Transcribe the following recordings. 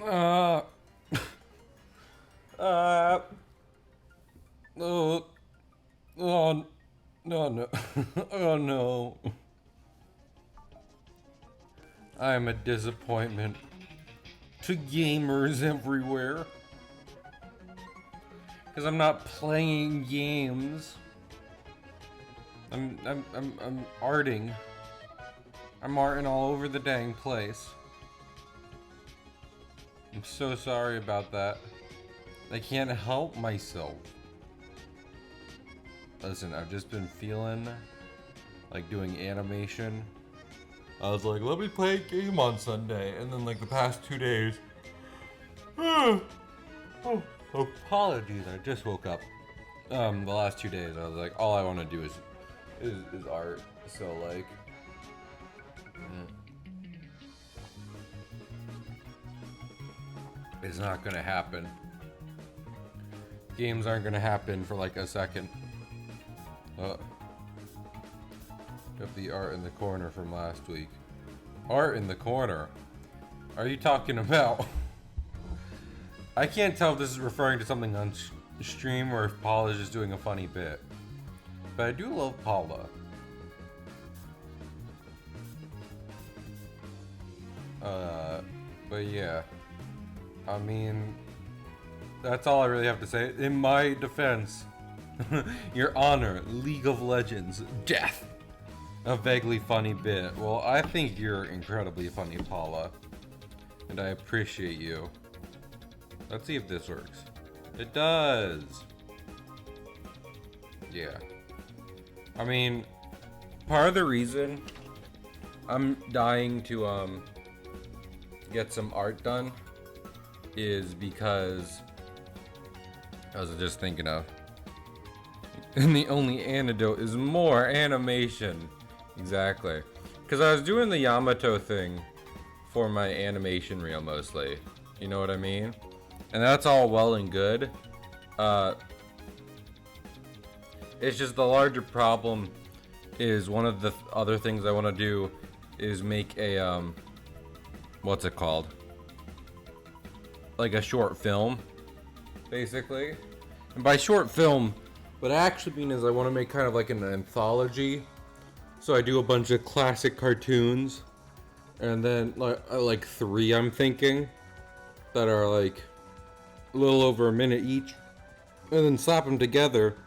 Uh, uh, oh, oh, no, no, oh no. I am a disappointment to gamers everywhere. Because I'm not playing games. I'm arting. I'm arting all over the dang place. I'm so sorry about that. I can't help myself. Listen, I've just been feeling like doing animation. I was like, let me play a game on Sunday, and then like the past 2 days. Oh, apologies, I just woke up. The last 2 days, I was like, all I want to do is art. So like, it's not gonna happen. Games aren't gonna happen for like a second. Got the art in the corner from last week. Art in the corner? Are you talking about? I can't tell if this is referring to something on stream or if Paula is just doing a funny bit. But I do love Paula. But yeah. I mean, that's all I really have to say. In my defense, Your Honor, League of Legends, death. A vaguely funny bit. Well, I think you're incredibly funny, Paula. And I appreciate you. Let's see if this works. It does. Yeah. I mean, part of the reason I'm dying to get some art done is because I was just thinking of, and the only antidote is more animation. Exactly. Because I was doing the Yamato thing for my animation reel mostly. You know what I mean? And that's all well and good. It's just the larger problem is one of the other things I want to do is make a, what's it called? Like a short film, basically. And by short film, what I actually mean is I want to make kind of like an anthology. So I do a bunch of classic cartoons, and then like 3 I'm thinking, that are like a little over a minute each, and then slap them together.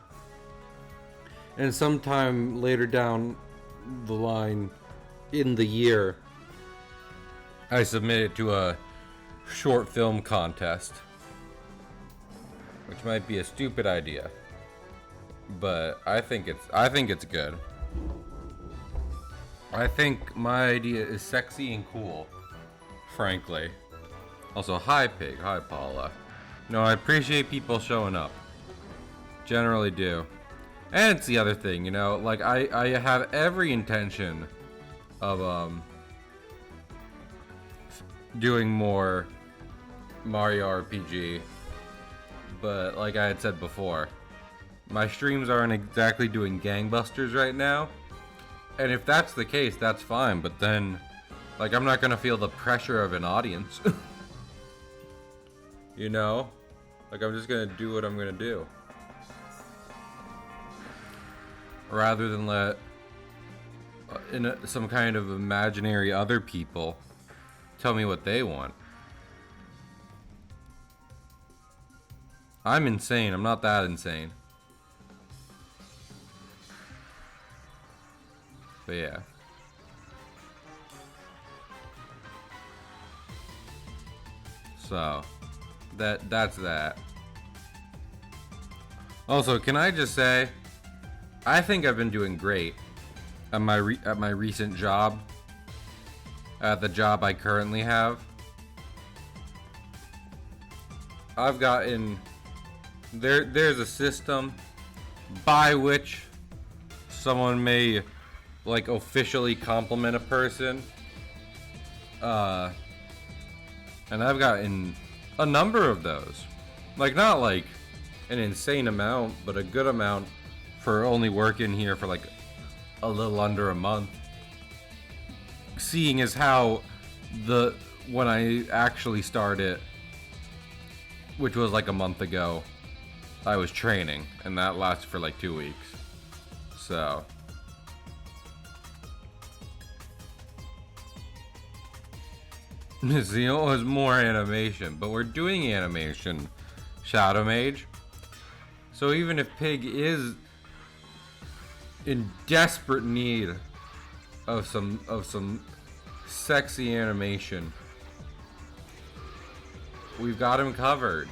And sometime later down the line in the year, I submit it to a short film contest, which might be a stupid idea, but I think it's good. I think my idea is sexy and cool, frankly. Also, hi Pig, hi Paula. No, I appreciate people showing up. Generally do. And it's the other thing, you know, like I have every intention of doing more Mario RPG, but like I had said before, my streams aren't exactly doing gangbusters right now. And if that's the case, that's fine, but then like I'm not gonna feel the pressure of an audience. You know? Like I'm just gonna do what I'm gonna do. Rather than let some kind of imaginary other people tell me what they want. I'm insane. I'm not that insane. But yeah. So that's that. Also, can I just say, I think I've been doing great at my recent job, at the job I currently have. I've gotten there's a system by which someone may like officially compliment a person, and I've gotten a number of those. Like not like an insane amount, but a good amount for only working here for like a little under a month. Seeing as how when I actually started, which was like a month ago, I was training, and that lasted for like 2 weeks. So. Zeo has more animation, but we're doing animation, Shadow Mage. So even if Pig is in desperate need of some sexy animation, we've got him covered.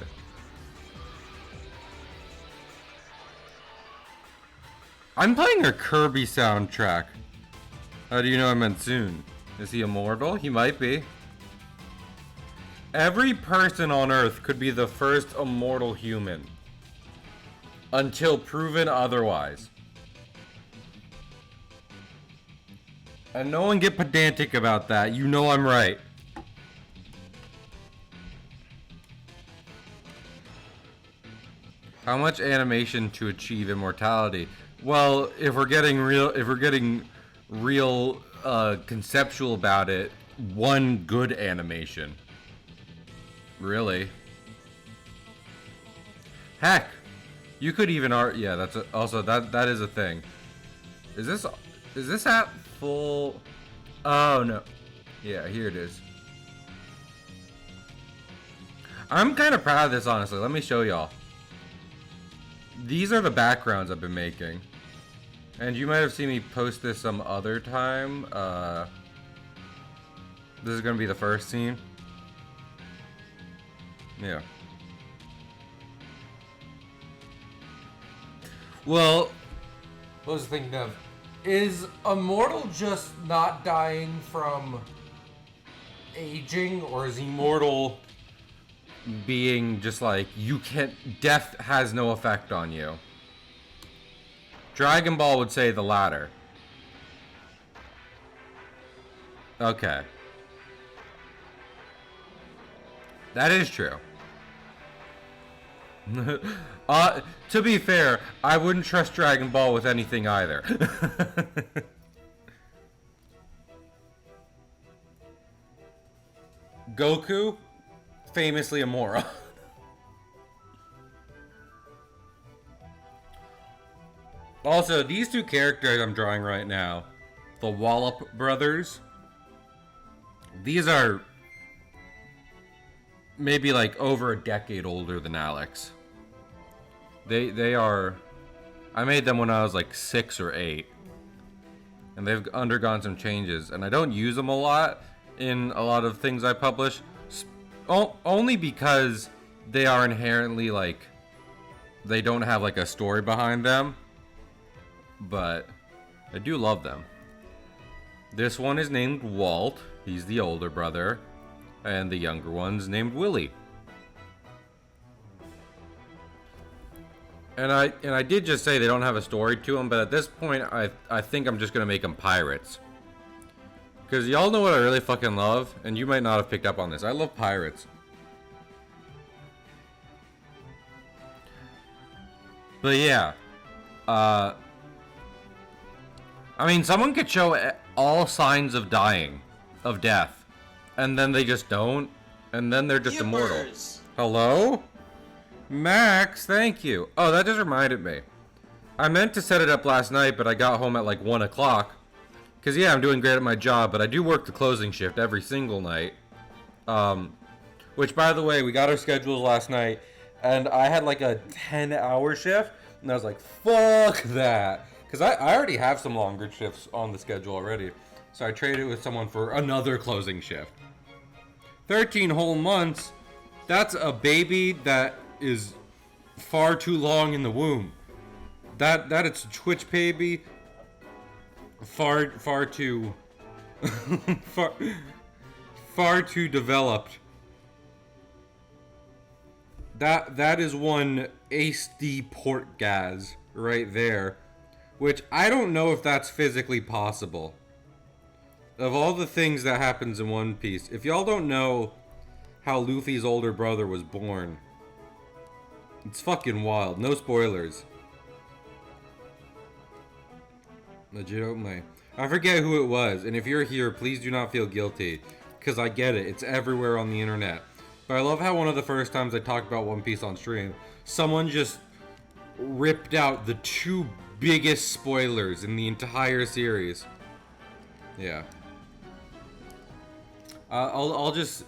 I'm playing a Kirby soundtrack. How do you know I meant soon? Is he immortal? He might be. Every person on Earth could be the first immortal human. Until proven otherwise. And no one get pedantic about that. You know I'm right. How much animation to achieve immortality? Well, if we're getting real conceptual about it, one good animation. Really? Heck, you could even yeah, that's also that is a thing. Is this at full? Oh no. Yeah, here it is. I'm kind of proud of this, honestly. Let me show y'all. These are the backgrounds I've been making. And you might have seen me post this some other time. This is gonna be the first scene. Yeah. Well, what was I thinking of? Is Immortal just not dying from aging, or is Immortal being just like, you can't, death has no effect on you? Dragon Ball would say the latter. Okay. That is true. To be fair, I wouldn't trust Dragon Ball with anything either. Goku, famously a moron. Also, these two characters I'm drawing right now, the Wallop brothers, these are maybe like over a decade older than Alex. They are, I made them when I was like 6 or 8. And they've undergone some changes, and I don't use them a lot in a lot of things I publish. Only because they are inherently like, they don't have like a story behind them. But I do love them. This one is named Walt. He's the older brother. And the younger one's named Willie. And I did just say they don't have a story to them, but at this point, I think I'm just going to make them pirates. Because y'all know what I really fucking love, and you might not have picked up on this. I love pirates. But yeah. I mean, someone could show all signs of dying, of death, and then they just don't, and then they're just immortal. Hello? Max, thank you. Oh, that just reminded me. I meant to set it up last night, but I got home at like 1 o'clock. Because, yeah, I'm doing great at my job, but I do work the closing shift every single night. Which, by the way, we got our schedules last night, and I had like a 10-hour shift, and I was like, fuck that. Because I already have some longer shifts on the schedule already. So I traded with someone for another closing shift. 13 whole months, that's a baby that is far too long in the womb. That it's a Twitch baby. Far too far too developed. That is one HD port gas right there, which I don't know if that's physically possible. Of all the things that happens in One Piece, if y'all don't know how Luffy's older brother was born, it's fucking wild. No spoilers. Legitimately. I forget who it was, and if you're here, please do not feel guilty. because I get it. It's everywhere on the internet. But I love how one of the first times I talked about One Piece on stream, someone just ripped out the two biggest spoilers in the entire series. Yeah. I'll just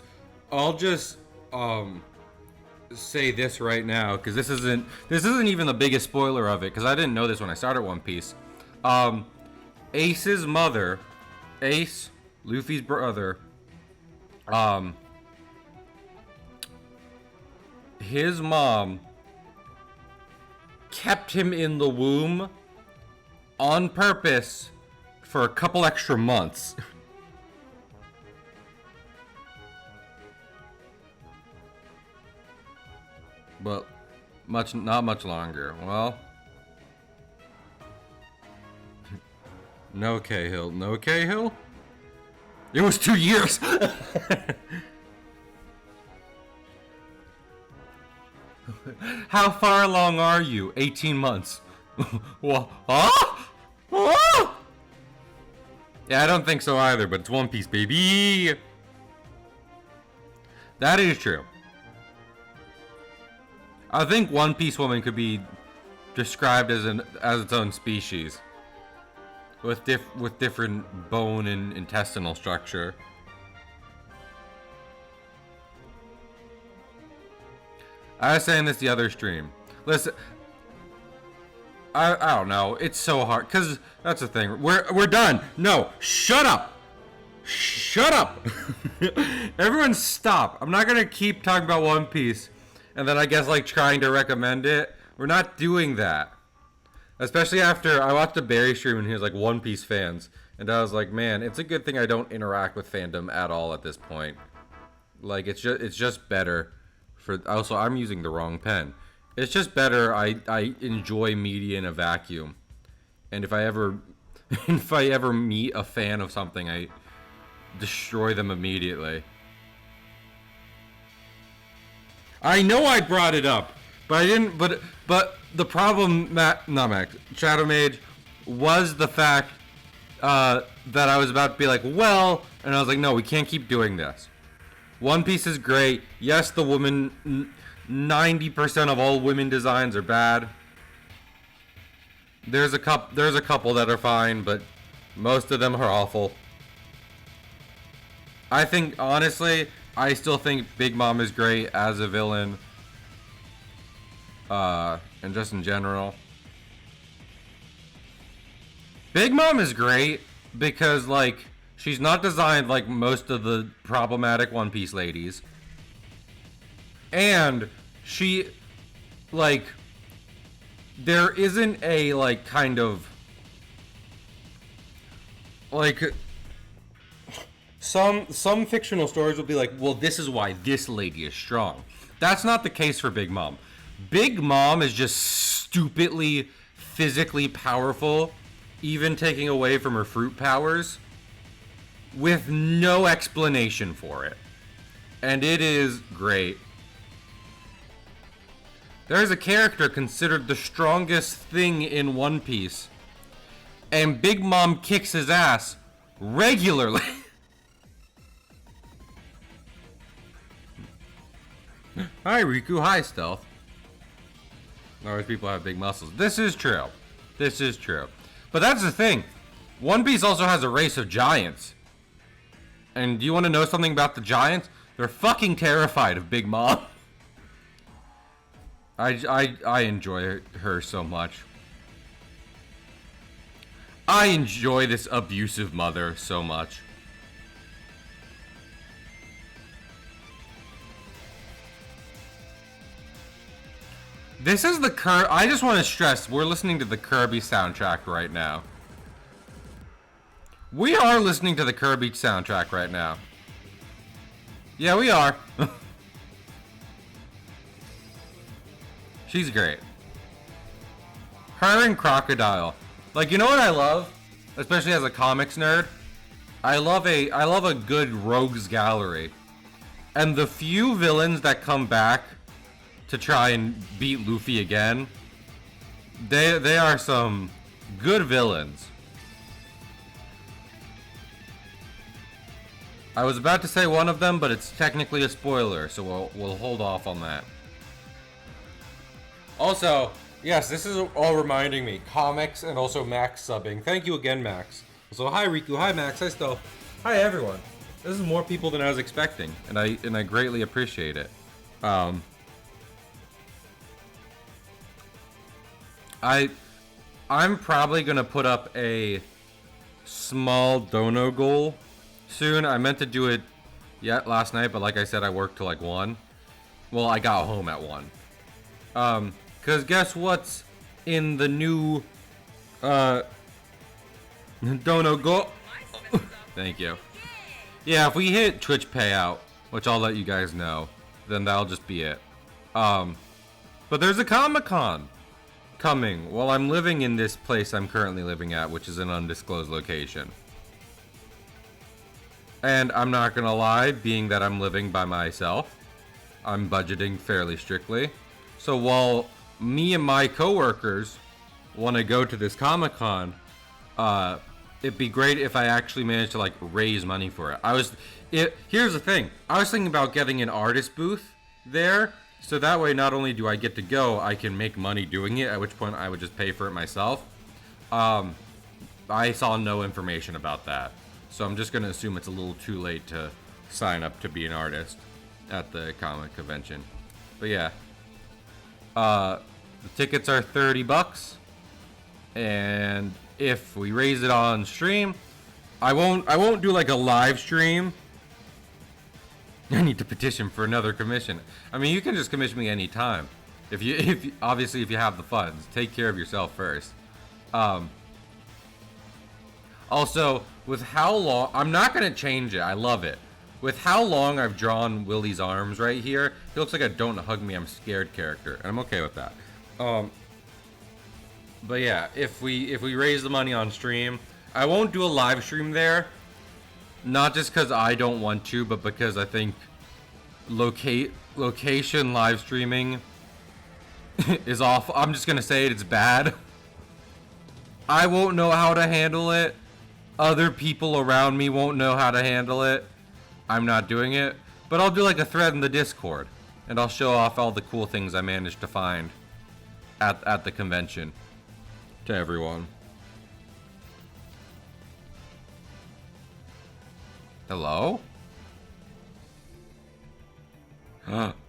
say this right now, because this isn't even the biggest spoiler of it, because I didn't know this when I started One Piece. Ace's mother, Ace, Luffy's brother, his mom kept him in the womb on purpose for a couple extra months. But not much longer. Well, no Cahill. No Cahill? It was 2 years! How far along are you? 18 months. What? Huh? Huh? Yeah, I don't think so either, but it's One Piece, baby! That is true. I think One Piece woman could be described as its own species, with different bone and intestinal structure. I was saying this the other stream. Listen, I don't know. It's so hard, cause that's the thing. We're done. No, shut up. Shut up. Everyone, stop. I'm not gonna keep talking about One Piece. And then I guess like trying to recommend it. We're not doing that. Especially after I watched a Barry stream and he was like One Piece fans. And I was like, man, it's a good thing I don't interact with fandom at all at this point. Like it's just better for also I'm using the wrong pen. It's just better I enjoy media in a vacuum. And if I ever meet a fan of something, I destroy them immediately. I know I brought it up, but I didn't. But the problem, Shadow Mage, was the fact that I was about to be like, well, and I was like, no, we can't keep doing this. One Piece is great. Yes, the woman, 90% of all women designs are bad. There's a couple that are fine, but most of them are awful. I think, honestly, I still think Big Mom is great as a villain. And just in general. Big Mom is great because, like, she's not designed like most of the problematic One Piece ladies. And she, like, there isn't a, like, kind of, like, some fictional stories will be like, well, this is why this lady is strong. That's not the case for Big Mom. Big Mom is just stupidly physically powerful, even taking away from her fruit powers, with no explanation for it. And it is great. There's a character considered the strongest thing in One Piece, and Big Mom kicks his ass regularly. Hi, Riku. Hi, Stealth. Always people have big muscles. This is true. This is true. But that's the thing. One Piece also has a race of giants. And do you want to know something about the giants? They're fucking terrified of Big Mom. I enjoy her so much. I enjoy this abusive mother so much. This is the I just want to stress, we're listening to the Kirby soundtrack right now. We are listening to the Kirby soundtrack right now. Yeah, we are. She's great. Her and Crocodile. Like, you know what I love? Especially as a comics nerd? I love a good rogues gallery. And the few villains that come back to try and beat Luffy again, they are some good villains. I was about to say one of them, but it's technically a spoiler, so we'll hold off on that. Also, yes, this is all reminding me. Comics and also Max subbing. Thank you again, Max. So hi Riku, hi Max, hi Stealth. Hi everyone. This is more people than I was expecting, and I greatly appreciate it. I'm probably gonna put up a small dono goal soon. I meant to do it last night, but like I said, I worked till like 1. Well, I got home at 1. Cause guess what's in the new dono goal? Thank you. Yeah, if we hit Twitch payout, which I'll let you guys know, then that'll just be it. But there's a Comic-Con coming while I'm living in this place I'm currently living at, which is an undisclosed location. And I'm not gonna lie, being that I'm living by myself, I'm budgeting fairly strictly. So while me and my coworkers want to go to this Comic-Con, it'd be great if I actually managed to like raise money for it. Here's the thing. I was thinking about getting an artist booth there, so that way not only do I get to go, I can make money doing it, at which point I would just pay for it myself. I saw no information about that, so I'm just gonna assume it's a little too late to sign up to be an artist at the comic convention. But yeah, the tickets are $30, and if we raise it on stream, I won't do like a live stream. I need to petition for another commission. I mean, you can just commission me anytime. If you obviously if you have the funds, take care of yourself first. Also, with how long, I'm not gonna change it. I love it. With how long I've drawn Willie's arms right here, he looks like a "Don't Hug Me, I'm Scared" character, and I'm okay with that. But yeah, if we raise the money on stream, I won't do a live stream there. Not just because I don't want to, but because I think location live streaming is awful. I'm just gonna say it, it's bad. I won't know how to handle it. Other people around me won't know how to handle it. I'm not doing it. But I'll do like a thread in the Discord, and I'll show off all the cool things I managed to find at the convention to everyone. Hello?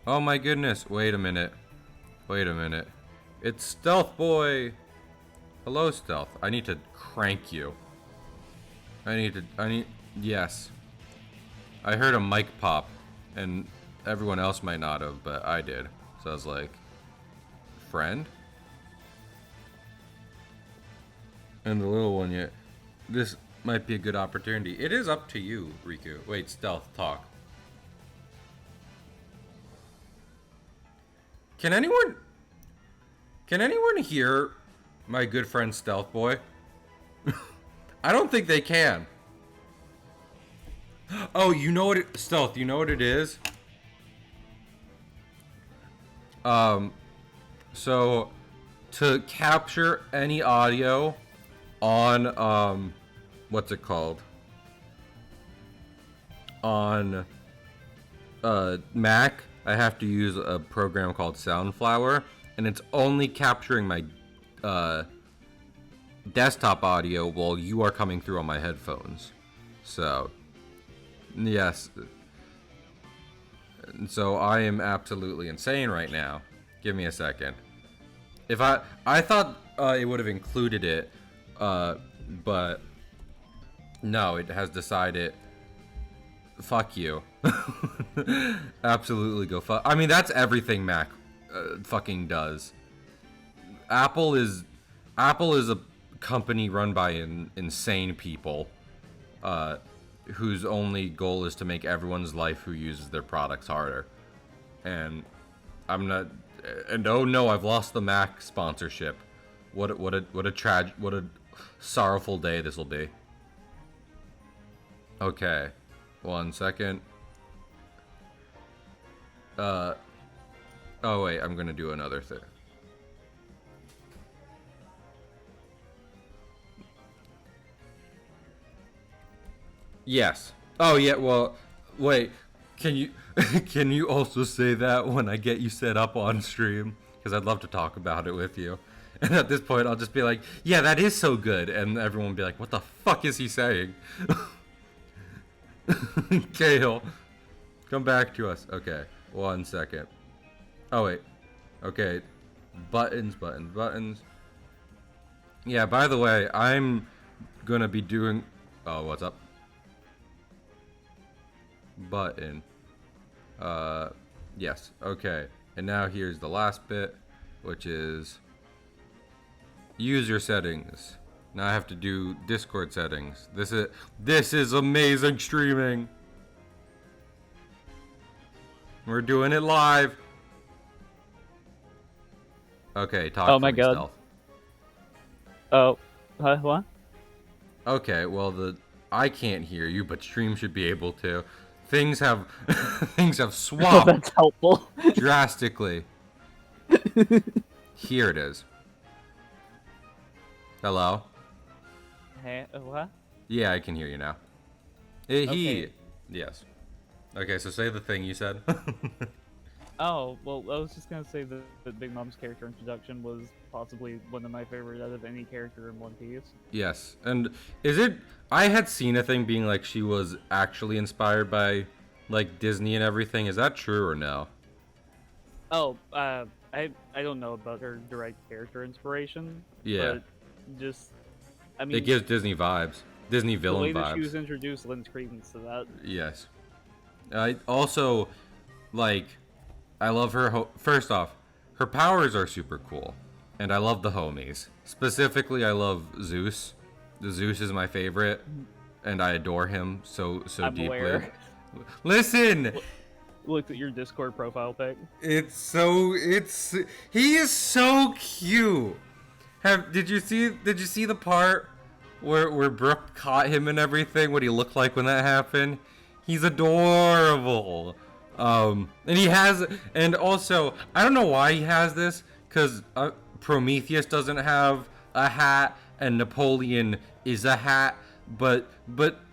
Oh my goodness. Wait a minute. It's Stealth Boy. Hello, Stealth. I need to crank you. Yes. I heard a mic pop, and everyone else might not have, but I did. So I was like, friend? And the little one yet. This might be a good opportunity. It is up to you, Riku. Wait, Stealth, talk. Can anyone hear my good friend Stealth Boy? I don't think they can. Oh, you know what Stealth, you know what it is? So to capture any audio on what's it called? On Mac, I have to use a program called Soundflower, and it's only capturing my desktop audio while you are coming through on my headphones. So, yes. So I am absolutely insane right now. Give me a second. If I thought it would have included it, but no, it has decided. Fuck you. Absolutely go fuck. I mean, that's everything Mac fucking does. Apple is a company run by insane people, whose only goal is to make everyone's life who uses their products harder. And I'm not. And oh no, I've lost the Mac sponsorship. What a sorrowful day this will be. Okay, 1 second. Oh wait, I'm gonna do another thing. Yes. Oh yeah, well, wait. Can you can you also say that when I get you set up on stream? Because I'd love to talk about it with you. And at this point, I'll just be like, "Yeah, that is so good," and everyone will be like, "What the fuck is he saying?" Cahill, come back to us. Okay, 1 second. Oh wait. Okay, buttons, buttons, buttons. Yeah. By the way, I'm gonna be doing. Oh, what's up? Button. Yes. Okay. And now here's the last bit, which is user settings. Now I have to do Discord settings. This is amazing streaming. We're doing it live. Okay, talk Oh for my me, god. Stealth. Oh, what? Okay, well I can't hear you, but stream should be able to. Things have things have Oh, swapped that's helpful. drastically. Here it is. Hello? Hey, what? Yeah, I can hear you now. Okay. Yes. Okay, so say the thing you said. Oh, well, I was just gonna say that Big Mom's character introduction was possibly one of my favorite out of any character in One Piece. Yes, and is it? I had seen a thing being like she was actually inspired by like Disney and everything. Is that true or no? Oh, I don't know about her direct character inspiration, Yeah, but just, I it mean, gives Disney vibes, Disney the villain way that she vibes. was introduced lends credence to that. Yes. I also like. I love her. First off, her powers are super cool, and I love the homies. Specifically, I love Zeus. The Zeus is my favorite, and I adore him so I'm deeply. aware. Listen, Looked at your Discord profile pic. it's he is so cute. Did you see the part where Brooke caught him and everything? What he looked like when that happened? He's adorable. And he has, and also I don't know why he has this, because Prometheus doesn't have a hat and Napoleon is a hat, but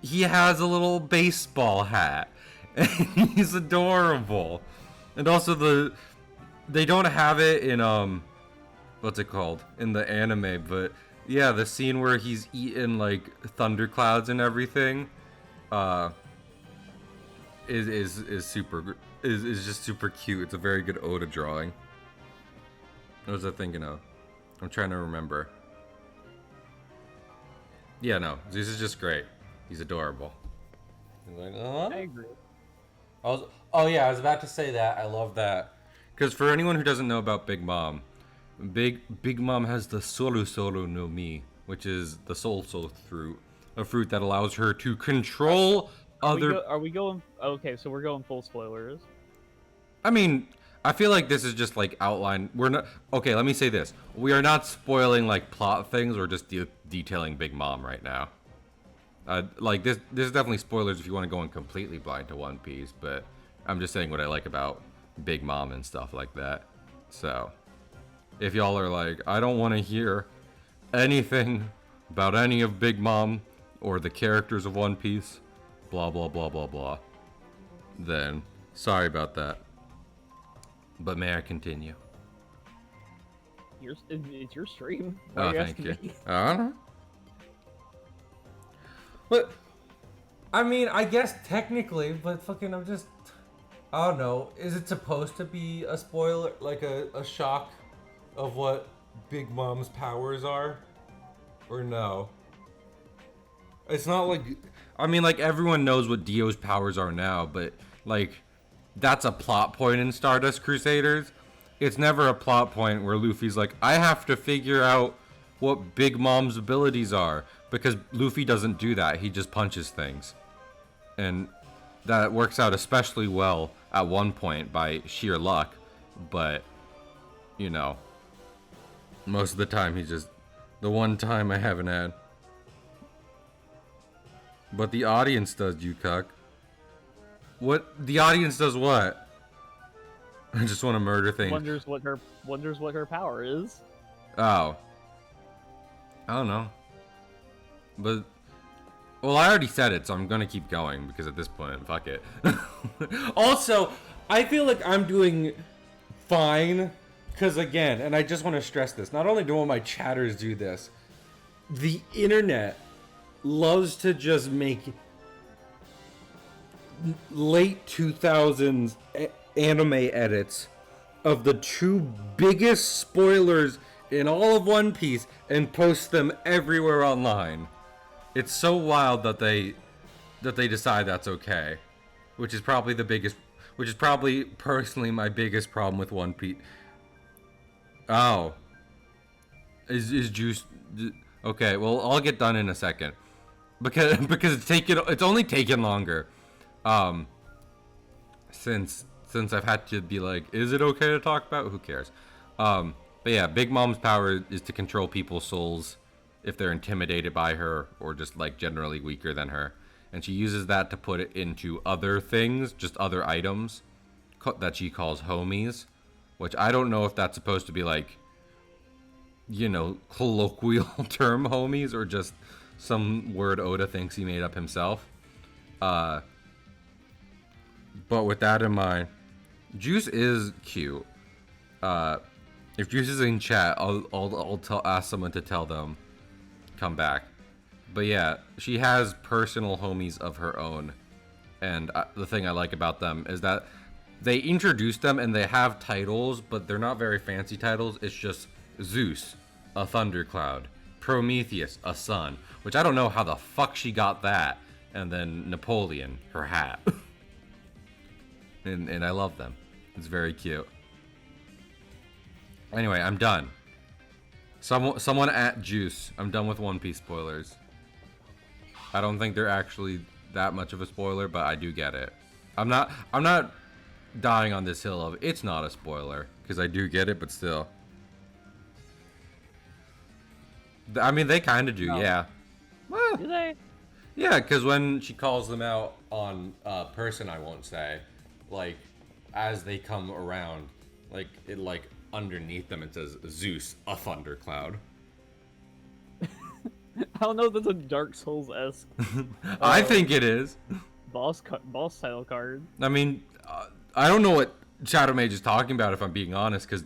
he has a little baseball hat, and he's adorable. And also they don't have it in what's it called in the anime, but yeah, the scene where he's eating like thunderclouds and everything, uh, is super is just super cute. It's a very good Oda drawing. What was I thinking of? I'm trying to remember. Yeah, no, Zeus is just great. He's adorable. He's like, I agree. oh yeah, I was about to say that. I love that. Because for anyone who doesn't know about Big Mom, Big Mom has the Solu Solu no Mi, which is the soul fruit, a fruit that allows her to control other. Are we going? Okay, so we're going full spoilers. I mean, I feel like this is just like outline. We're not okay. Let me say this: we are not spoiling like plot things. We're just detailing Big Mom right now. Like this is definitely spoilers if you want to go in completely blind to One Piece. But I'm just saying what I like about Big Mom and stuff like that. So, if y'all are like, I don't want to hear anything about any of Big Mom or the characters of One Piece, blah blah blah blah blah, then sorry about that. But may I continue? It's your stream. Why Oh, are you thank asking you. me? I don't know. But I mean, I guess technically, but fucking, I don't know. Is it supposed to be a spoiler, like a shock of what Big Mom's powers are, or no? It's not like, I mean, like everyone knows what Dio's powers are now, but like that's a plot point in Stardust Crusaders. It's never a plot point where Luffy's like, I have to figure out what Big Mom's abilities are, because Luffy doesn't do that. He just punches things. And that works out especially well at one point by sheer luck, but you know, most of the time he's just the one time I haven't had. But the audience does, you cuck. What? The audience does what? I just want to murder things. Wonders what her power is. Oh. I don't know. But Well, I already said it, so I'm gonna keep going because at this point, fuck it. Also, I feel like I'm doing fine because again, and I just want to stress this. Not only do all my chatters do this, the internet loves to just make late 2000s anime edits of the two biggest spoilers in all of One Piece and post them everywhere online. It's so wild that they decide that's okay, which is probably personally my biggest problem with One Piece. Oh, is Juice okay? Well, I'll get done in a second because it's only taken longer, since I've had to be like, is it okay to talk about? Who cares? But yeah, Big Mom's power is to control people's souls if they're intimidated by her or just like generally weaker than her. And she uses that to put it into other things, just other items that she calls homies, which I don't know if that's supposed to be like, colloquial term homies or just some word Oda thinks he made up himself. But with that in mind, Juice is cute. If Juice is in chat, ask someone to tell them come back. But yeah, she has personal homies of her own, and the thing I like about them is that they introduce them and they have titles, but they're not very fancy titles. It's just Zeus, a thundercloud, Prometheus, a sun, which I don't know how the fuck she got that, and then Napoleon, her hat. and I love them. It's very cute. Anyway, I'm done. Someone at Juice. I'm done with One Piece spoilers. I don't think they're actually that much of a spoiler, but I do get it. I'm not dying on this hill of it's not a spoiler because I do get it, but still. I mean, they kind of do, No. yeah. Well, Do they? yeah, because when she calls them out on person, I won't say, like as they come around, like it like underneath them it says Zeus, a thundercloud. I don't know if that's a Dark Souls-esque I think it is. boss title card. I mean, I don't know what Shadow Mage is talking about if I'm being honest, because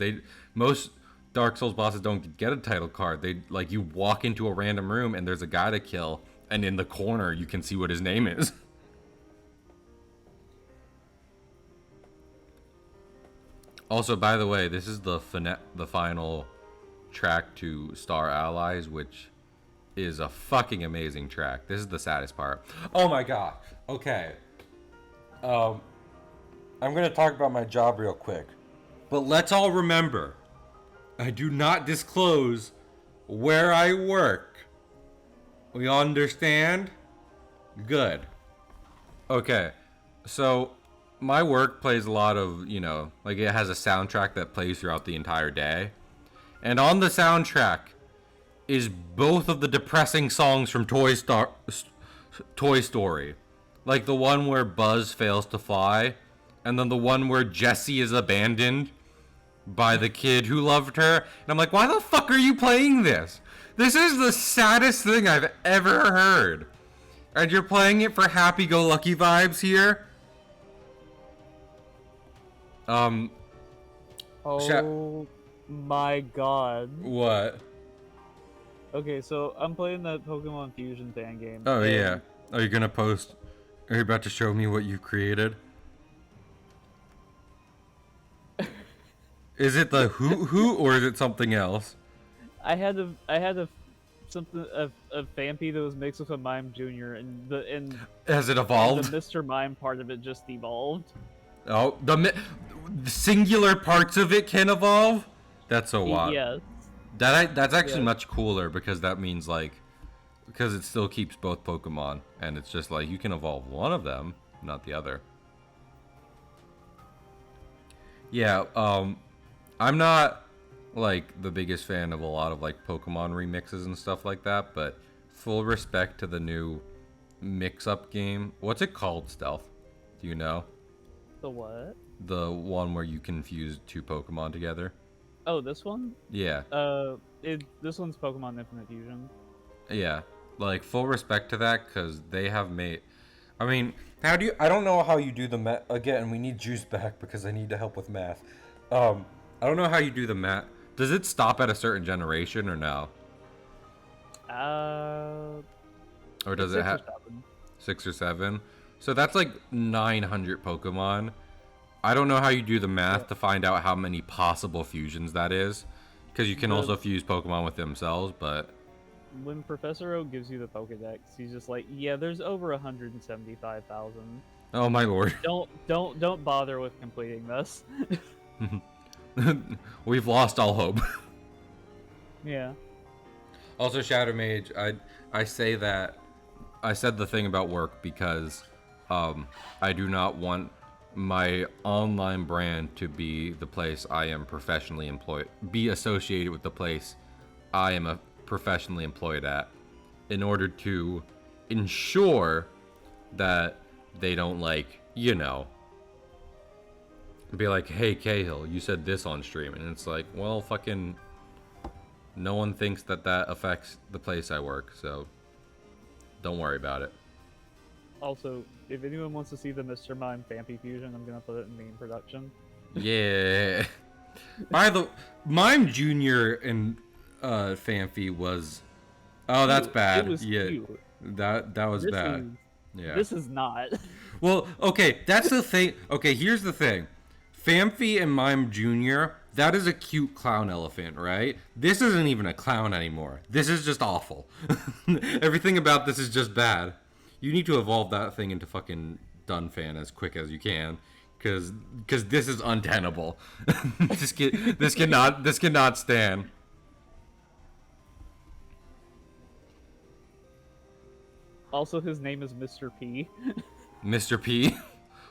most Dark Souls bosses don't get a title card. They like you walk into a random room and there's a guy to kill, and in the corner you can see what his name is. Also, by the way, this is the final track to Star Allies, which is a fucking amazing track. This is the saddest part. Oh my god. Okay. I'm gonna talk about my job real quick. But let's all remember, I do not disclose where I work. We all understand? Good. Okay. So, my work plays a lot of, like it has a soundtrack that plays throughout the entire day. And on the soundtrack is both of the depressing songs from Toy Story. Like the one where Buzz fails to fly, and then the one where Jessie is abandoned by the kid who loved her. And I'm like, why the fuck are you playing this? This is the saddest thing I've ever heard. And you're playing it for happy-go-lucky vibes here? Oh my god. What? Okay, so I'm playing that Pokemon Fusion fan game. Oh, yeah. Are you gonna post? Are you about to show me what you created? Is it the who or is it something else? I had a Phanpy that was mixed with a Mime Junior, and Has it evolved? the Mr. Mime part of it just evolved. Oh, the singular parts of it can evolve? That's so wild. Yes. That's actually Yes. much cooler because that means because it still keeps both Pokemon, and it's just like you can evolve one of them, not the other. Yeah, I'm not like the biggest fan of a lot of like Pokemon remixes and stuff like that, but full respect to the new mix-up game. What's it called, Stealth? Do you know? The what? The one where you can fuse two Pokemon together? Oh, this one? Yeah. This one's Pokemon Infinite Fusion. Yeah. Like, full respect to that, because they have made. I mean, how do you? I don't know how you do the math. Again, we need Juice back because I need to help with math. I don't know how you do the math. Does it stop at a certain generation or no? Uh, Or does it's it six or have seven. 6 or 7? So that's like 900 Pokemon. I don't know how you do the math Yeah. to find out how many possible fusions that is. Because you can The also fuse Pokemon with themselves, but. when Professor Oak gives you the Pokedex, he's just like, yeah, there's over 175,000. Oh my lord. Don't bother with completing this. We've lost all hope. Yeah. Also, Shadow Mage, I say that I said the thing about work because I do not want my online brand to be the place I am professionally employed, be associated with the place I am professionally employed at, in order to ensure that they don't, like, be like, hey Cahill, you said this on stream, and it's like, well, fucking no one thinks that affects the place I work, so don't worry about it. Also, if anyone wants to see the Mr. Mime Fampy fusion, I'm gonna put it in main production. Yeah. By the Mime Junior and Fanfi was. Oh, that's Cute. It bad. was Yeah, cute. that was This bad. is Yeah. this is not. Well, okay, that's the thing. Okay, here's the thing. Famfi and Mime Jr., that is a cute clown elephant, right? This isn't even a clown anymore. This is just awful. Everything about this is just bad. You need to evolve that thing into fucking Dunfan as quick as you can, because this is untenable. This cannot stand. Also, his name is Mr. P. Mr. P.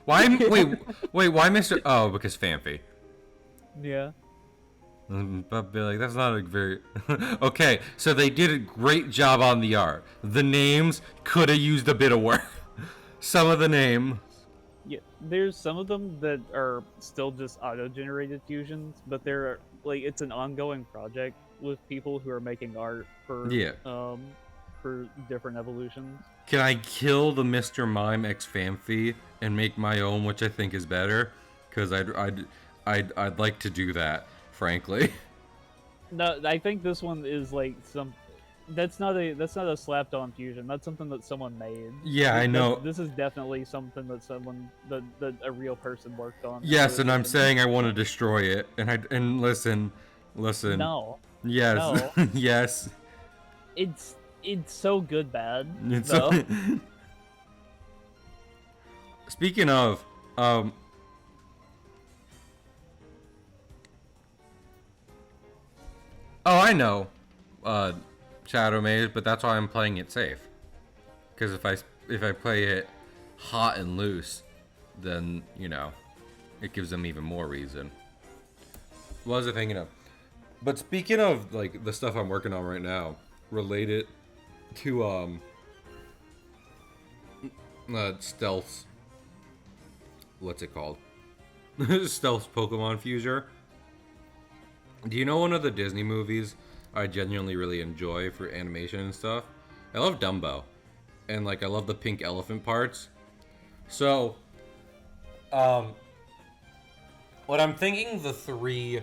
Why? Wait. Why Mr. Oh, because Famfi. Yeah. But be like, that's not a very. Okay, so they did a great job on the art. The names could have used a bit of work. Some of the name. Yeah, there's some of them that are still just auto-generated fusions, but they're like it's an ongoing project with people who are making art Yeah. for different evolutions. Can I kill the Mr. Mime X Famfi and make my own, which I think is better? Because I'd like to do that, frankly. No, I think this one is like some. That's not a slapped on fusion. That's something that someone made. Yeah, I know. This is definitely something that someone that a real person worked on. Yes, and I'm saying I want to destroy it. And listen. No. Yes. No. Yes. It's so good bad. It's though. Speaking of, oh, I know, Shadow Maze, but that's why I'm playing it safe. Because if I play it hot and loose, then it gives them even more reason. What was I thinking of? But speaking of like the stuff I'm working on right now, related to stealth. What's it called? Stealth Pokemon Fuser. Do you know one of the Disney movies I genuinely really enjoy for animation and stuff? I love Dumbo. And like I love the pink elephant parts. So what I'm thinking the 3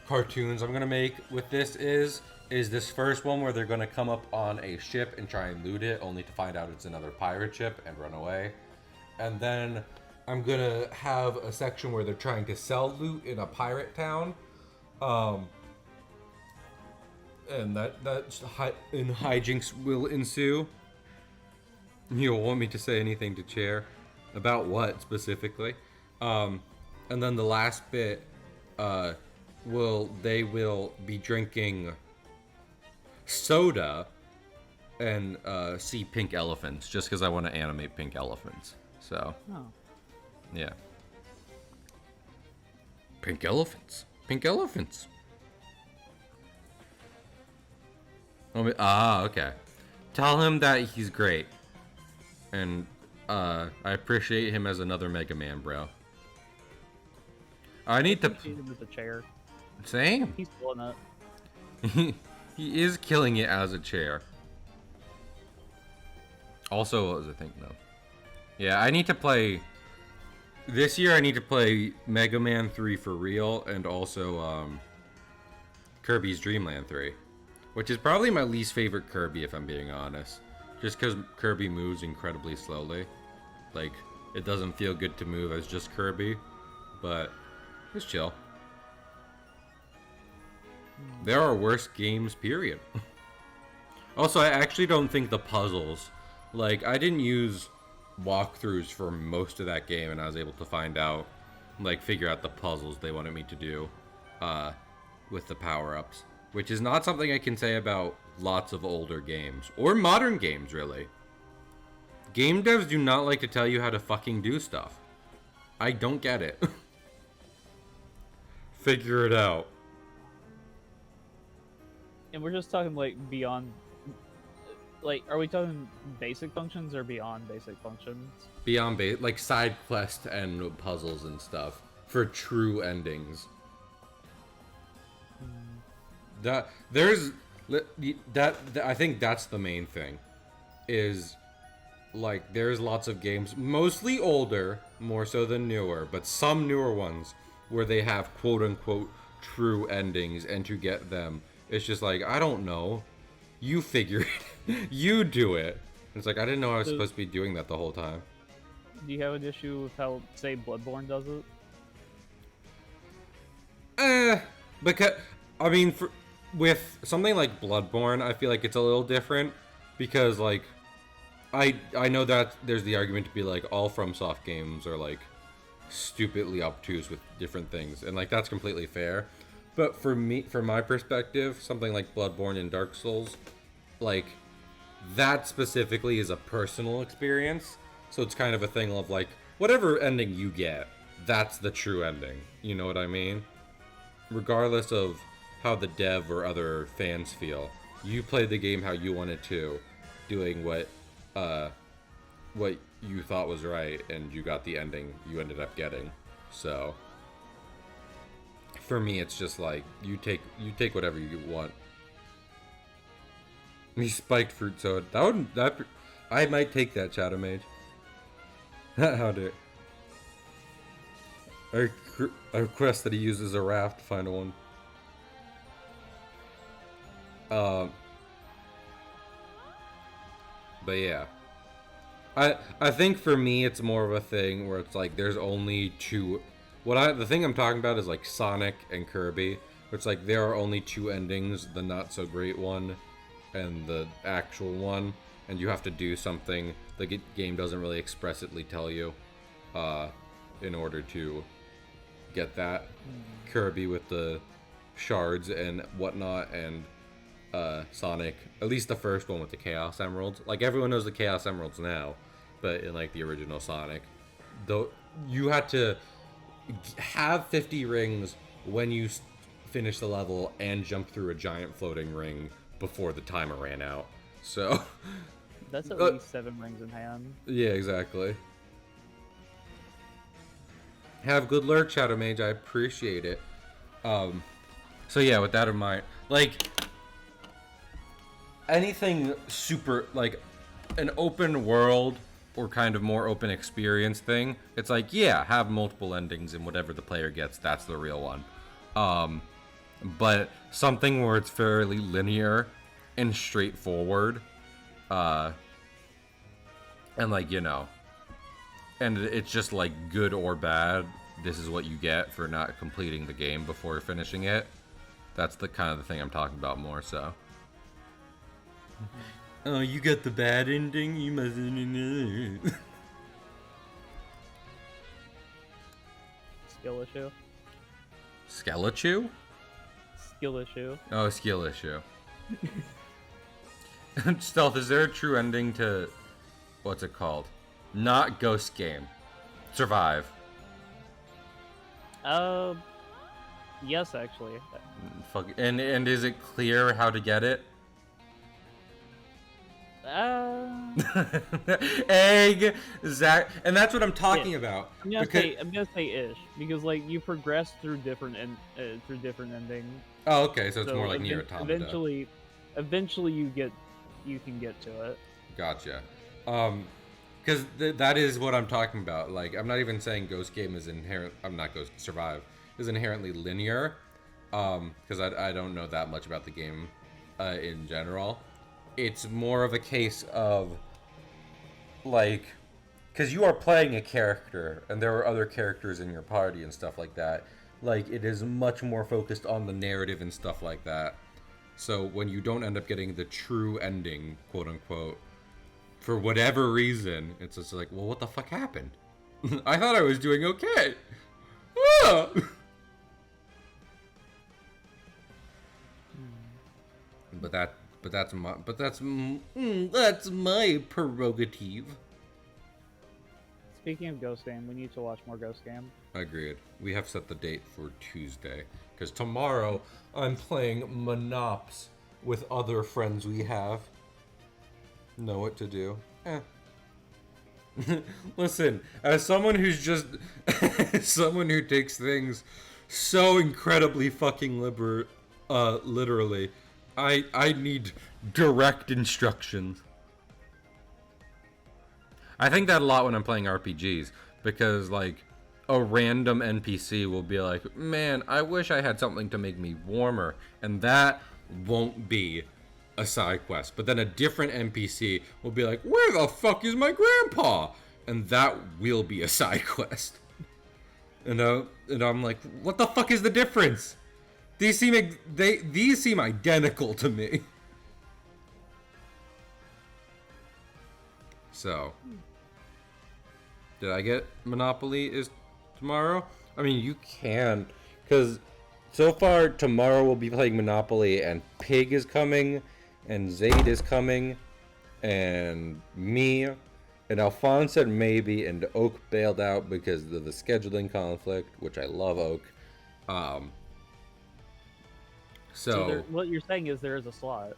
cartoons I'm gonna make with this is this first one where they're gonna come up on a ship and try and loot it, only to find out it's another pirate ship and run away. And then I'm gonna have a section where they're trying to sell loot in a pirate town, and that hijinks will ensue. You don't want me to say anything to Chair about what specifically? And then the last bit, they will be drinking soda and see pink elephants, just because I want to animate pink elephants. So, yeah. Pink elephants. Pink elephants. Okay. Tell him that he's great. And I appreciate him as another Mega Man, bro. I need to. Him as a chair. Same. He's pulling it. He is killing it as a chair. Also, what was I thinking of? Yeah, I need to play this year. I need to play Mega Man 3 for real, and also Kirby's Dream Land 3, which is probably my least favorite Kirby, if I'm being honest. Just because Kirby moves incredibly slowly. Like, it doesn't feel good to move as just Kirby, but it's chill. There are worse games, period. Also, I actually don't think the puzzles, like, I didn't use walkthroughs for most of that game, and I was able to find out, like, figure out the puzzles they wanted me to do with the power-ups, which is not something I can say about lots of older games, or modern games, really. Game devs do not like to tell you how to fucking do stuff. I don't get it. Figure it out. And we're just talking like beyond, like, are we talking basic functions or beyond basic functions? Beyond like side quest and puzzles and stuff for true endings. That there's that I think that's the main thing. Is like there's lots of games, mostly older, more so than newer, but some newer ones where they have quote unquote true endings, and to get them, it's just like, I don't know. You figure it. You do it. And it's like, I didn't know I was supposed to be doing that the whole time. Do you have an issue with how, say, Bloodborne does it? Because, I mean, with something like Bloodborne, I feel like it's a little different. Because, like, I know that there's the argument to be like, all FromSoft games are, like, stupidly obtuse with different things. And, like, that's completely fair. But for me, from my perspective, something like Bloodborne and Dark Souls, like, that specifically is a personal experience. So it's kind of a thing of, like, whatever ending you get, that's the true ending. You know what I mean? Regardless of how the dev or other fans feel, you played the game how you wanted to, doing what you thought was right, and you got the ending you ended up getting. So for me, it's just like, you take whatever you want. Me spiked fruit soda. I might take that, Shadow Mage. How dare I request that he uses a raft to find one. But yeah, I think for me it's more of a thing where it's like there's only two. The thing I'm talking about is like Sonic and Kirby. It's like there are only two endings: the not so great one, and the actual one. And you have to do something the game doesn't really expressly tell you, in order to get that. Kirby with the shards and whatnot, and Sonic, at least the first one with the Chaos Emeralds. Like, everyone knows the Chaos Emeralds now, but in like the original Sonic, though, you had to have 50 rings when you finish the level and jump through a giant floating ring before the timer ran out. So that's at least 7 rings in hand. Yeah, exactly. Have good lurk, Shadow Mage. I appreciate it. So yeah, with that in mind, like, anything super, like, an open world or kind of more open experience thing, it's like, yeah, have multiple endings, and whatever the player gets, that's the real one. But something where it's fairly linear and straightforward, and like, you know, and it's just like good or bad, this is what you get for not completing the game before finishing it. That's the kind of the thing I'm talking about more so. Oh, you got the bad ending? You must... Skill issue. Skelechu? Skill issue. Oh, skill issue. Stealth, is there a true ending to... What's it called? Not Ghost Game. Survive. Yes, actually. Fuck. And is it clear how to get it? Egg, Zach, and that's what I'm talking about. I'm gonna say ish, because like you progress through different endings. Oh, okay, so it's more like Nier Automata. Eventually you can get to it. Gotcha. Because that is what I'm talking about. Like, I'm not even saying Ghost Game is inherent. I'm not Ghost Survive is inherently linear. Because I don't know that much about the game, in general. It's more of a case of like, because you are playing a character, and there are other characters in your party and stuff like that. Like, it is much more focused on the narrative and stuff like that. So when you don't end up getting the true ending, quote unquote, for whatever reason, it's just like, well, what the fuck happened? I thought I was doing okay. Ah! That's my prerogative. Speaking of Ghost Game, we need to watch more Ghost Game. Agreed. We have set the date for Tuesday because tomorrow I'm playing Monops with other friends we have. Know what to do. Listen, as someone who's just someone who takes things so incredibly fucking literally, I need direct instructions. I think that a lot when I'm playing RPGs because like a random NPC will be like, "Man, I wish I had something to make me warmer," and that won't be a side quest. But then a different NPC will be like, "Where the fuck is my grandpa?" And that will be a side quest. And I'm like, "What the fuck is the difference? These seem identical to me." So, did I get Monopoly is tomorrow? I mean, you can, because so far tomorrow we'll be playing Monopoly, and Pig is coming, and Zayd is coming, and me, and Alphonse said maybe, and Oak bailed out because of the scheduling conflict, which I love Oak. So what you're saying is there is a slot.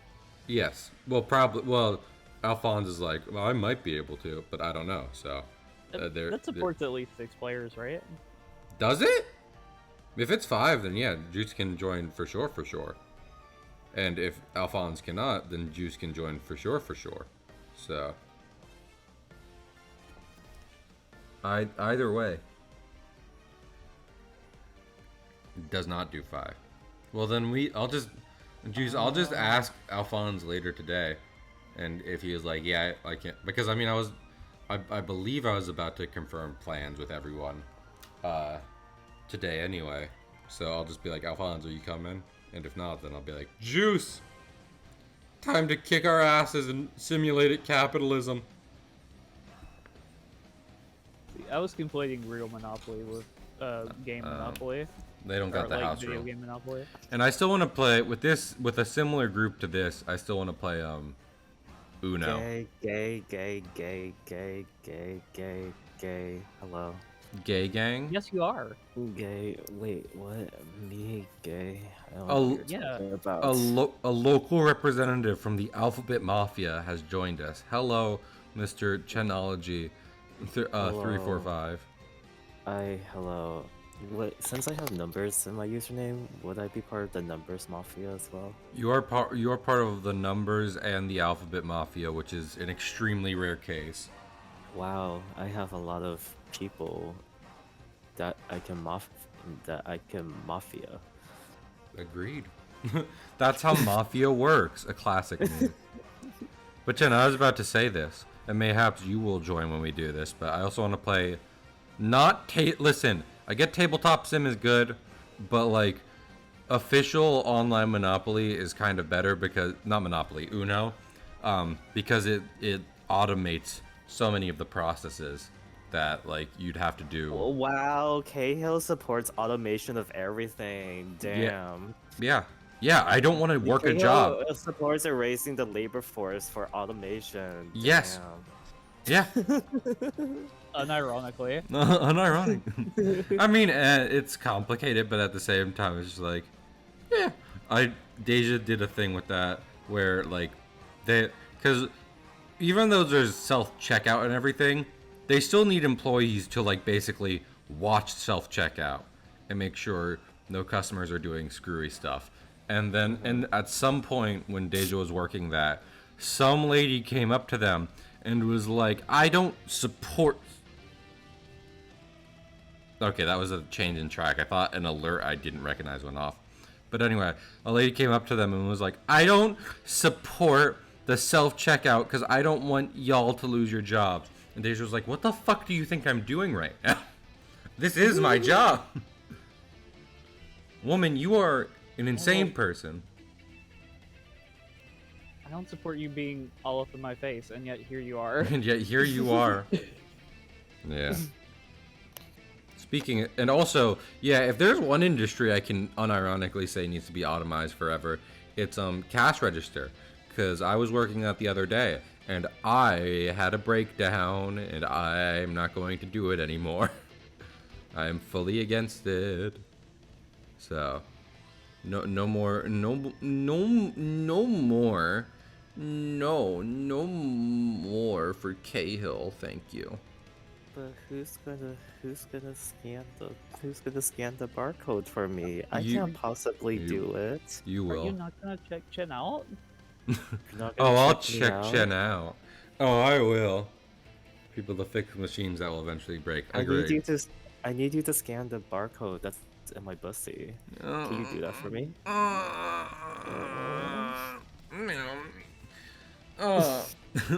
Yes. Well, probably. Well, Alphonse is like, well, I might be able to, but I don't know. So that supports at least 6 players, right? Does it? If it's 5, then yeah, Juice can join for sure, for sure. And if Alphonse cannot, then Juice can join for sure, for sure. So either way, it does not do 5. Well, then I'll just ask Alphonse later today, and if he is like, yeah, I can't, because I mean, I believe I was about to confirm plans with everyone, today anyway. So I'll just be like, Alphonse, are you coming? And if not, then I'll be like, Juice, time to kick our asses and simulated capitalism. I was completing real Monopoly with game Monopoly. They don't got the like house video rule. game Monopoly. And I still want to play with a similar group to this. I still want to play Uno. Gay. Hello. Gay gang. Yes, you are. Gay. Wait, what? Me gay? I don't A- know what you're yeah. talking about. A local representative from the Alphabet Mafia has joined us. Hello, Mr. Chenology, 345. Hello. What? Since I have numbers in my username, would I be part of the numbers mafia as well? You are part of the Numbers and the Alphabet Mafia, which is an extremely rare case. Wow, I have a lot of people that I can mafia. Agreed. That's how Mafia works. A classic meme. But Jen, I was about to say this, and mayhaps you will join when we do this, but I also want to play listen, I get tabletop sim is good, but like official online Monopoly is kind of better because not Monopoly, Uno, because it automates so many of the processes that like you'd have to do. Oh, wow, Cahill supports automation of everything. Damn. Yeah, I don't want to work a job. Cahill supports erasing the labor force for automation. Yes. Damn. Yeah. Unironically. Unironic. I mean, it's complicated, but at the same time, it's just like, yeah. Deja did a thing with that where like because even though there's self-checkout and everything, they still need employees to like basically watch self-checkout and make sure no customers are doing screwy stuff. And at some point when Deja was working that, some lady came up to them and was like, I don't support. Okay, that was a change in track. I thought an alert I didn't recognize went off. But anyway, a lady came up to them and was like, I don't support the self-checkout because I don't want y'all to lose your jobs. And Deja was like, what the fuck do you think I'm doing right now? This is my job. Woman, you are an insane person. I don't support you being all up in my face, and yet here you are. And yet here you are. Yeah. Speaking, and also, yeah, if there's one industry I can unironically say needs to be automized forever, it's cash register. Because I was working that the other day, and I had a breakdown, and I'm not going to do it anymore. I'm fully against it. So, no more for Cahill, thank you. But who's gonna scan the barcode for me? I can't possibly do it. You will. Are you not gonna check Chen out? Oh, I'll check Chen out. Oh, I will. People to fix machines that will eventually break. I need you to scan the barcode that's in my bussy. Can you do that for me?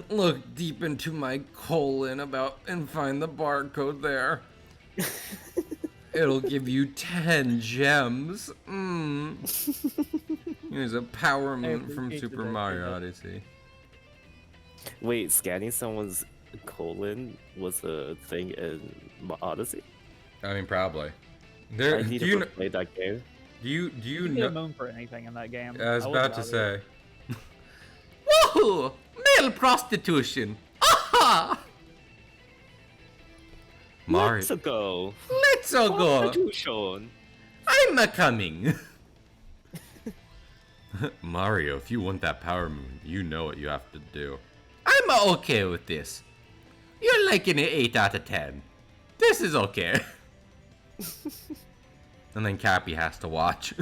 Look deep into my colon and find the barcode there. It'll give you 10 gems. Here's a power moon from Super Mario Odyssey. Wait, scanning someone's colon was a thing in Odyssey? I mean, probably. I need to play that game. Do you You can get a moon for anything in that game. I was about to say. Woohoo! Male prostitution! Aha! Mario. Let's go. Let's go! Prostitution. I'm a coming! Mario, if you want that power moon, you know what you have to do. I'm okay with this. You're liking it 8 out of 10. This is okay. And then Cappy has to watch.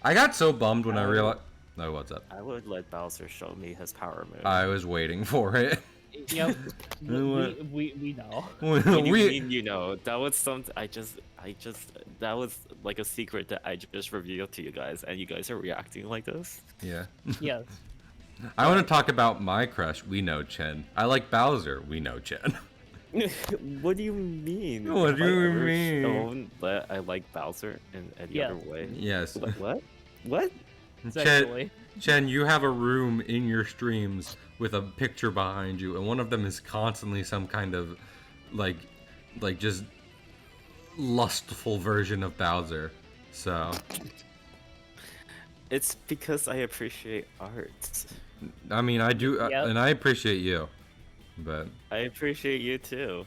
I got so bummed when I realized. No, what's up? I would let Bowser show me his power move. I was waiting for it. Yep. we know. What do you mean, you know? That was something that was like a secret that I just revealed to you guys, and you guys are reacting like this? Yeah. Yes. I want to talk about my crush. We know Chen. I like Bowser. We know Chen. What do you mean? What Have do I you ever mean? shown that I like Bowser in any other way? Yes. What? What? Sexually. Chen, you have a room in your streams with a picture behind you, and one of them is constantly some kind of, like just lustful version of Bowser. So. It's because I appreciate art. I mean, I do, Yep. and I appreciate you, but. I appreciate you too.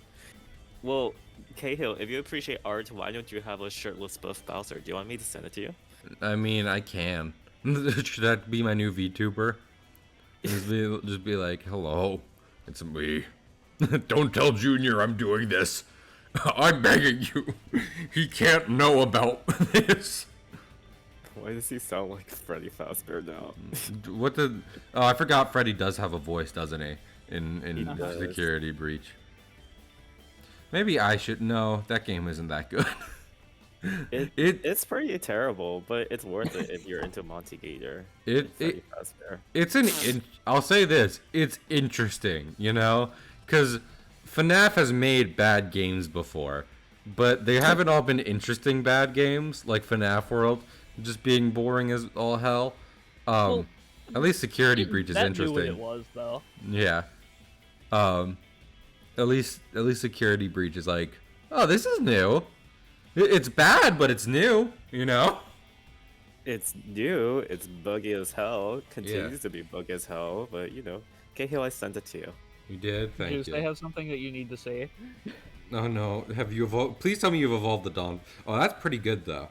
Well, Cahill, if you appreciate art, why don't you have a shirtless buff Bowser? Do you want me to send it to you? I mean, I can. Should that be my new VTuber? Just be like, hello, it's me. Don't tell Junior I'm doing this. I'm begging you. He can't know about this. Why does he sound like Freddy Fazbear now? What the? Oh, I forgot Freddy does have a voice, doesn't he? In does. Security Breach. Maybe I should. No, that game isn't that good. It's pretty terrible, but it's worth it if you're into Monty Gator. I'll say this, it's interesting, you know, because FNAF has made bad games before, but they haven't all been interesting bad games like FNAF World, just being boring as all hell. Well, at least Security Breach is that interesting. Knew what it was though. Yeah. At least Security Breach is like, oh, this is new. It's bad, but it's new, you know? It's new, it's buggy as hell, continues to be buggy as hell, but you know. Cahill, I sent it to you. You did? Thank Zeus, you. I have something that you need to say. Oh no, have you evolved? Please tell me you've evolved the Dong. Oh, that's pretty good though.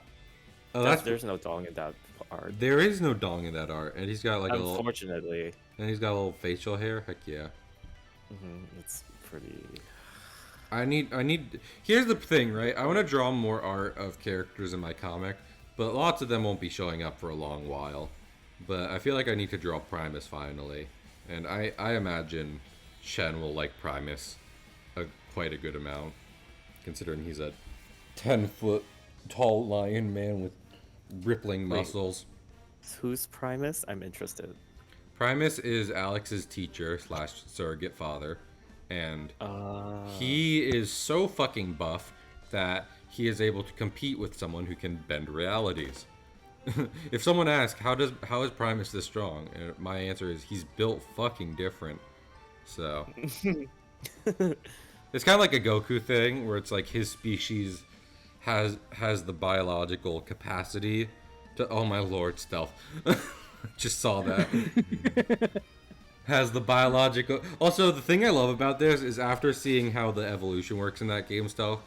Oh, There's no dong in that art. There is no Dong in that art, and he's got like Unfortunately. and he's got a little facial hair. Heck yeah. It's pretty. I need. Here's the thing, right? I want to draw more art of characters in my comic, but lots of them won't be showing up for a long while. But I feel like I need to draw Primus finally, And I imagine Chen will like Primus quite a good amount, considering he's a 10-foot tall lion man with rippling muscles. Who's Primus? I'm interested. Primus is Alex's teacher / surrogate father, and Uh, he is so fucking buff that he is able to compete with someone who can bend realities. If someone asks how is Primus this strong, my answer is he's built fucking different. So it's kind of like a Goku thing where it's like his species has the biological capacity to, oh my lord, stealth. Just saw that. Has the biological. Also, the thing I love about this is after seeing how the evolution works in that game stuff,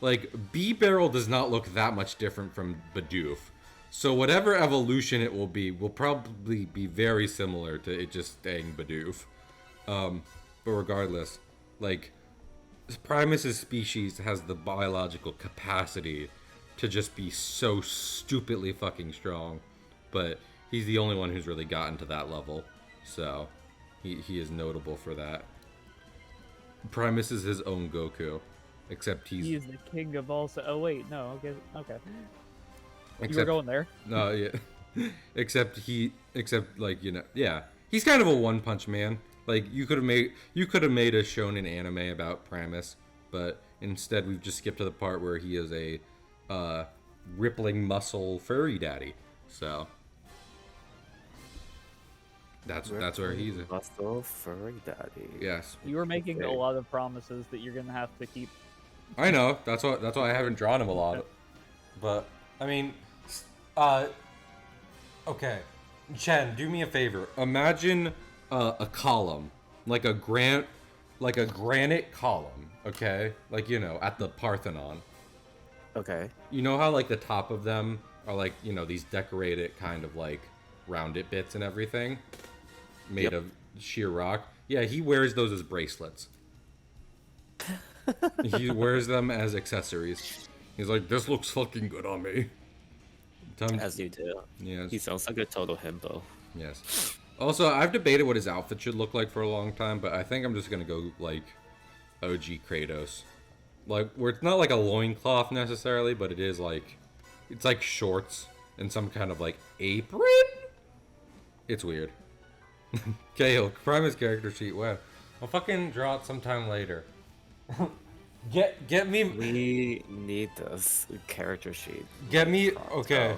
like B Barrel does not look that much different from Bidoof. So whatever evolution it will probably be very similar to it just staying Bidoof. But regardless, like Primus's species has the biological capacity to just be so stupidly fucking strong, but he's the only one who's really gotten to that level, so he is notable for that. Primus is his own Goku, except He is the king of all. Oh wait, no. Okay. You were except going there. no, yeah, except like, you know, yeah, he's kind of a one punch man. Like you could have made a shonen anime about Primus, but instead we've just skipped to the part where he is a rippling muscle furry daddy. So that's where he's at. Muscle furry daddy. Yes, You were making a Okay. lot of promises that you're gonna have to keep. I know. That's why I haven't drawn him a lot. But I mean, okay, Chen, do me a favor. Imagine a column, like a granite column. Okay, like, you know, at the Parthenon. Okay. You know how like the top of them are like, you know, these decorated kind of like rounded bits and everything made Yep. of sheer rock. Yeah, he wears those as bracelets. He wears them as accessories. He's like, this looks fucking good on me. As you do. Yes. He sounds like a total himbo. Yes. Also, I've debated what his outfit should look like for a long time, but I think I'm just gonna go like OG Kratos. Like, where it's not like a loincloth necessarily, but it is like, it's like shorts and some kind of like apron? It's weird. Kale, Primus character sheet, wow. I'll fucking draw it sometime later. Get me We need this character sheet. okay.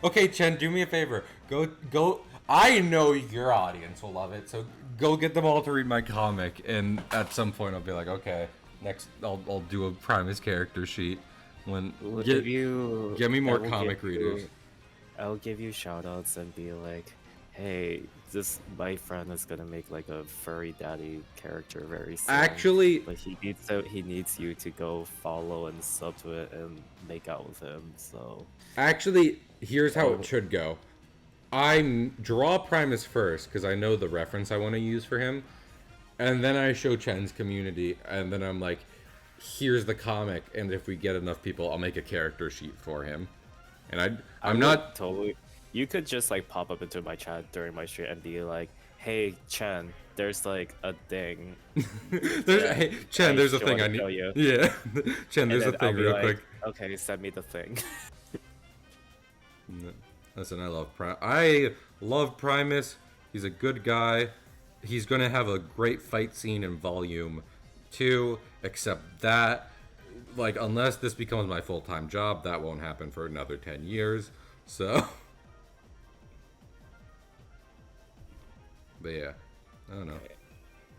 Okay, Chen, do me a favor. Go I know your audience will love it, so go get them all to read my comic, and at some point I'll be like, okay, next I'll do a Primus character sheet. Get me more comic readers. I'll give you shoutouts and be like, hey, my friend is gonna make like a furry daddy character very soon. Actually, but he needs you to go follow and sub to it and make out with him. So here's how it should go. I draw Primus first because I know the reference I want to use for him, and then I show Chen's community, and then I'm like, here's the comic, and if we get enough people, I'll make a character sheet for him. And I'm not totally. You could just like pop up into my chat during my stream and be like, "Hey Chen, there's like a thing." Hey, Chen, there's a thing I need. You. Yeah, Chen, there's a And then thing I'll be real like, quick. Okay, send me the thing. Listen, I love Primus. He's a good guy. He's gonna have a great fight scene in Volume 2. Except that, like, unless this becomes my full-time job, that won't happen for another 10 years. So, but yeah, I don't know.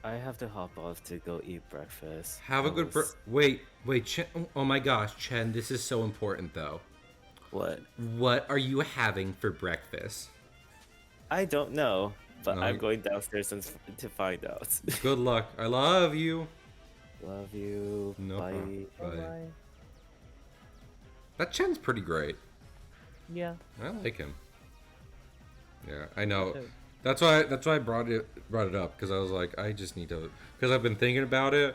I have to hop off to go eat breakfast. Have a good wait, Chen. Oh my gosh, Chen, this is so important though. What? What are you having for breakfast? I don't know, but No, I'm going downstairs to find out. Good luck. I love you. Love you. No Bye. problem. Bye. Bye. That Chen's pretty great. Yeah. I like him. Yeah, I know. too. That's why I brought it up, because I was like, I just need to, because I've been thinking about it.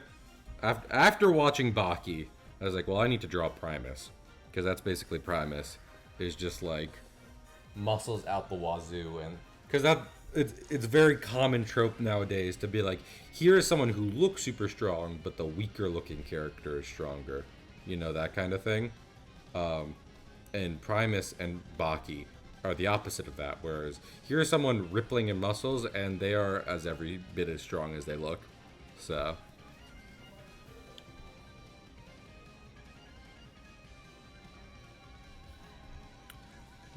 After watching Baki, I was like, well, I need to draw Primus, because that's basically Primus. Is just like muscles out the wazoo, and because it's very common trope nowadays to be like, here is someone who looks super strong, but the weaker looking character is stronger. You know, that kind of thing. And Primus and Baki are the opposite of that. Whereas here is someone rippling in muscles, and they are as every bit as strong as they look. So.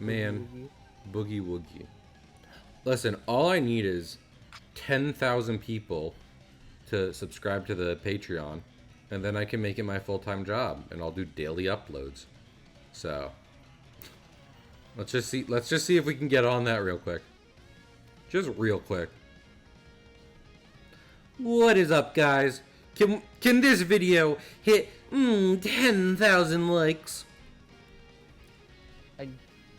Man, boogie woogie. Listen, all I need is 10,000 people to subscribe to the Patreon, and then I can make it my full-time job, and I'll do daily uploads. So, let's just see if we can get on that real quick. Just real quick. What is up, guys? Can this video hit 10,000 likes?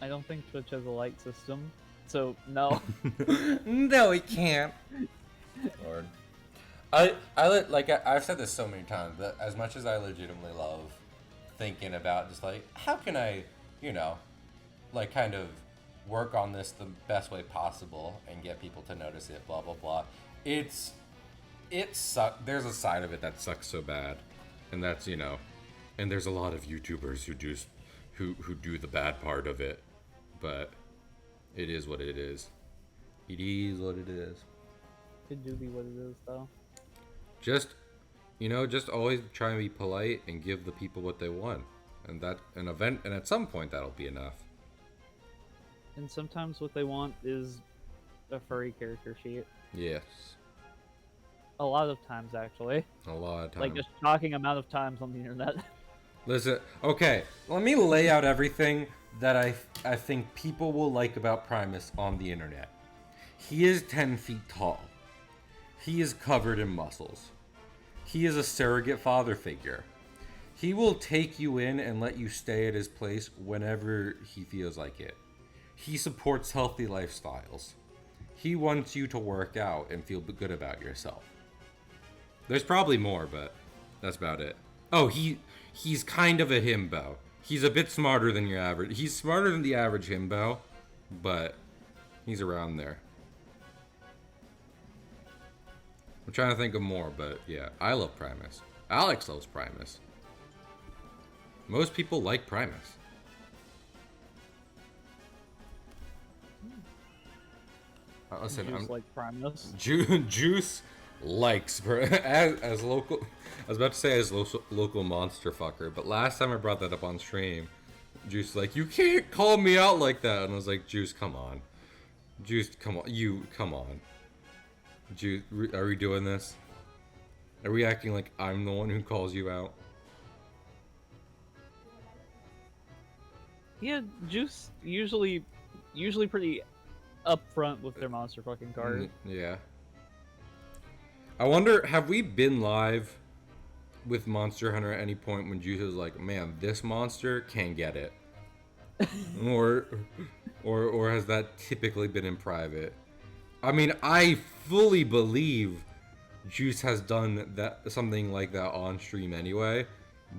I don't think Twitch has a like system, so no. No, it can't. Lord. I've said this so many times, but as much as I legitimately love thinking about just like, how can I, you know, like kind of work on this the best way possible and get people to notice it, blah, blah, blah. It sucks. There's a side of it that sucks so bad. And that's, you know, and there's a lot of YouTubers who do the bad part of it. But it is what it is. It is what it is. It do be what it is, though. Just, you know, just always try and be polite and give the people what they want. And at some point that'll be enough. And sometimes what they want is a furry character sheet. Yes. A lot of times, actually. A lot of times. Like, just shocking amount of times on the internet. Listen, okay, let me lay out everything that I think people will like about Primus on the internet. He is 10 feet tall. He is covered in muscles. He is a surrogate father figure. He will take you in and let you stay at his place whenever he feels like it. He supports healthy lifestyles. He wants you to work out and feel good about yourself. There's probably more, but that's about it. Oh, he's kind of a himbo. He's a bit smarter than your average. He's smarter than the average himbo, but he's around there. I'm trying to think of more, but yeah, I love Primus. Alex loves Primus. Most people like Primus. Listen, Juice like Primus. Juice likes as local. I was about to say as local monster fucker, but last time I brought that up on stream, Juice was like, you can't call me out like that, and I was like, Juice, come on, Juice, come on, come on, Juice, are we doing this? Are we acting like I'm the one who calls you out? Yeah, Juice usually pretty upfront with their monster fucking card. Yeah. I wonder, have we been live with Monster Hunter at any point when Juice is like, man, this monster can't get it? or has that typically been in private? I mean, I fully believe Juice has done something like that on stream anyway,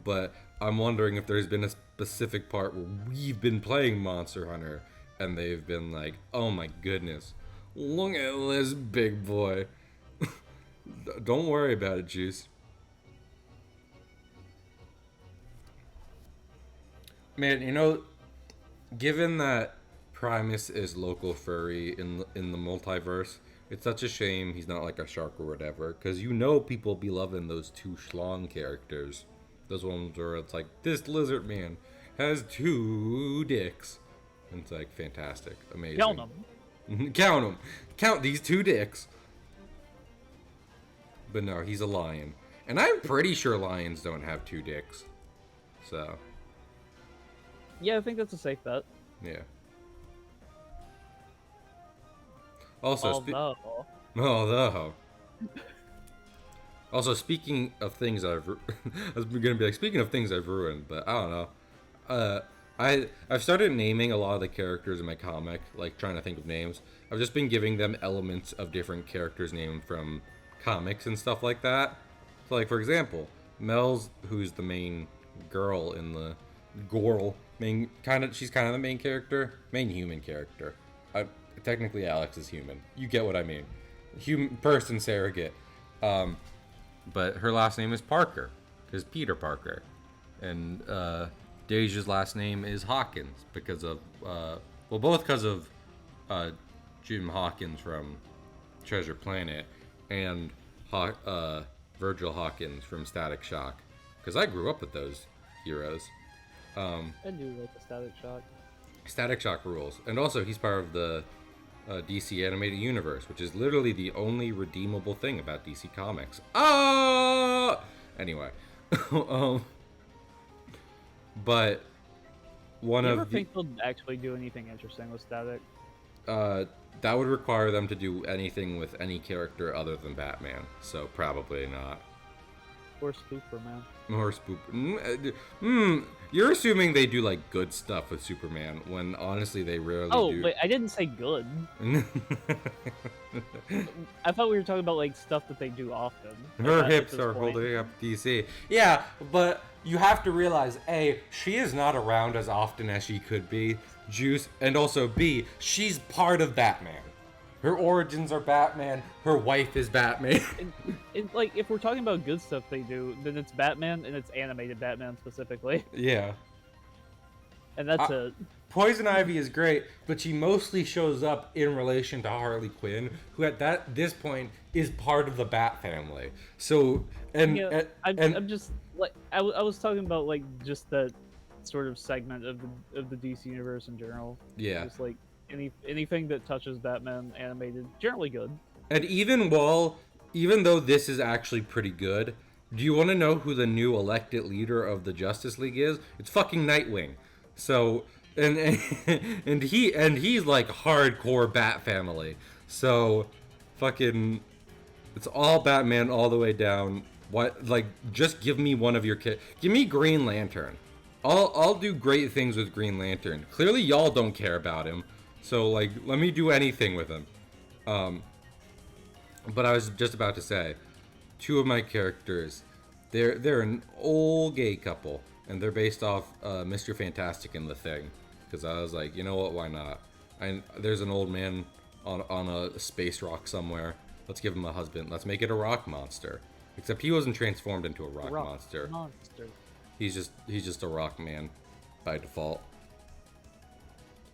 but I'm wondering if there's been a specific part where we've been playing Monster Hunter and they've been like, oh my goodness, look at this big boy. Don't worry about it, Juice. Man, you know, given that Primus is local furry in the multiverse, it's such a shame he's not like a shark or whatever, because you know people be loving those two schlong characters. Those ones where it's like, this lizard man has 2 dicks. And it's like, fantastic, amazing. Count them. Count them. Count these 2 dicks. But no, he's a lion. And I'm pretty sure lions don't have 2 dicks. So. Yeah, I think that's a safe bet. Yeah. Also, speaking of things I was gonna be like, speaking of things I've ruined, but I don't know. I've started naming a lot of the characters in my comic, like trying to think of names. I've just been giving them elements of different characters named from comics and stuff like that. So, like, for example, Mel's, who's the main girl in the she's kind of the main character, main human character. technically Alex is human. You get what I mean. Human person surrogate. But her last name is Parker, because Peter Parker. And Deja's last name is Hawkins because of, both because of Jim Hawkins from Treasure Planet and Virgil Hawkins from Static Shock. Because I grew up with those heroes. I do like the Static Shock. Static Shock rules. And also, he's part of the DC Animated Universe, which is literally the only redeemable thing about DC Comics. Anyway. But one You of ever the... think they'll actually do anything interesting with Static? that would require them to do anything with any character other than Batman. So probably not. Or Superman? Or you're assuming they do like good stuff with Superman when honestly they rarely do. Oh, wait, I didn't say good. I thought we were talking about like stuff that they do often. Her At hips this are point. holding up DC. Yeah, but you have to realize A, she is not around as often as she could be. Juice, and also B, she's part of Batman. Her origins are Batman. Her wife is Batman. Like, if we're talking about good stuff they do, then it's Batman, and it's animated Batman specifically. Yeah. And that's it. Poison Ivy is great, but she mostly shows up in relation to Harley Quinn, who at this point is part of the Bat family. So, Yeah, I'm just like I was talking about like just that sort of segment of the DC universe in general. Yeah. Just like anything that touches Batman animated, generally good. And even though this is actually pretty good, do you want to know who the new elected leader of the Justice League is? It's fucking Nightwing. So, and he's like hardcore Bat family. So, fucking, it's all Batman all the way down. What, like, just give me one of your kids. Give me Green Lantern. I'll do great things with Green Lantern. Clearly, y'all don't care about him. So, like, let me do anything with him. But I was just about to say, two of my characters, they're an old gay couple, and they're based off Mr. Fantastic and The Thing. Because I was like, you know what, why not? There's an old man on a space rock somewhere. Let's give him a husband. Let's make it a rock monster. Except he wasn't transformed into a rock monster. He's just a rock man by default.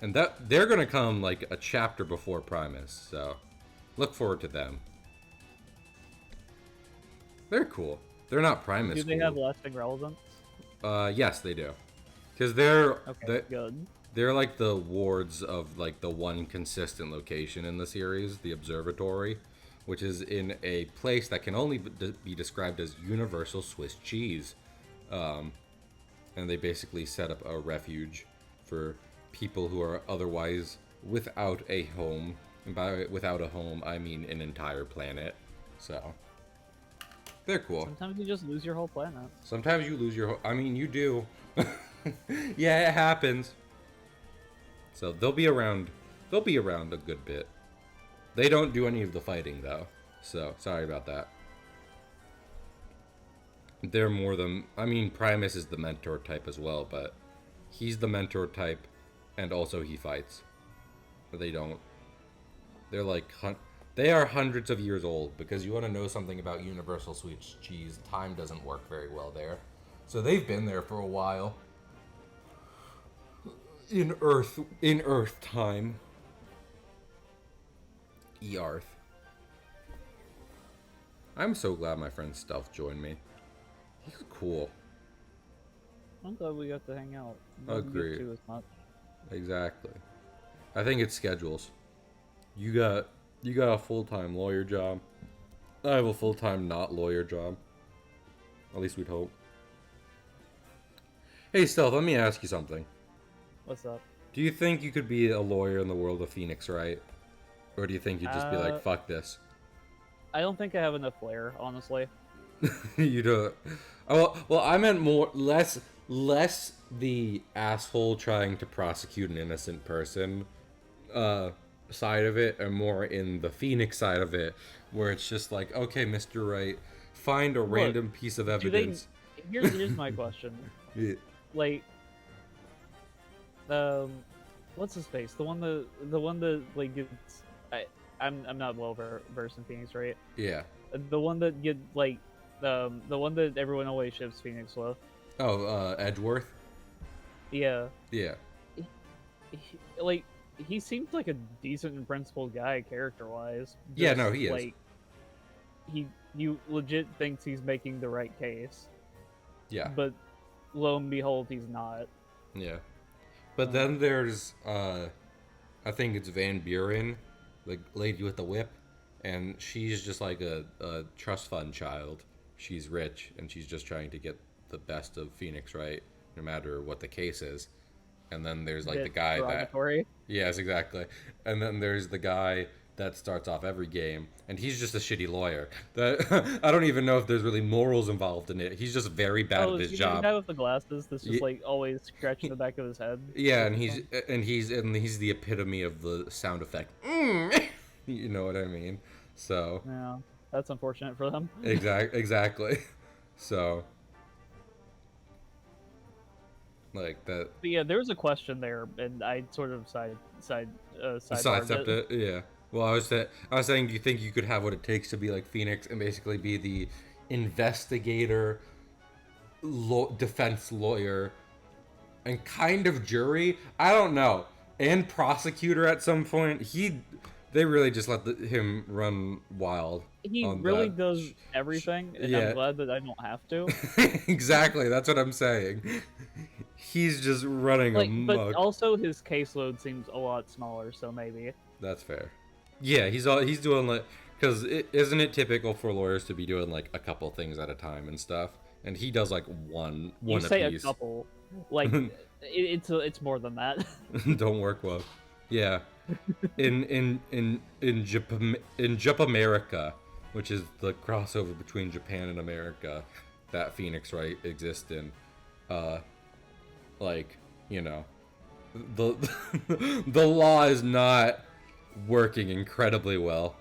And that they're gonna come like a chapter before Primus, so look forward to them. They're cool. They're not Primus. Do they cool. have lasting relevance? Yes, they do. Because they're Good. they're like the wards of like the one consistent location in the series, the observatory, which is in a place that can only be described as universal Swiss cheese. And they basically set up a refuge for people who are otherwise without a home. And by without a home, I mean an entire planet. So, they're cool. Sometimes you just lose your whole planet. Sometimes you lose your whole... I mean, you do. Yeah, it happens. So, they'll be around a good bit. They don't do any of the fighting, though. So, sorry about that. They're more than... I mean, Primus is the mentor type as well, but he's the mentor type, and also he fights. But they don't. They're like... They are hundreds of years old, because you want to know something about Universal Swiss cheese, time doesn't work very well there. So they've been there for a while. In Earth time. E-Arth. I'm so glad my friend Stealth joined me. He's cool. I'm glad we got to hang out. Agreed. Too as much. Exactly. I think it's schedules. You got a full-time lawyer job. I have a full-time not lawyer job. At least we'd hope. Hey Stealth, let me ask you something. What's up? Do you think you could be a lawyer in the world of Phoenix, right? Or do you think you'd just be like, fuck this? I don't think I have enough flair, honestly. You don't. Oh, well, I meant less the asshole trying to prosecute an innocent person side of it, and more in the Phoenix side of it, where it's just like, okay, Mr. Wright, find a random piece of evidence. Here's my question. Yeah. Like, what's his face? The one that like gets. I'm not well versed in Phoenix, right? Yeah. The one that get like the one that everyone always ships Phoenix with. Oh, Edgeworth. Yeah, Yeah. like he seems like a decent and principled guy character wise. Yeah, no, he is. Like you legit thinks he's making the right case, Yeah. but lo and behold, he's not. Yeah. But then there's I think it's Van Buren, the lady with the whip, and she's just like a trust fund child. She's rich and she's just trying to get the best of Phoenix, right? No matter what the case is. And then there's like the guy that yes, exactly. And then there's the guy that starts off every game, and he's just a shitty lawyer. That I don't even know if there's really morals involved in it. He's just very bad at his job. The guy with the glasses that's just like always scratching the back of his head. Yeah, and he's the epitome of the sound effect. You know what I mean? So yeah, that's unfortunate for them. exactly. So like that. But yeah, there was a question there, and I sort of Sidestepped it. Yeah. Well, I was saying, do you think you could have what it takes to be like Phoenix and basically be the investigator, defense lawyer, and kind of jury? I don't know. And prosecutor at some point. They really just let him run wild. He really does everything, and Yeah. I'm glad that I don't have to. Exactly. That's what I'm saying. He's just running amok. But also his caseload seems a lot smaller, so maybe. That's fair. Yeah, he's doing like, because isn't it typical for lawyers to be doing like a couple things at a time and stuff, and he does like one You say apiece. a couple, like it's more than that. Don't work well. Yeah, in Japamerica, which is the crossover between Japan and America, that Phoenix right exists in, like you know, the the law is not working incredibly well.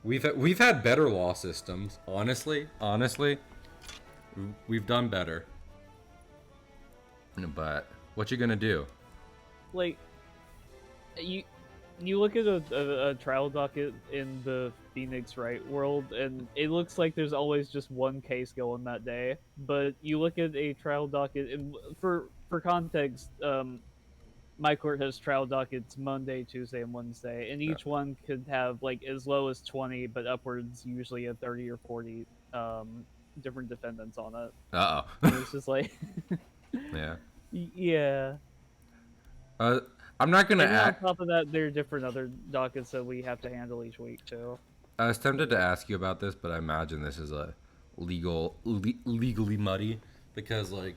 We've had better law systems, honestly. We've done better. But what you gonna do? Like you look at a trial docket in the Phoenix Wright world, and it looks like there's always just one case going that day. But you look at a trial docket, and for context, my court has trial dockets Monday, Tuesday, and Wednesday, and each one could have like as low as 20, but upwards usually of 30 or 40 different defendants on it. Uh oh. It's just like, Yeah. Yeah. I'm not gonna And act. on top of that, there are different other dockets that we have to handle each week too. I was tempted to ask you about this, but I imagine this is a legally muddy because like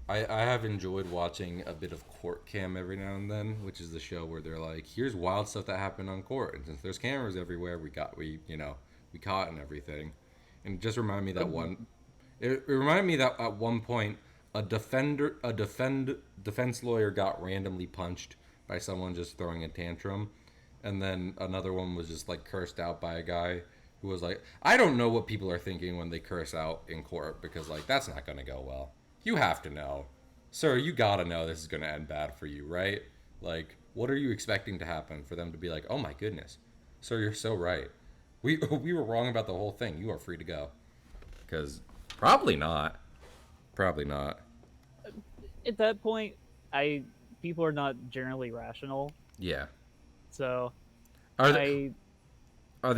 I have enjoyed watching a bit of Court Cam every now and then, which is the show where they're like, here's wild stuff that happened on court, and since there's cameras everywhere, we caught and everything, and it just reminded me that it reminded me that at one point a defense lawyer got randomly punched by someone just throwing a tantrum, and then another one was just like cursed out by a guy who was like, I don't know what people are thinking when they curse out in court because like that's not gonna go well. You have to know. Sir, you gotta know this is gonna end bad for you, right? Like, what are you expecting to happen for them to be like, oh my goodness, sir, you're so right. We were wrong about the whole thing. You are free to go. Because probably not. Probably not. At that point, people are not generally rational. Yeah. So Are they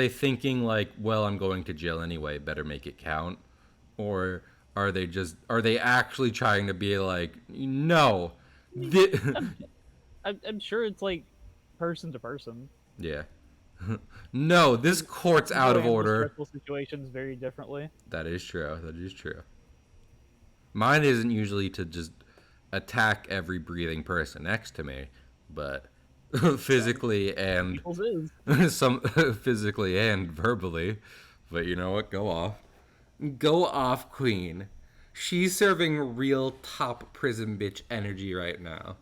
thinking like, well, I'm going to jail anyway, better make it count? Or are they actually trying to be like, no. I'm sure it's like person to person. Yeah. No, this court's out of order. Stressful situations very differently. That is true. That is true. Mine isn't usually to just attack every breathing person next to me, but physically and physically and verbally. But you know what? Go off, Queen. She's serving real top prison bitch energy right now.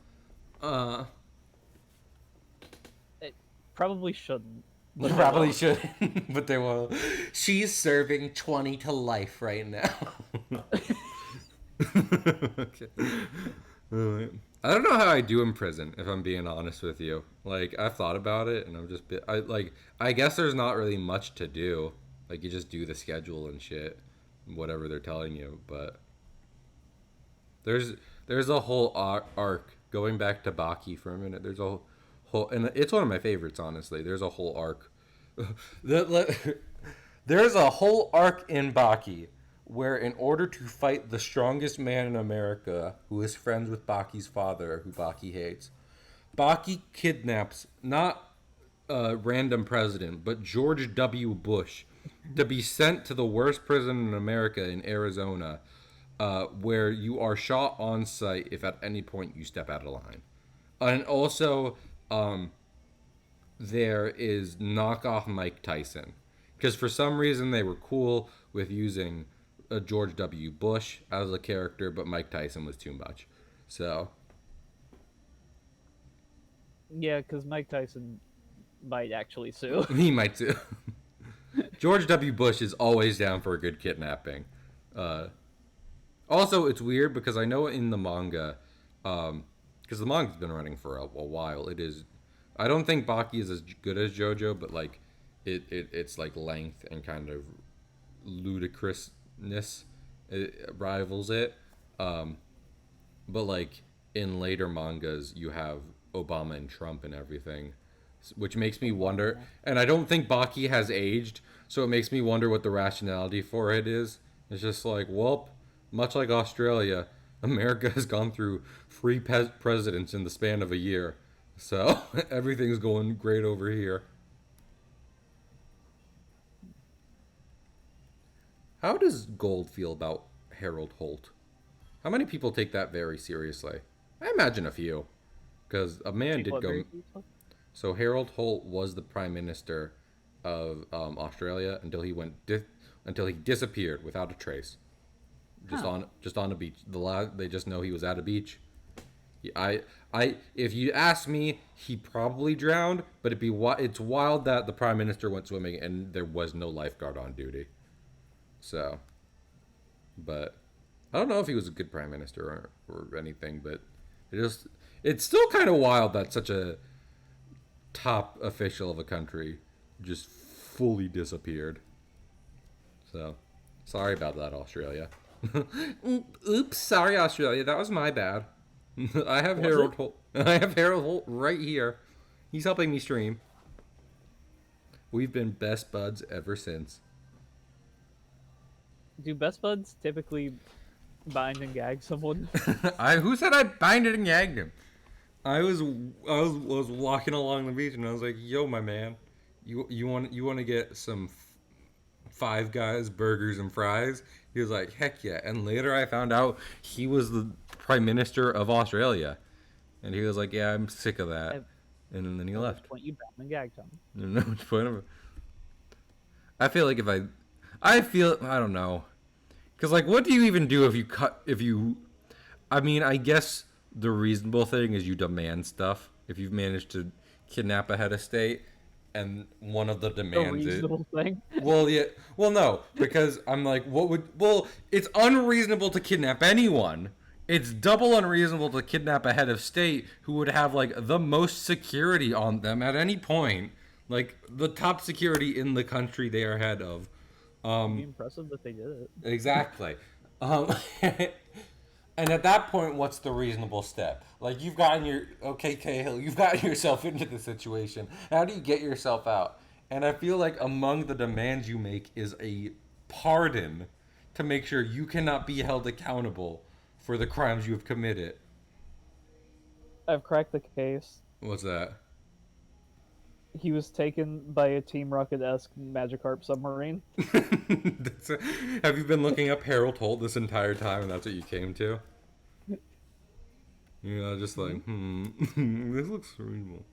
It probably shouldn't. But probably should, but they will. She's serving 20 to life right now. Okay. I don't know how I do in prison, if I'm being honest with you. Like, I've thought about it, and I guess there's not really much to do. Like, you just do the schedule and shit, whatever they're telling you. But there's there's a whole arc going back to Baki for a minute. There's a whole, and it's one of my favorites, honestly. There's a whole arc. There's a whole arc in Baki where, in order to fight the strongest man in America, who is friends with Baki's father, who Baki hates, Baki kidnaps not a random president, but George W. Bush, to be sent to the worst prison in America in Arizona, where you are shot on sight if at any point you step out of line. And also, there is knockoff Mike Tyson. Because for some reason they were cool with using George W. Bush as a character, but Mike Tyson was too much. So. Yeah, because Mike Tyson might actually sue. He might sue. George W. Bush is always down for a good kidnapping. Also, it's weird because I know in the manga, because the manga's been running for a while, it is. I don't think Baki is as good as JoJo, but like, it's like length and kind of ludicrousness, it rivals it. But like in later mangas, you have Obama and Trump and everything, which makes me wonder. And I don't think Baki has aged, so it makes me wonder what the rationality for it is. It's just like, well, much like Australia, America has gone through three presidents in the span of a year, so everything's going great over here. How does Gold feel about Harold Holt? How many people take that very seriously? I imagine a few, because a man did go. So Harold Holt was the prime minister of Australia until he until he disappeared without a trace, just on a beach. They just know he was at a beach. If you ask me, he probably drowned, but it's wild that the prime minister went swimming and there was no lifeguard on duty. So, but I don't know if he was a good prime minister or anything, but it's still kind of wild that such a top official of a country just fully disappeared. So, sorry about that, Australia. Oops, sorry, Australia. That was my bad. I have Harold Holt. I have Harold Holt right here. He's helping me stream. We've been best buds ever since. Do best buds typically bind and gag someone? Who said I binded and gagged him? I was walking along the beach and I was like, "Yo, my man, you want to get some Five Guys burgers and fries?" He was like, "Heck yeah!" And later I found out he was the prime minister of Australia, and he was like, "Yeah, I'm sick of that," and then he left. Point you bound and gagged him. I don't know which point of it. I feel like I don't know, because like, what do you even do I mean, I guess the reasonable thing is you demand stuff if you've managed to kidnap a head of state, and one of the demands is thing. Well, yeah. Well, no, because I'm like, it's unreasonable to kidnap anyone. It's double unreasonable to kidnap a head of state who would have like the most security on them at any point, like the top security in the country they are head of. It'd be impressive that they did it. Exactly. And at that point, what's the reasonable step? Like, you've gotten Cahill, you've gotten yourself into the situation. How do you get yourself out? And I feel like among the demands you make is a pardon to make sure you cannot be held accountable for the crimes you have committed. I've cracked the case. What's that? He was taken by a Team Rocket-esque Magikarp submarine. Have you been looking up Harold Holt this entire time and that's what you came to? You know, just like, this looks reasonable.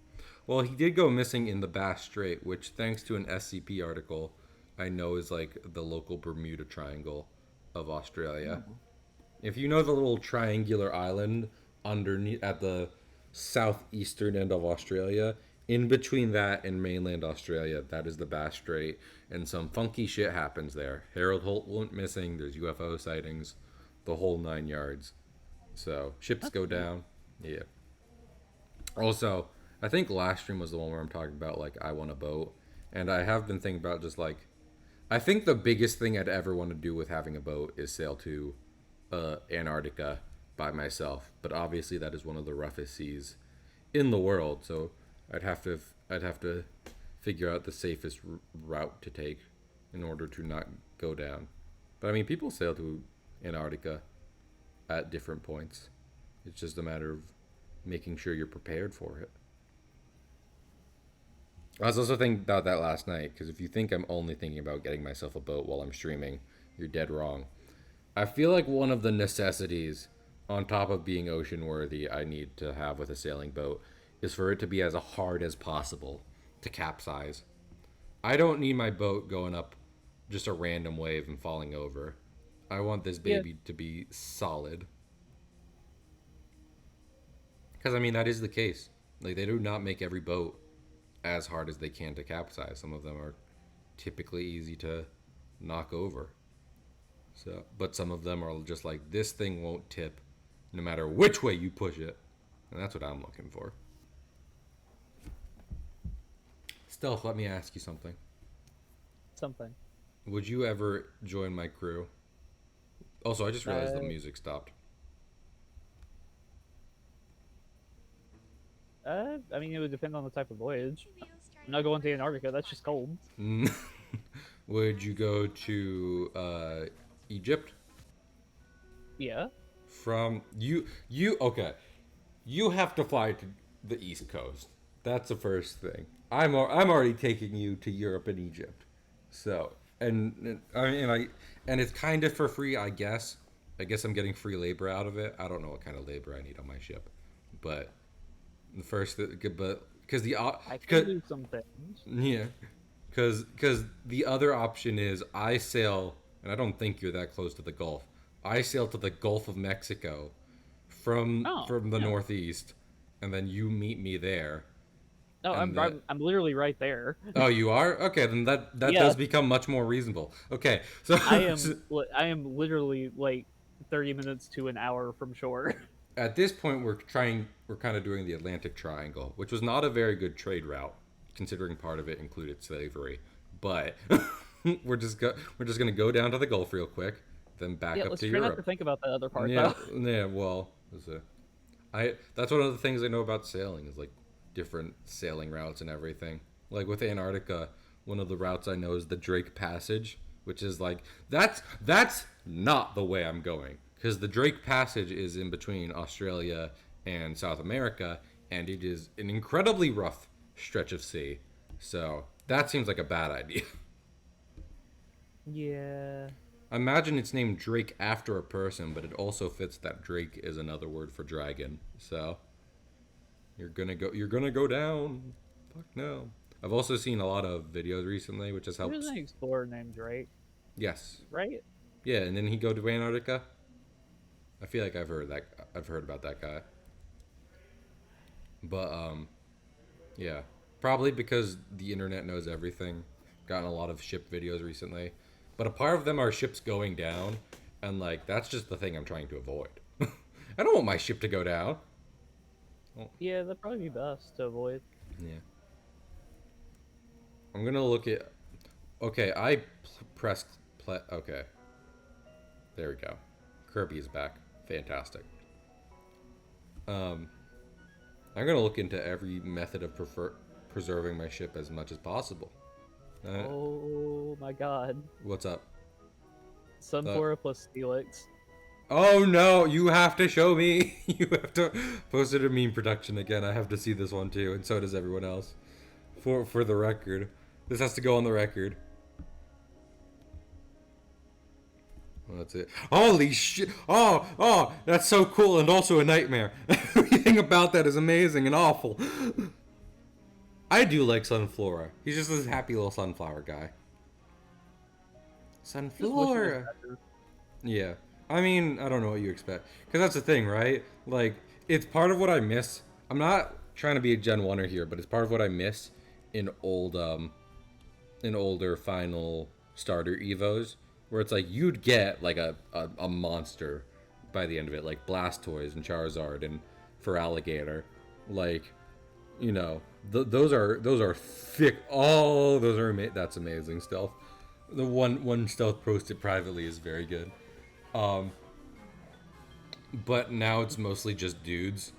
Well, he did go missing in the Bass Strait, which, thanks to an SCP article, I know is like the local Bermuda Triangle of Australia. If you know the little triangular island underneath at the southeastern end of Australia, in between that and mainland Australia, that is the Bass Strait, and some funky shit happens there. Harold Holt went missing, there's UFO sightings, the whole 9 yards. So, ships go down. Yeah. Also, I think last stream was the one where I'm talking about like I want a boat, and I have been thinking about just like I think the biggest thing I'd ever want to do with having a boat is sail to Antarctica by myself. But obviously, that is one of the roughest seas in the world. So I'd have to figure out the safest route to take in order to not go down. But I mean, people sail to Antarctica at different points. It's just a matter of making sure you're prepared for it. I was also thinking about that last night, because if you think I'm only thinking about getting myself a boat while I'm streaming, you're dead wrong. I feel like one of the necessities, on top of being ocean worthy, I need to have with a sailing boat is for it to be as hard as possible to capsize. I don't need my boat going up just a random wave and falling over. I want this baby to be solid. Because, I mean, that is the case. Like, they do not make every boat as hard as they can to capsize. Some of them are typically easy to knock over. So, but some of them are just like, this thing won't tip no matter which way you push it. And that's what I'm looking for. Stealth, let me ask you something. Something. Would you ever join my crew? Also, I just realized the music stopped. I mean, it would depend on the type of voyage. I'm not going to Antarctica. That's just cold. Would you go to Egypt? Yeah. From you okay. You have to fly to the East Coast. That's the first thing. I'm already taking you to Europe and Egypt. So, and it's kind of for free, I guess. I guess I'm getting free labor out of it. I don't know what kind of labor I need on my ship, but the first, but because I can do some things. yeah, because the other option is I sail, and I don't think you're that close to the Gulf. I sail to the Gulf of Mexico from the Northeast, and then you meet me there. No, I'm literally right there. Oh, you are? Okay, then that does become much more reasonable. Okay, so I am literally like 30 minutes to an hour from shore. At this point, we're kind of doing the Atlantic Triangle, which was not a very good trade route, considering part of it included slavery. But we're just gonna go down to the Gulf real quick, then back up let's to try Europe. not to think about that other part Yeah, though. yeah. Well, that's one of the things I know about sailing is like different sailing routes and everything. Like with Antarctica, one of the routes I know is the Drake Passage, which is like that's not the way I'm going, because the Drake Passage is in between Australia and South America, and it is an incredibly rough stretch of sea. So that seems like a bad idea. Yeah. I imagine it's named Drake after a person, but it also fits that Drake is another word for dragon. So you're gonna go down. Fuck no. I've also seen a lot of videos recently, which has helped. There's an explorer named Drake. Yes. Right? Yeah, and then he go to Antarctica. I feel like I've heard about that guy. But yeah, probably because the internet knows everything. Gotten a lot of ship videos recently, but a part of them are ships going down, and like that's just the thing I'm trying to avoid. I don't want my ship to go down. Yeah, that'd probably be best to avoid. Yeah. I'm gonna look at. Okay, I pressed play. Okay. There we go. Kirby is back. Fantastic. I'm gonna look into every method of preserving my ship as much as possible. Oh my god. What's up? Sunflora plus Steelix. Oh no, you have to show me. You have to post it in meme production again. I have to see this one too, and so does everyone else. For the record. This has to go on the record. Well, that's it. Holy shit. Oh, that's so cool and also a nightmare. Everything about that is amazing and awful. I do like Sunflora. He's just this happy little sunflower guy. Sunflora. Yeah. I mean, I don't know what you expect. Because that's the thing, right? Like, it's part of what I miss. I'm not trying to be a Gen 1er here, but it's part of what I miss in older final starter Evos. Where it's like, you'd get, like, a monster by the end of it. Like Blastoise and Charizard and for alligator. Like, you know, those are thick. Oh, those are that's amazing stealth. The one stealth posted privately is very good. But now it's mostly just dudes.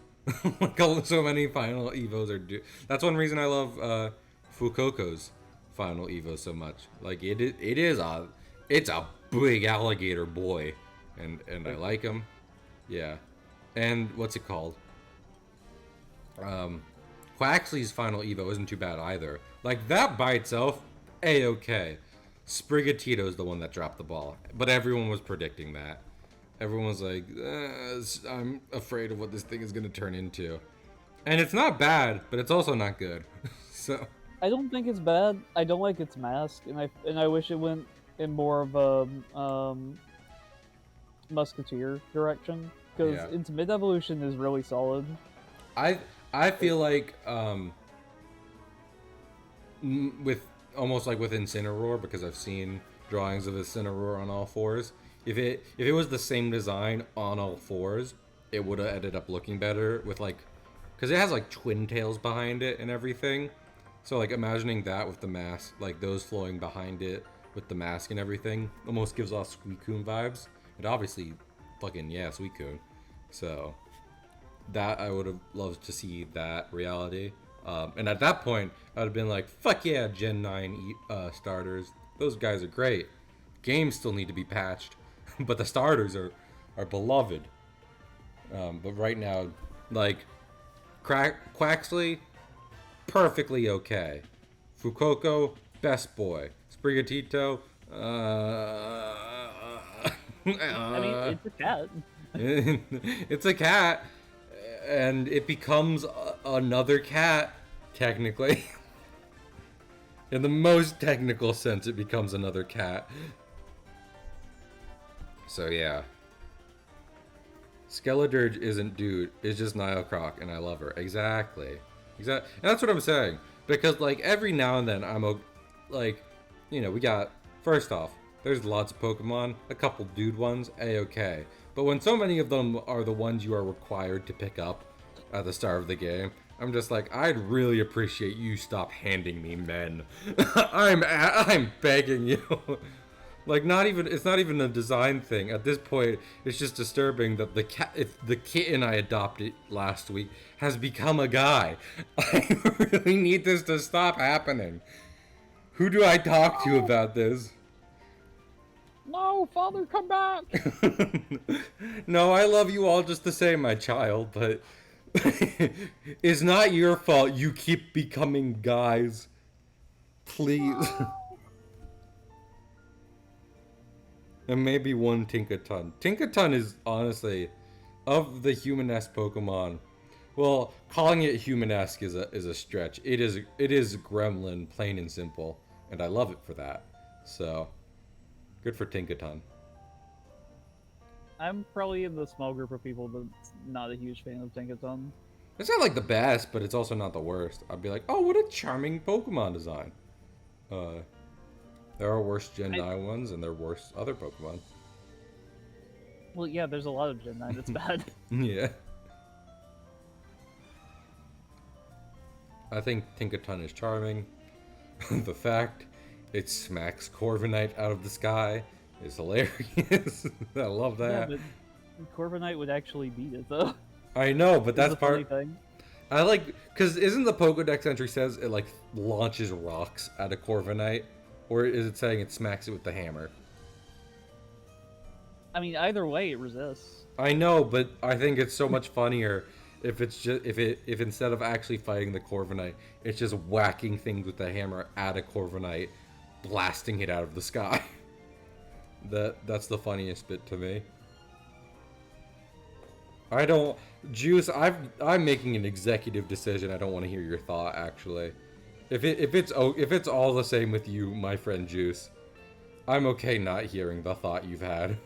Like so many final evos are dudes. That's one reason I love Fukoko's final evo so much. Like it's a big alligator boy, and I like him. Yeah, and what's it called? Quaxley's final evo isn't too bad either. Like that by itself, a-okay. Sprigatito's the one that dropped the ball, but everyone was predicting that. Everyone was like, I'm afraid of what this thing is going to turn into. And it's not bad, but it's also not good. So I don't think it's bad. I don't like its mask, and I wish it went in more of a musketeer direction, because Yeah. its mid evolution is really solid. I feel like with almost like with Incineroar, because I've seen drawings of Incineroar on all fours. If it was the same design on all fours, it would have ended up looking better with like, because it has like twin tails behind it and everything. So like imagining that with the mask, like those flowing behind it with the mask and everything, almost gives off Suicune vibes. And obviously, fucking yeah, Suicune. So that I would have loved to see that reality. And at that point, I'd have been like, fuck yeah, Gen 9 starters. Those guys are great. Games still need to be patched, but the starters are beloved. But right now, like, Quaxley, perfectly okay. Fukoko, best boy. Sprigatito, I mean, it's a cat. it's a cat, and it becomes another cat, technically. In the most technical sense, it becomes another cat. So yeah. Skeledirge isn't dude, it's just Nile Croc, and I love her. Exactly. And that's what I'm saying. Because, like, every now and then, like, you know, we got, first off, there's lots of Pokemon, a couple dude ones, a-okay. But when so many of them are the ones you are required to pick up at the start of the game, I'm just like, I'd really appreciate you stop handing me men. I'm begging you. Like, it's not even a design thing. At this point, it's just disturbing that the kitten I adopted last week has become a guy. I really need this to stop happening. Who do I talk to about this? No, father, come back! No, I love you all just the same, my child, but it's not your fault you keep becoming guys. Please. And maybe one Tinkaton. Tinkaton is honestly, of the human-esque Pokemon, well, calling it human-esque is a stretch. It is Gremlin, plain and simple, and I love it for that. So, good for Tinkaton. I'm probably in the small group of people that's not a huge fan of Tinkaton. It's not like the best, but it's also not the worst. I'd be like, oh, what a charming Pokemon design. There are worse Gen 9 ones, and there are worse other Pokemon. Well, yeah, there's a lot of Gen 9 that's bad. Yeah. I think Tinkaton is charming. The fact it smacks Corviknight out of the sky is hilarious. I love that. Yeah, but Corviknight would actually beat it, though. I know, but that's the funny part... thing. I like... Because isn't the Pokedex entry says it, like, launches rocks at a Corviknight? Or is it saying it smacks it with the hammer? I mean, either way, it resists. I know, but I think it's so much funnier if it's just if instead of actually fighting the Corviknight, it's just whacking things with the hammer at a Corviknight, blasting it out of the sky. That's the funniest bit to me. I don't, Juice. I'm making an executive decision. I don't want to hear your thought actually. If it's all the same with you, my friend Juice, I'm okay not hearing the thought you've had.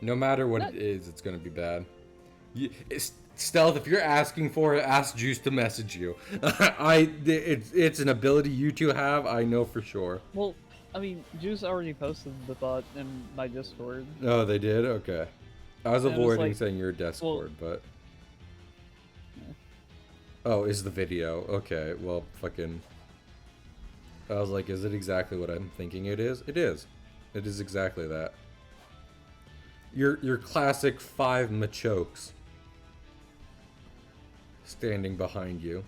No matter what it is, it's gonna be bad. Stealth, if you're asking for it, ask Juice to message you. It's an ability you two have, I know for sure. Well, I mean, Juice already posted the thought in my Discord. Oh, they did? Okay. I was And it was avoiding like, saying your Discord, but... Oh, is the video. Okay, well, fucking... I was like, is it exactly what I'm thinking it is? It is. It is exactly that. Your classic 5 Machokes. Standing behind you.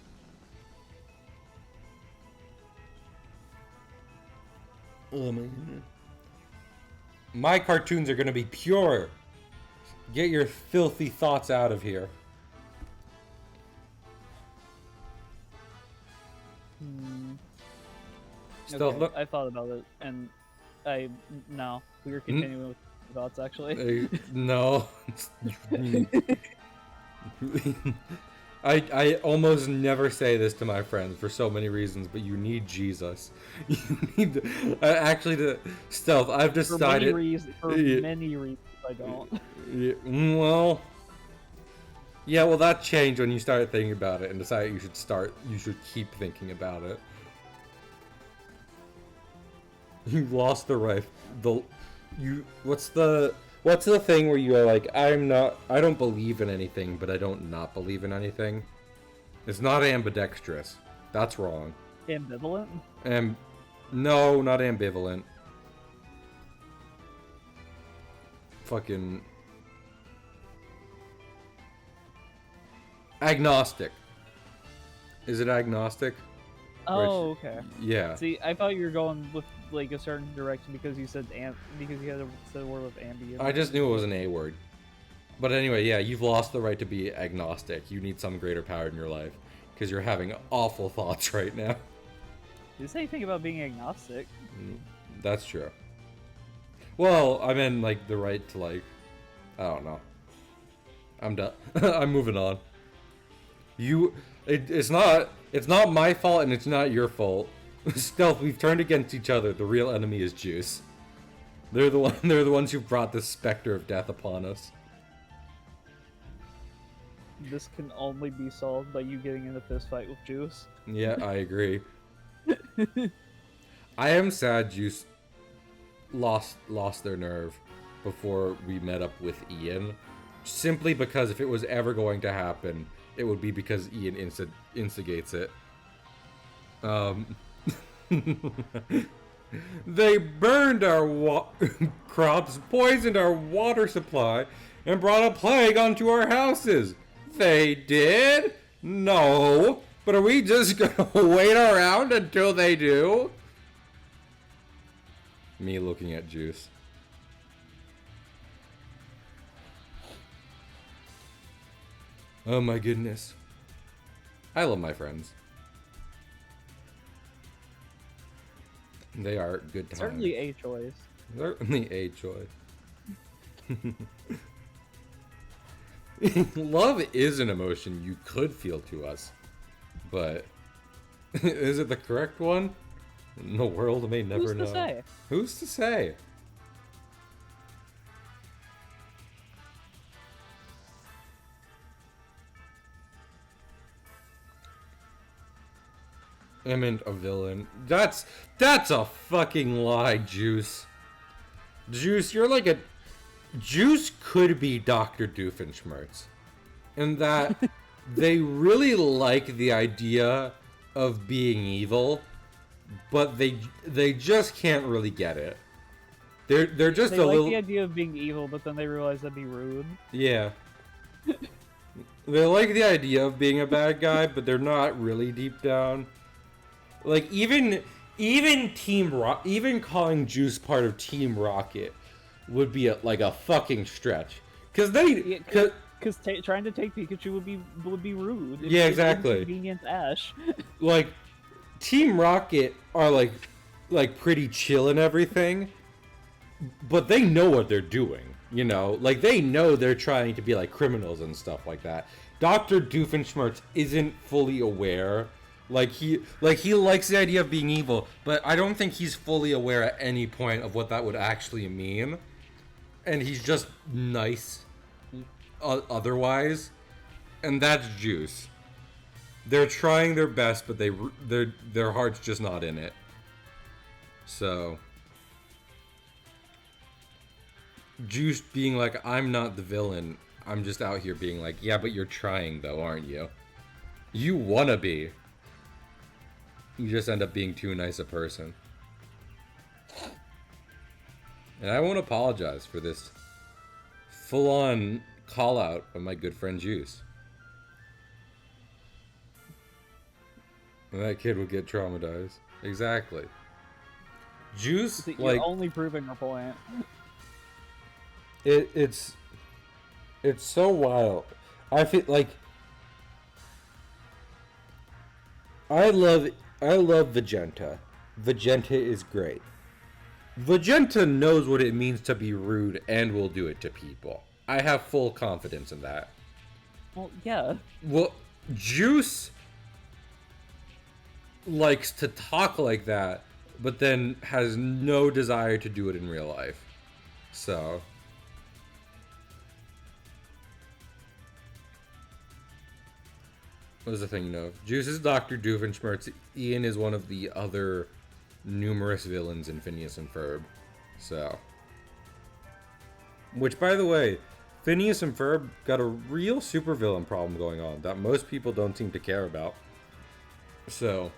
Oh my god. My cartoons are gonna be pure. Get your filthy thoughts out of here. Still, Okay, look. I thought about it, and no, we were continuing with thoughts actually. No. I almost never say this to my friends for so many reasons, but you need Jesus. You need to, actually to Stealth. I've decided. For many reasons, I don't. Well. Yeah, well, that changed when you started thinking about it and decided you should keep thinking about it. You lost the right. What's the thing where you are like, I don't believe in anything, but I don't not believe in anything? It's not ambidextrous. That's wrong. Ambivalent? No, not ambivalent. Fucking... Agnostic. Is it agnostic? Oh, okay. Yeah. See, I thought you were going with like a certain direction because you said because you had said a word with ambient. I just knew it was an A word. But anyway, yeah, you've lost the right to be agnostic. You need some greater power in your life because you're having awful thoughts right now. Did you say anything about being agnostic? That's true. Well, I meant like the right to like, I don't know. I'm done. I'm moving on. It's not my fault and it's not your fault. Stealth, we've turned against each other. The real enemy is Juice. They're the ones who brought this specter of death upon us. This can only be solved by you getting in a fist fight with Juice. Yeah, I agree. I am sad Juice lost their nerve before we met up with Ian. Simply because if it was ever going to happen, it would be because Ian instigates it. They burned our crops, poisoned our water supply, and brought a plague onto our houses. They did? No. But are we just gonna wait around until they do? Me looking at Juice. Oh my goodness. I love my friends. They are good times. Certainly a choice. Certainly a choice. Love is an emotion you could feel to us, but is it the correct one? The world may never know. Who's to say? Who's to say? Emmett a villain. That's a fucking lie, Juice. Juice, you're like a... Juice could be Dr. Doofenshmirtz. In that they really like the idea of being evil, but they just can't really get it. They're just they a like little... the idea of being evil, but then they realize that'd be rude. Yeah. They like the idea of being a bad guy, but they're not really deep down. Like, even calling Juice part of Team Rocket would be like a fucking stretch. Cause Trying to take Pikachu would be rude. Yeah, exactly. Inconvenience Ash. Like, Team Rocket are like pretty chill and everything, but they know what they're doing. You know, like they know they're trying to be like criminals and stuff like that. Dr. Doofenshmirtz isn't fully aware. Like he likes the idea of being evil, but I don't think he's fully aware at any point of what that would actually mean. And he's just nice otherwise. And that's Juice. They're trying their best, but their heart's just not in it. So Juice being like, I'm not the villain. I'm just out here being like, yeah, but you're trying though, aren't you? You wanna be. You just end up being too nice a person. And I won't apologize for this full-on call-out of my good friend Juice. And that kid would get traumatized. Exactly. Juice, You're like, only proving her point. it's so wild. I feel like I love Vegeta. Vegeta is great. Vegeta knows what it means to be rude and will do it to people. I have full confidence in that. Well, yeah. Well, Juice likes to talk like that, but then has no desire to do it in real life. So... what was the thing, you know? Juice is Dr. Doofenshmirtz. Ian is one of the other numerous villains in Phineas and Ferb. So... which, by the way, Phineas and Ferb got a real supervillain problem going on that most people don't seem to care about. So...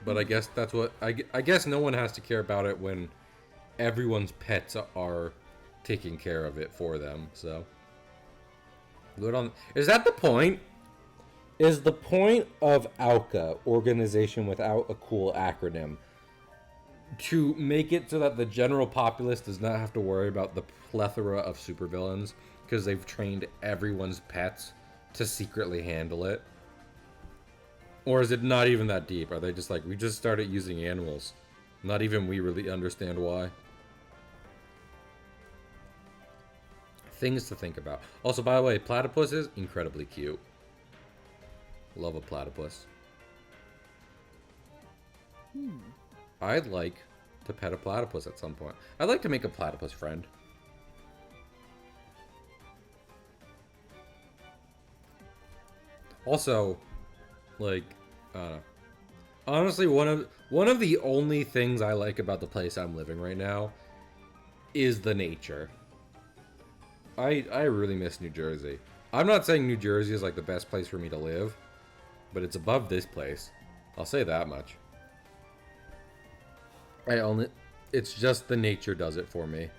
but I guess that's what... I guess no one has to care about it when everyone's pets are taking care of it for them, so... good on... is that the point? Is the point of AUCA, Organization Without a Cool Acronym, to make it so that the general populace does not have to worry about the plethora of supervillains because they've trained everyone's pets to secretly handle it? Or is it not even that deep? Are they just like, we just started using animals? Not even we really understand why. Things to think about. Also, by the way, platypus is incredibly cute. Love a platypus. I'd like to pet a platypus at some point. I'd like to make a platypus friend. Also, like, I don't know. Honestly, one of the only things I like about the place I'm living right now is the nature. I really miss New Jersey. I'm not saying New Jersey is like the best place for me to live, but it's above this place. I'll say that much. It's just the nature does it for me.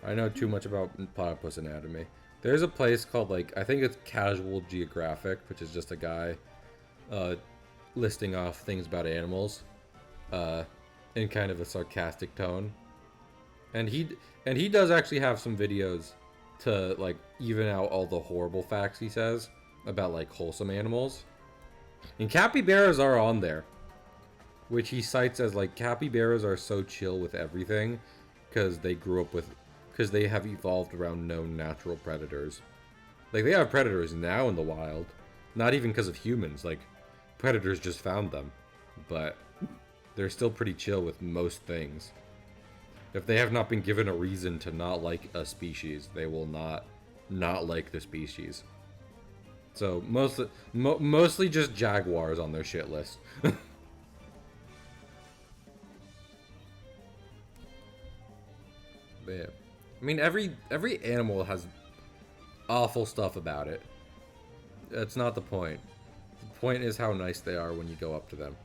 I know too much about platypus anatomy. There's a place called, like, I think it's Casual Geographic, which is just a guy listing off things about animals in kind of a sarcastic tone. And he does actually have some videos to, like, even out all the horrible facts he says about, like, wholesome animals. And capybaras are on there, which he cites as, like, capybaras are so chill with everything because they grew up with, because they have evolved around known natural predators. Like, they have predators now in the wild, not even because of humans. Like, predators just found them, but they're still pretty chill with most things. If they have not been given a reason to not like a species, they will not like the species. So mostly just jaguars on their shit list. But yeah. I mean, every animal has awful stuff about it. That's not the point. The point is how nice they are when you go up to them.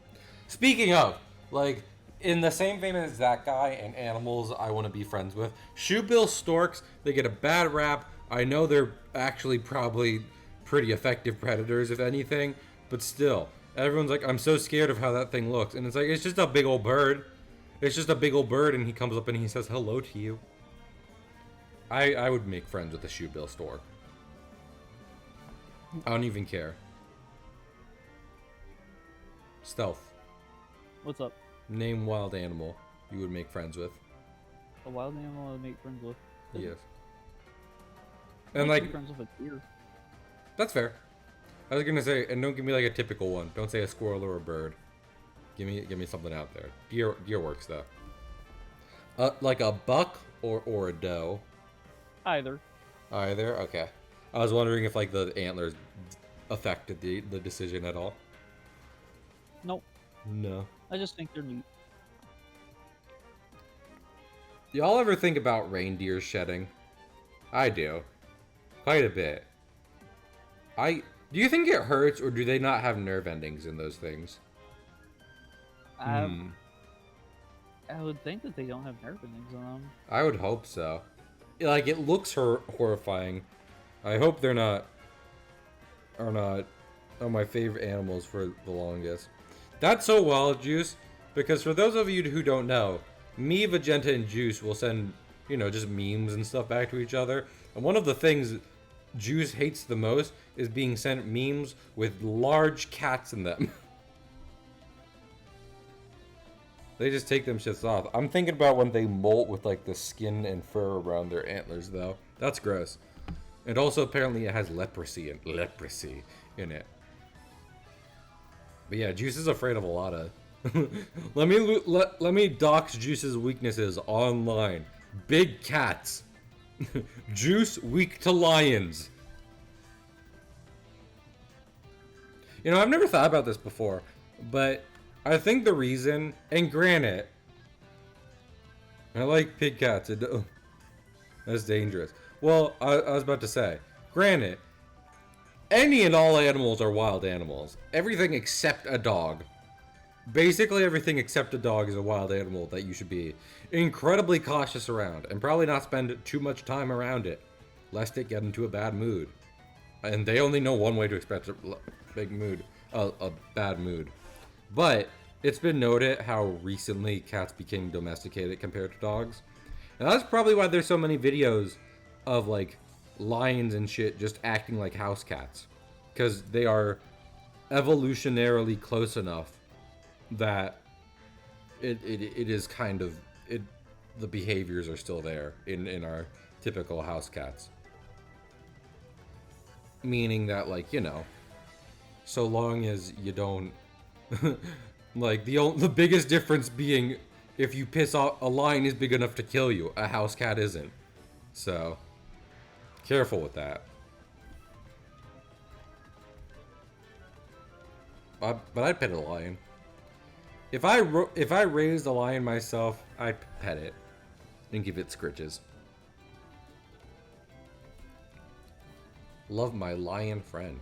Speaking of, like, in the same vein as that guy and animals I want to be friends with, shoebill storks, they get a bad rap. I know they're actually probably pretty effective predators, if anything, but still, everyone's like, I'm so scared of how that thing looks. And it's like, it's just a big old bird. It's just a big old bird, and he comes up and he says hello to you. I would make friends with a shoebill stork. I don't even care. Stealth. What's up? Name wild animal you would make friends with. A wild animal I would make friends with. Yes. I'd And make like, friends with a deer. that's fair. I was gonna say, and don't give me like a typical one. Don't say a squirrel or a bird. Give me something out there. Deer works though. Like a buck or a doe. Either. Either? Okay. I was wondering if like the antlers affected the decision at all. Nope. No. I just think they're neat. Y'all ever think about reindeer shedding? I do. Quite a bit. Do you think it hurts, or do they not have nerve endings in those things? I would think that they don't have nerve endings on them. I would hope so. Like, it looks horrifying. I hope they're not... are not my favorite animals for the longest. That's so wild, Juice, because for those of you who don't know, me, Vegeta, and Juice will send, you know, just memes and stuff back to each other. And one of the things Juice hates the most is being sent memes with large cats in them. They just take them shits off. I'm thinking about when they molt with like the skin and fur around their antlers, though. That's gross. And also apparently it has leprosy in it. But yeah, Juice is afraid of a lot of. let me dox Juice's weaknesses online. Big cats. Juice weak to lions. You know, I've never thought about this before, but I think the reason, and granted, I like big cats. That's dangerous. Well, I was about to say, granted, any and all animals are wild animals. Everything except a dog. Basically everything except a dog is a wild animal that you should be incredibly cautious around and probably not spend too much time around it, lest it get into a bad mood. And they only know one way to expect a bad mood. But it's been noted how recently cats became domesticated compared to dogs. And that's probably why there's so many videos of like lions and shit just acting like house cats. Because they are evolutionarily close enough that it is kind of the behaviors are still there in our typical house cats. Meaning that, like, you know, so long as you don't like the biggest difference being if you piss off a lion is big enough to kill you, a house cat isn't. So careful with that. But I'd pet a lion. If I raised a lion myself, I'd pet it and give it scritches. Love my lion friend.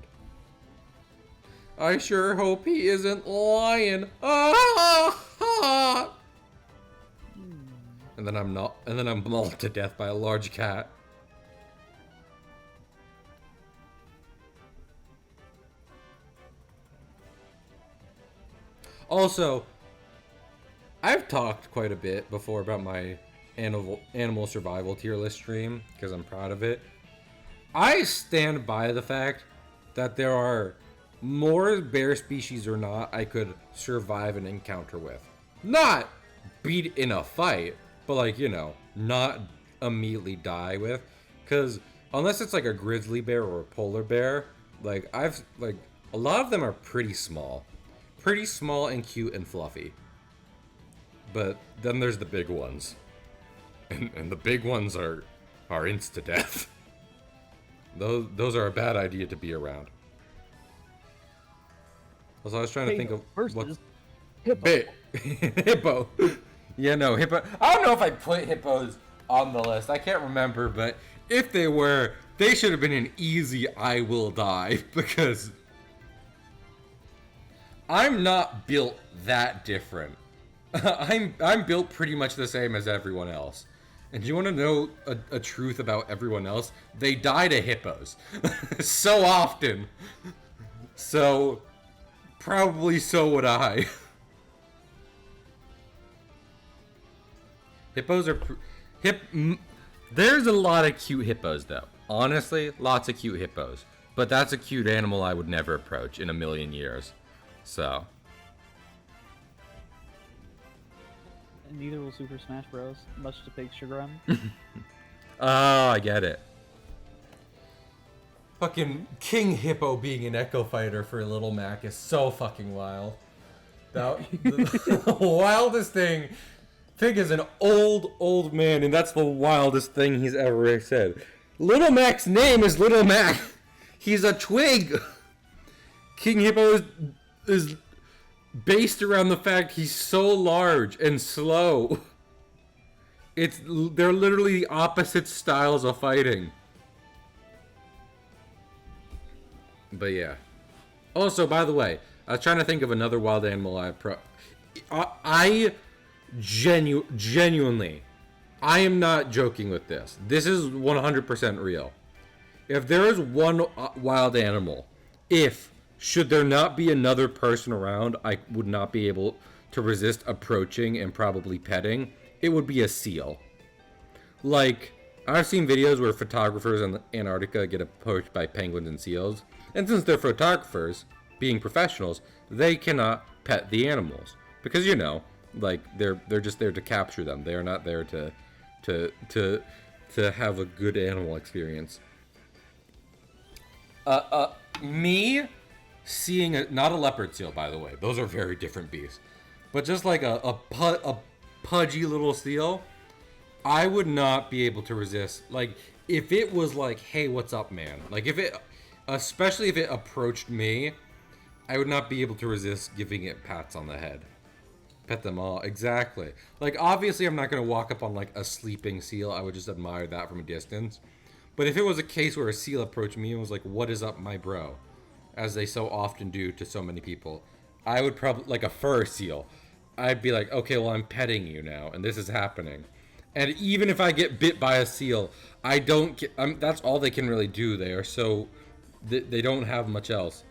I sure hope he isn't lying. Ah! And then I'm mauled to death by a large cat. Also, I've talked quite a bit before about my animal survival tier list stream because I'm proud of it. I stand by the fact that there are more bear species or not I could survive an encounter with. Not beat in a fight, but like, you know, not immediately die with. Because unless it's like a grizzly bear or a polar bear, like a lot of them are pretty small. Pretty small and cute and fluffy. But then there's the big ones. And the big ones are insta-death. Those are a bad idea to be around. Also, I was trying to think of versus hippo. Hippo. Yeah, no, hippo. I don't know if I put hippos on the list. I can't remember, but if they were, they should have been an easy I will die because I'm not built that different. I'm built pretty much the same as everyone else. And do you want to know a truth about everyone else? They die to hippos. So often. So, probably so would I. Hippos are... There's a lot of cute hippos, though. Honestly, lots of cute hippos. But that's a cute animal I would never approach in a million years. So... And neither will Super Smash Bros. Much to Pig's chagrin. Oh, I get it. Fucking King Hippo being an Echo Fighter for Little Mac is so fucking wild. The wildest thing. Pig is an old man, and that's the wildest thing he's ever said. Little Mac's name is Little Mac. He's a twig. King Hippo is based around the fact he's so large and slow. They're literally opposite styles of fighting. But yeah. Also, by the way, I was trying to think of another wild animal I genuinely, I am not joking with this. This is 100% real. If there is one wild animal, should there not be another person around, I would not be able to resist approaching and probably petting, it would be a seal. Like, I've seen videos where photographers in Antarctica get approached by penguins and seals, and since they're photographers, being professionals, they cannot pet the animals because like they're just there to capture them. They are not there to have a good animal experience. Me seeing not a leopard seal, by the way, those are very different beasts, but just like a pudgy little seal, I would not be able to resist. Like, if it was like, hey, what's up, man? Like, especially if it approached me, I would not be able to resist giving it pats on the head. Pet them all, exactly. Like, obviously I'm not going to walk up on like a sleeping seal. I would just admire that from a distance. But if it was a case where a seal approached me and was like, what is up, my bro? As they so often do to so many people, I would probably, like a fur seal, I'd be like, okay, well, I'm petting you now, and this is happening. And even if I get bit by a seal, that's all they can really do. They are so, they don't have much else.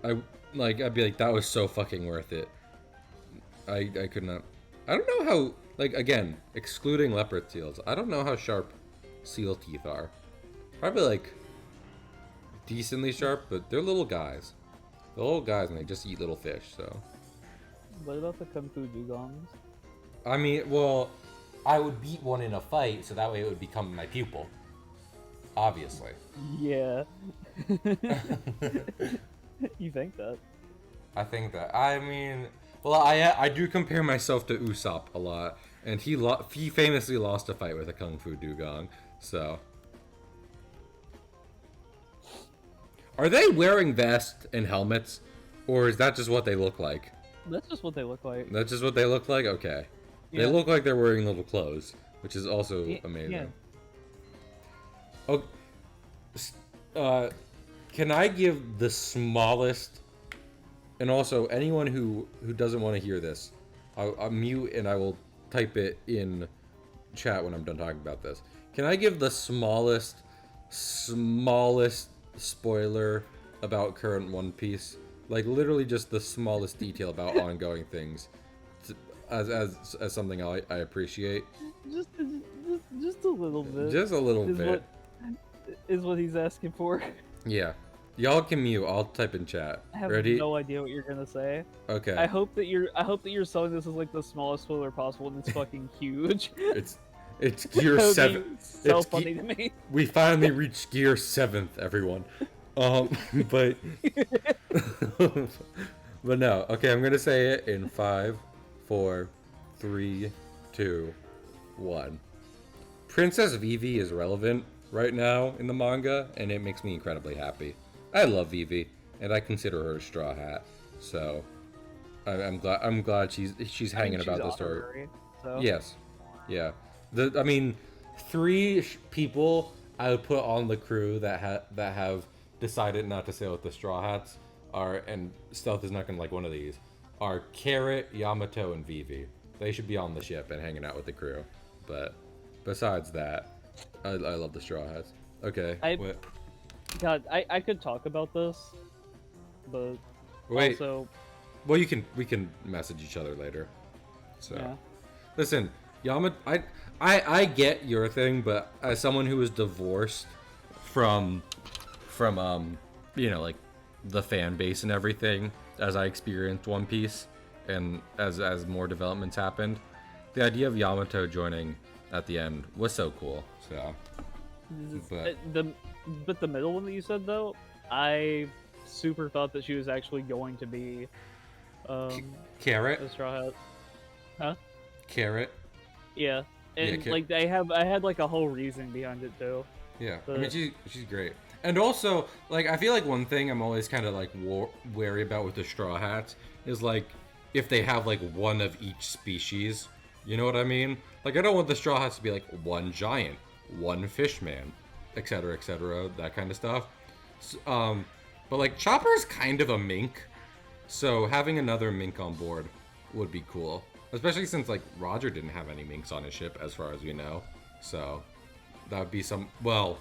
I'd be like, that was so fucking worth it. I could not, I don't know how, like, again, excluding leopard seals, I don't know how sharp seal teeth are. Probably like decently sharp, but they're little guys. They're little guys and they just eat little fish, so. What about the kung fu dugongs? I mean, well, I would beat one in a fight, so that way it would become my pupil. Obviously. Yeah. You think that? I think that. I mean, well, I do compare myself to Usopp a lot, and he famously lost a fight with a kung fu dugong, so. Are they wearing vests and helmets, or is that just what they look like? That's just what they look like. That's just what they look like? Okay. Yeah. They look like they're wearing little clothes, which is also amazing. Yeah. Oh, can I give the smallest, and also anyone who doesn't want to hear this, I'll mute and I will type it in chat when I'm done talking about this. Can I give the smallest spoiler about current One Piece? Like, literally just the smallest detail about ongoing things, as something I appreciate. Just a little bit. Just a little bit. Is what he's asking for. Yeah. Y'all can mute. I'll type in chat. I have Ready? no idea what you're gonna say. Okay. I hope that you're selling this as like the smallest spoiler possible, and it's fucking huge. It's Gear That would 7. be so It's funny to me. We finally reached Gear 7th, everyone. But but no. Okay, I'm gonna say it in 5, 4, 3, 2, 1. Princess Vivi is relevant right now in the manga, and it makes me incredibly happy. I love Vivi, and I consider her a Straw Hat. So I'm glad she's hanging about the story. Honorary, so. Yes, yeah. I mean, 3 people I would put on the crew that have decided not to sail with the Straw Hats are, and Stealth is not gonna like one of these, are Carrot, Yamato, and Vivi. They should be on the ship and hanging out with the crew. But besides that, I love the Straw Hats. Okay. God, I could talk about this, but Wait. also. Well, we can message each other later. So, Yeah. Listen, I get your thing, but as someone who was divorced from like the fan base and everything, as I experienced One Piece, and as more developments happened, the idea of Yamato joining at the end was so cool. So, But the middle one that you said though, I super thought that she was actually going to be Carrot, a Straw Hat. Huh? Carrot. Yeah. And Yeah, like I had like a whole reason behind it too. Yeah, But... I mean she's great. And also, like, I feel like one thing I'm always kind of like wary about with the Straw Hats is like if they have like one of each species, You know what I mean? Like, I don't want the Straw Hats to be like one giant, one fish man, etc., that kind of stuff. But like, Chopper's kind of a mink, so having another mink on board would be cool. Especially since, like, Roger didn't have any minks on his ship, as far as we know. So, that would be some, well,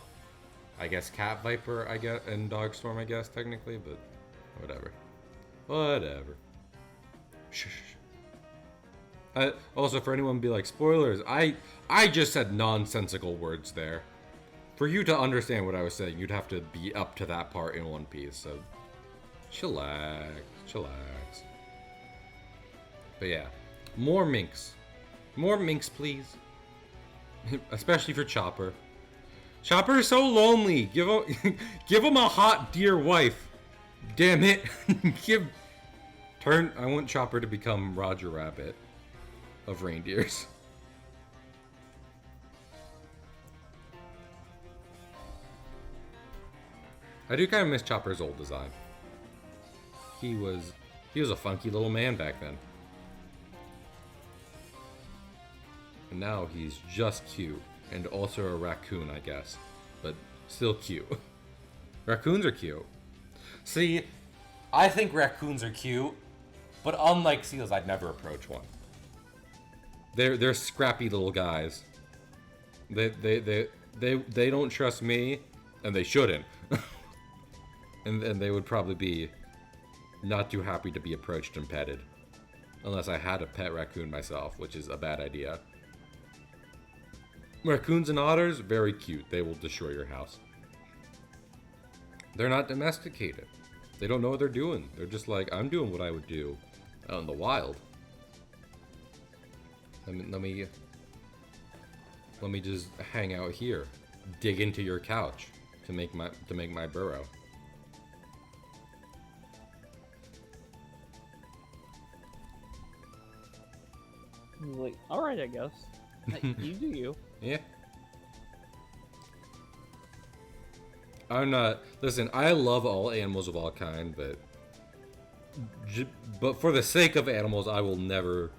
I guess Cat Viper, I guess, and Dogstorm, I guess, technically, but whatever. Whatever. Shh. Also, for anyone be like, spoilers, I just said nonsensical words there. For you to understand what I was saying, you'd have to be up to that part in One Piece, so chillax. But yeah, more minks. More minks, please. Especially for Chopper. Chopper is so lonely. Give him a hot dear wife. Damn it. I want Chopper to become Roger Rabbit of reindeers. I do kind of miss Chopper's old design. He was a funky little man back then. And now he's just cute. And also a raccoon, I guess. But still cute. Raccoons are cute. See, I think raccoons are cute. But unlike seals, I'd never approach one. They're scrappy little guys. They don't trust me, and they shouldn't. and they would probably be not too happy to be approached and petted. Unless I had a pet raccoon myself, which is a bad idea. Raccoons and otters, very cute. They will destroy your house. They're not domesticated. They don't know what they're doing. They're just like, I'm doing what I would do out in the wild. Let me just hang out here, dig into your couch to make my burrow. Like, all right, I guess. You do you. Yeah. I'm not. Listen, I love all animals of all kind, but for the sake of animals, I will never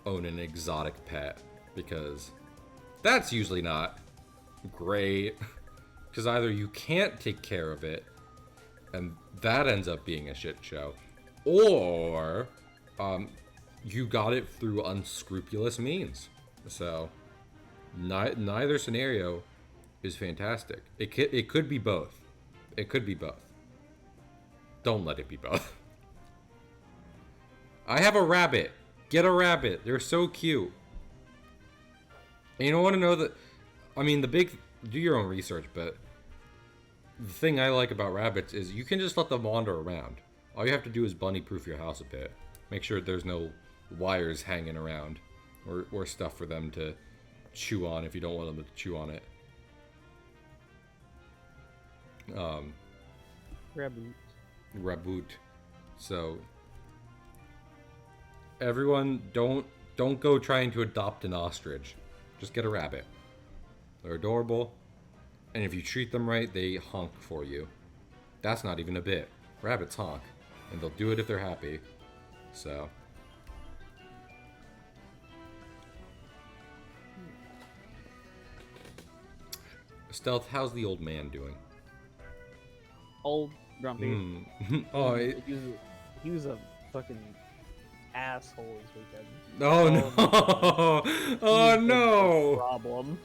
own an exotic pet because that's usually not great. Because either you can't take care of it, and that ends up being a shit show, or you got it through unscrupulous means. So neither scenario is fantastic. It could be both. It could be both. Don't let it be both. I have a rabbit. Get a rabbit. They're so cute. And you don't want to know that. I mean, do your own research, but the thing I like about rabbits is you can just let them wander around. All you have to do is bunny-proof your house a bit. Make sure there's no wires hanging around or stuff for them to chew on if you don't want them to chew on it. Raboot. So everyone, don't go trying to adopt an ostrich. Just get a rabbit. They're adorable, and if you treat them right, they honk for you. That's not even a bit. Rabbits honk, and they'll do it if they're happy. So Stealth, how's the old man doing? Old grumpy. Oh, he was a fucking asshole this weekend. Oh no! Oh no! Problem.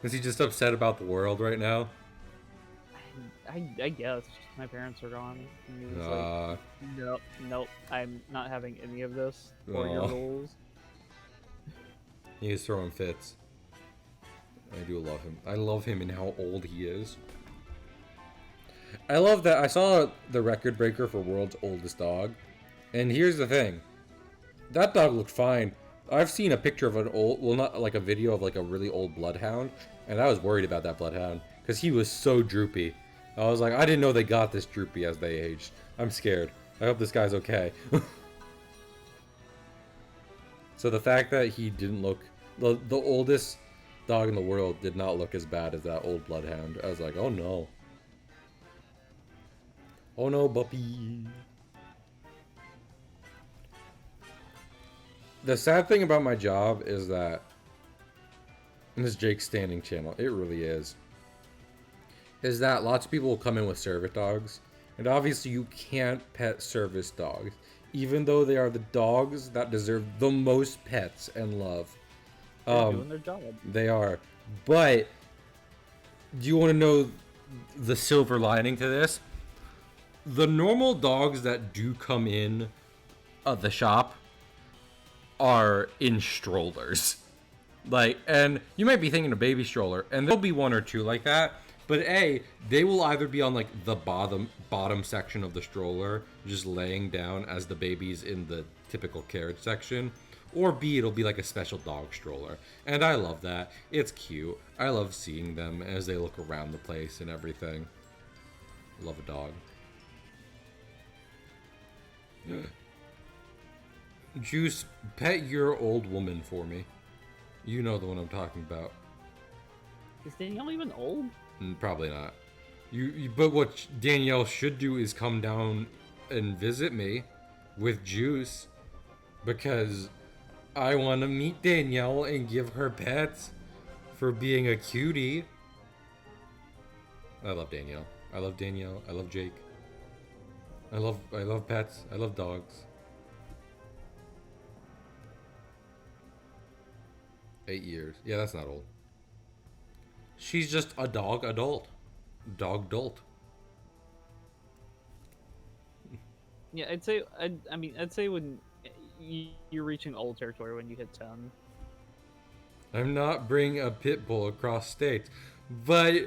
Is he just upset about the world right now? I guess my parents are gone. And he was like, nope, I'm not having any of this or your rules. He's throwing fits. I do love him. I love him and how old he is. I love that. I saw the record breaker for world's oldest dog. And here's the thing. That dog looked fine. I've seen a picture of an old, well, not like a video of like a really old bloodhound. And I was worried about that bloodhound because he was so droopy. I was like, I didn't know they got this droopy as they aged. I'm scared. I hope this guy's okay. So the fact that he didn't look, the oldest dog in the world did not look as bad as that old bloodhound. I was like, oh no. Oh no, puppy. The sad thing about my job is that, and this is Jake's standing channel, it really is that lots of people will come in with service dogs, and obviously you can't pet service dogs, even though they are the dogs that deserve the most pets and love. They're doing their job. They are. But do you want to know the silver lining to this? The normal dogs that do come in the shop are in strollers. Like, and you might be thinking a baby stroller, and there'll be one or two like that. But they will either be on like the bottom section of the stroller, just laying down as the baby's in the typical carriage section, or B, it'll be like a special dog stroller. And I love that. It's cute. I love seeing them as they look around the place and everything. Love a dog. Juice, pet your old woman for me. You know the one I'm talking about. Is Danielle even old? Probably not. But what Danielle should do is come down and visit me with Juice, because I want to meet Danielle and give her pets for being a cutie. I love Danielle. I love Danielle. I love Jake. I love pets. I love dogs. 8 years. Yeah, that's not old. She's just a dog adult. Dog dolt. Yeah, I'd say. I'd say when you're reaching old territory when you hit 10. I'm not bringing a pit bull across states, but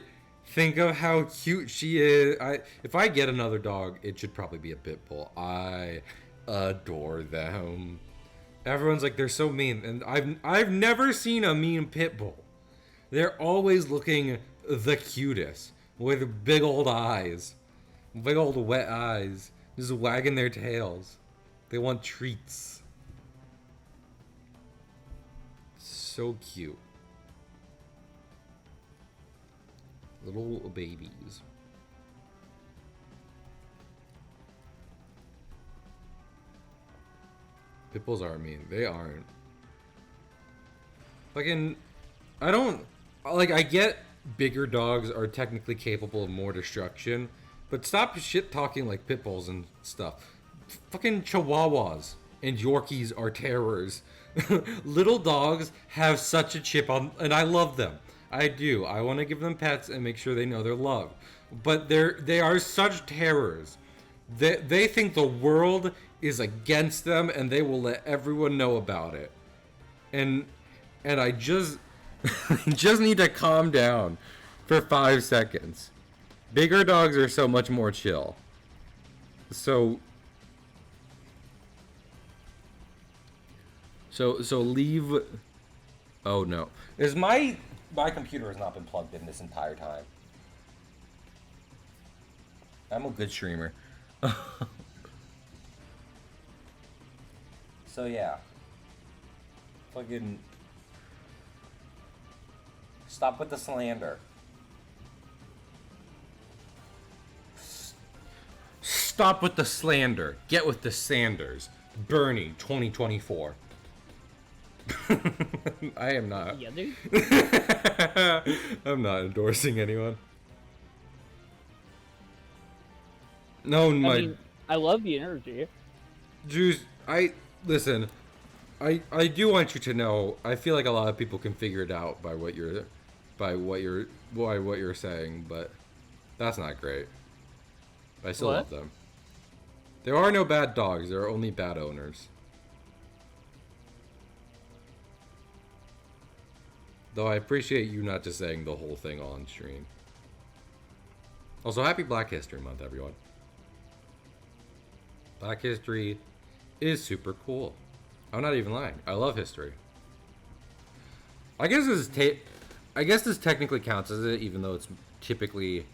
think of how cute she is. If I get another dog, it should probably be a pit bull. I adore them. Everyone's like, they're so mean, and I've never seen a mean pit bull. They're always looking the cutest, with big old eyes, big old wet eyes, just wagging their tails. They want treats. So cute. Little babies. Pit bulls aren't mean. They aren't. I get bigger dogs are technically capable of more destruction, but stop shit talking like pit bulls and stuff. Fucking chihuahuas and Yorkies are terrors. Little dogs have such a chip on, and I love them. I do. I want to give them pets and make sure they know they're loved. But they are such terrors. They think the world is against them, and they will let everyone know about it. And I just just need to calm down for 5 seconds. Bigger dogs are so much more chill. So leave. Oh no. Is my computer has not been plugged in this entire time. I'm a good streamer. So yeah. Fucking stop with the slander. Stop with the slander. Get with the Sanders. Bernie 2024. I am not. Yeah, dude. I'm not endorsing anyone. No, I love the energy. Juice, listen. I do want you to know. I feel like a lot of people can figure it out by what you're saying, but that's not great. I still love them. There are no bad dogs. There are only bad owners. Though I appreciate you not just saying the whole thing on stream. Also, happy Black History Month, everyone. Black history is super cool. I'm not even lying. I love history. I guess this technically counts as it, even though it's typically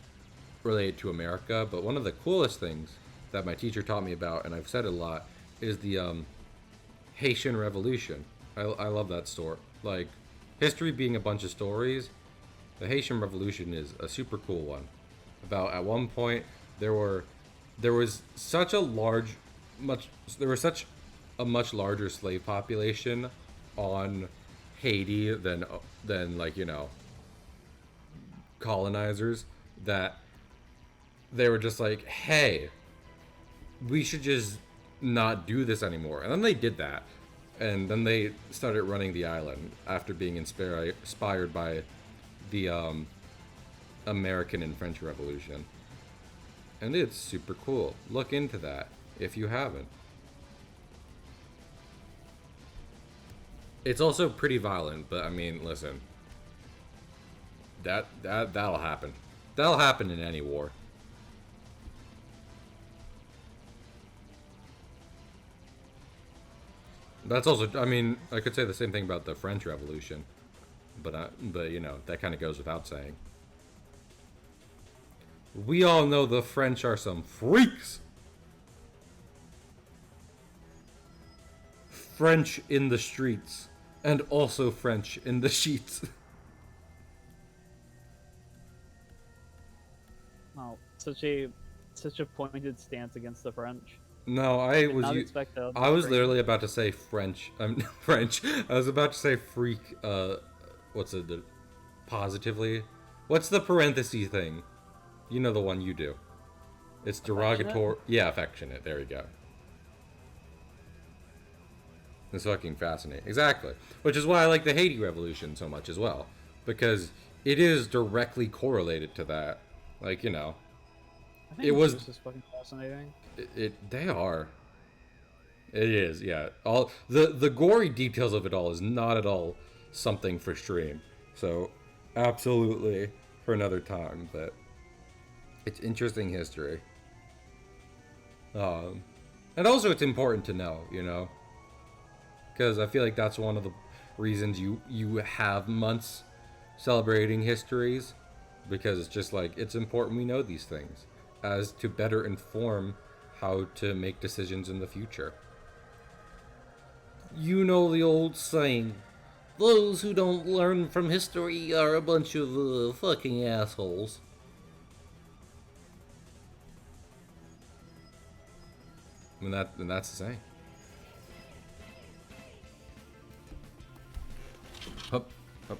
related to America. But one of the coolest things that my teacher taught me about, and I've said it a lot, is the Haitian Revolution. I love that story. Like, history being a bunch of stories, the Haitian Revolution is a super cool one. About at one point there was such a much larger slave population on Haiti than like, you know, colonizers, that they were just like, hey, we should just not do this anymore. And then they did that. And then they started running the island after being inspired by the American and French Revolution. And it's super cool. Look into that if you haven't. It's also pretty violent, but I mean, listen. That'll happen. That'll happen in any war. That's also, I mean, I could say the same thing about the French Revolution, but you know, that kind of goes without saying. We all know the French are some freaks. French in the streets, and also French in the sheets. Wow, such a pointed stance against the French. No, I Did not expect that. I was literally about to say French. French. I was about to say freak. What's it? Positively. What's the parenthesis thing? You know the one you do. It's derogatory. Yeah, affectionate. There we go. It's fucking fascinating. Exactly. Which is why I like the Haiti Revolution so much as well, because it is directly correlated to that. Like, you know, I think it was. This is fucking fascinating. They are. It is, yeah. All the gory details of it all is not at all something for stream. So, absolutely for another time. But it's interesting history. And also it's important to know, you know, because I feel like that's one of the reasons you have months celebrating histories, because it's just like it's important we know these things as to better inform how to make decisions in the future. You know the old saying, those who don't learn from history are a bunch of fucking assholes. And that's the saying. Hup, hup.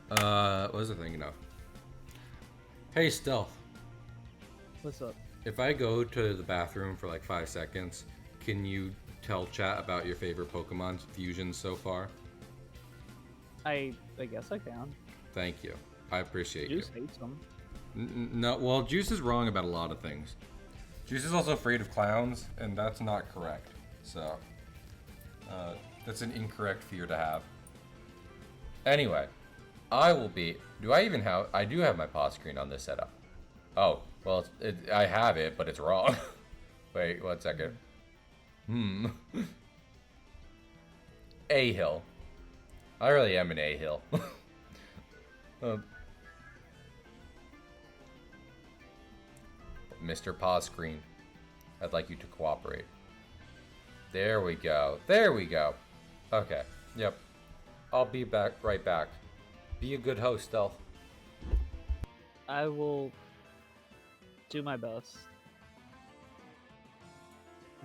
What was I thinking of? Hey, Stealth. What's up? If I go to the bathroom for like 5 seconds, can you tell chat about your favorite Pokemon fusions so far? I guess I can. Thank you. I appreciate you. Juice hates them. No, well, Juice is wrong about a lot of things. Juice is also afraid of clowns, and that's not correct. So, that's an incorrect fear to have. Anyway, I will be... I do have my pause screen on this setup. Oh, well, I have it, but it's wrong. Wait, 1 second. A-Hill. I really am an A-Hill. Mr. Pause Screen, I'd like you to cooperate. There we go. There we go. Okay. Yep. I'll be right back. Be a good host, Stealth. I will do my best.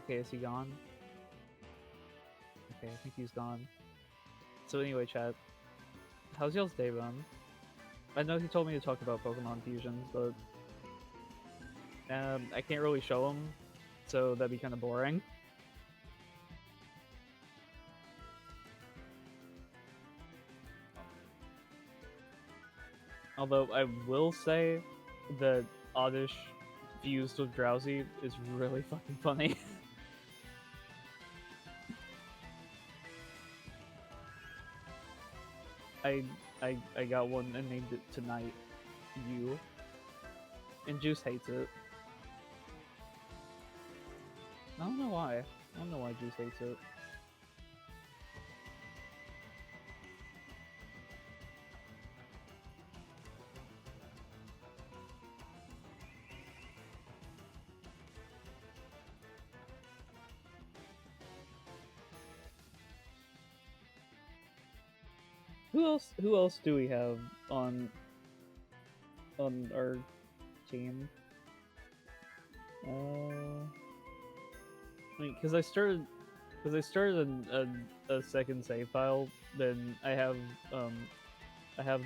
Okay, is he gone? Okay, I think he's gone. So anyway, chat, how's y'all's day been? I know he told me to talk about Pokemon fusions, but I can't really show them, so that'd be kind of boring. Although I will say that Oddish fused with Drowsy is really fucking funny. I got one and named it Tonight You. And Juice hates it. I don't know why. I don't know why Juice hates it. Who else do we have on our team? because I started a second save file. Then I have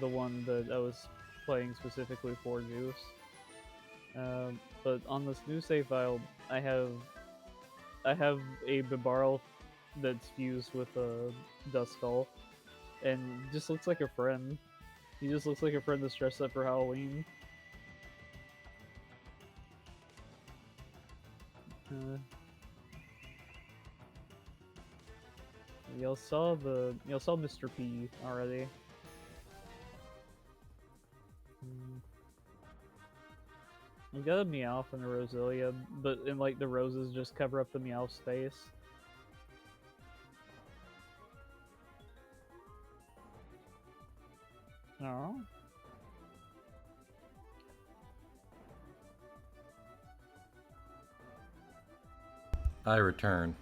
the one that I was playing specifically for Zeus. But on this new save file, I have a Bibarl that's fused with a Duskull, and just looks like a friend. He just looks like a friend that's dressed up for Halloween. Y'all saw Mr. P already. We got a Meowth and a Roselia, but in like the roses just cover up the Meowth's face. Oh. I return,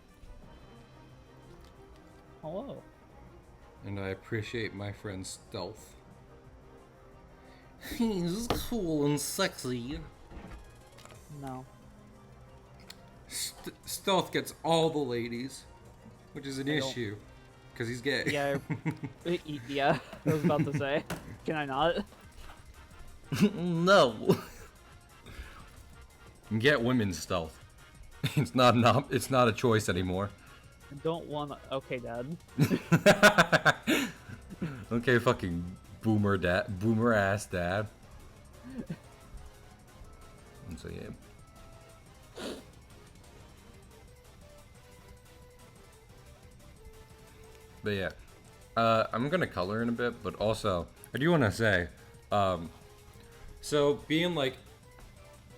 Hello. and I appreciate my friend's stealth. He's cool and sexy. No. Stealth gets all the ladies, which is an I don't- issue, because he's gay. Yeah. Yeah. I was about to say. Can I not? No. Get women's stealth. It's not a choice anymore. I don't want to. Okay, Dad. Okay, fucking boomer ass dad. And so yeah. But yeah, I'm gonna color in a bit, but also I do want to say, so being like,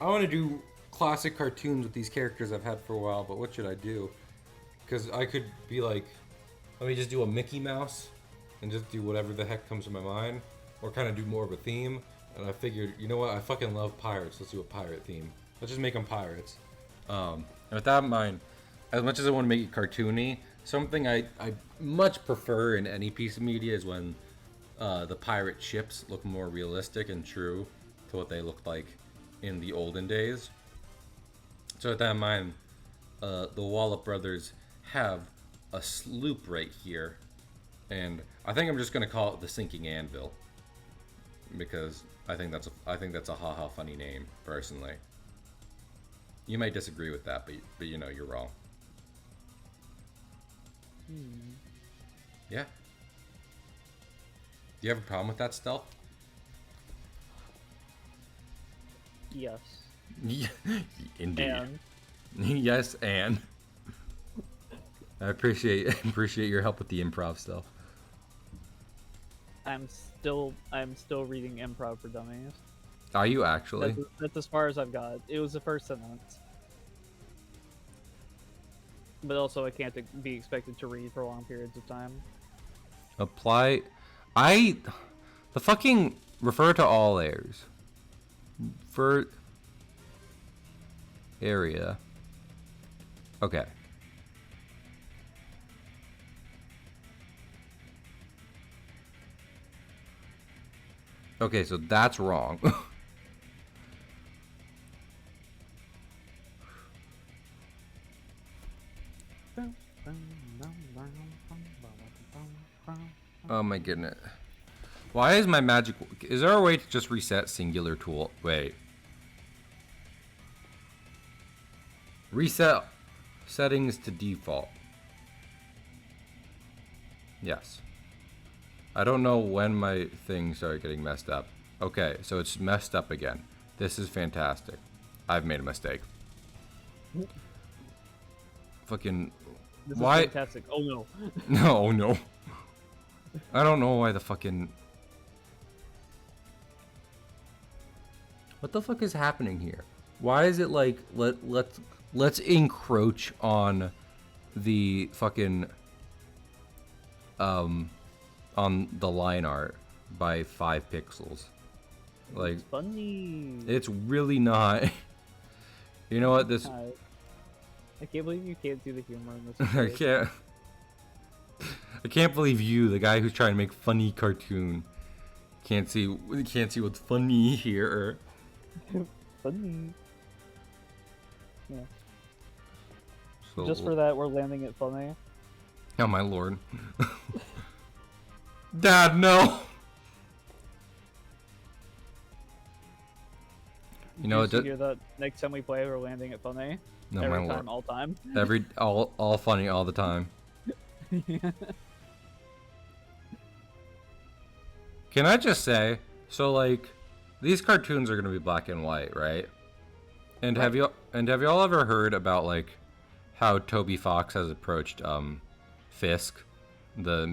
I want to do classic cartoons with these characters I've had for a while, but what should I do? Because I could be like, let me just do a Mickey Mouse and just do whatever the heck comes to my mind, or kind of do more of a theme. And I figured, you know what? I fucking love pirates. Let's do a pirate theme. Let's just make them pirates. And with that in mind, as much as I want to make it cartoony, something I much prefer in any piece of media is when the pirate ships look more realistic and true to what they looked like in the olden days. So with that in mind, the Wallop brothers have a sloop right here, and I think I'm just gonna call it the Sinking Anvil, because I think that's a haha funny name personally. You might disagree with that, but you know you're wrong. Yeah. Do you have a problem with that, Stealth? Yes. Indeed. And Yes, and I appreciate your help with the improv stuff. I'm still reading Improv for Dummies. Are you actually? That's as far as I've got. It was the first sentence. But also, I can't be expected to read for long periods of time. Apply. The fucking refer to all layers. For area. Okay. Okay, so that's wrong. Oh my goodness. Why is my magic... Is there a way to just reset singular tool? Wait. Reset settings to default. Yes. I don't know when my things started getting messed up. Okay, so it's messed up again. This is fantastic. I've made a mistake. Fucking... This Why? is fantastic. Oh no. No, no. I don't know why the fucking... What the fuck is happening here? Why is it like, let's encroach on the fucking, on the line art by 5 pixels? Like, It's funny. it's really not. You know what, this... I can't believe you can't see the humor in this. I can't believe you, the guy who's trying to make funny cartoon, can't see what's funny here. Funny. Yeah. So, Just for that, we're landing it funny. oh my lord. Dad, no! You know, Did you hear that? Next time we play, we're landing it funny. no, Every my time, lord. all time. All funny all the time. Can I just say, so like, these cartoons are gonna be black and white, right? And have y'all ever heard about like how Toby Fox has approached Fisk, the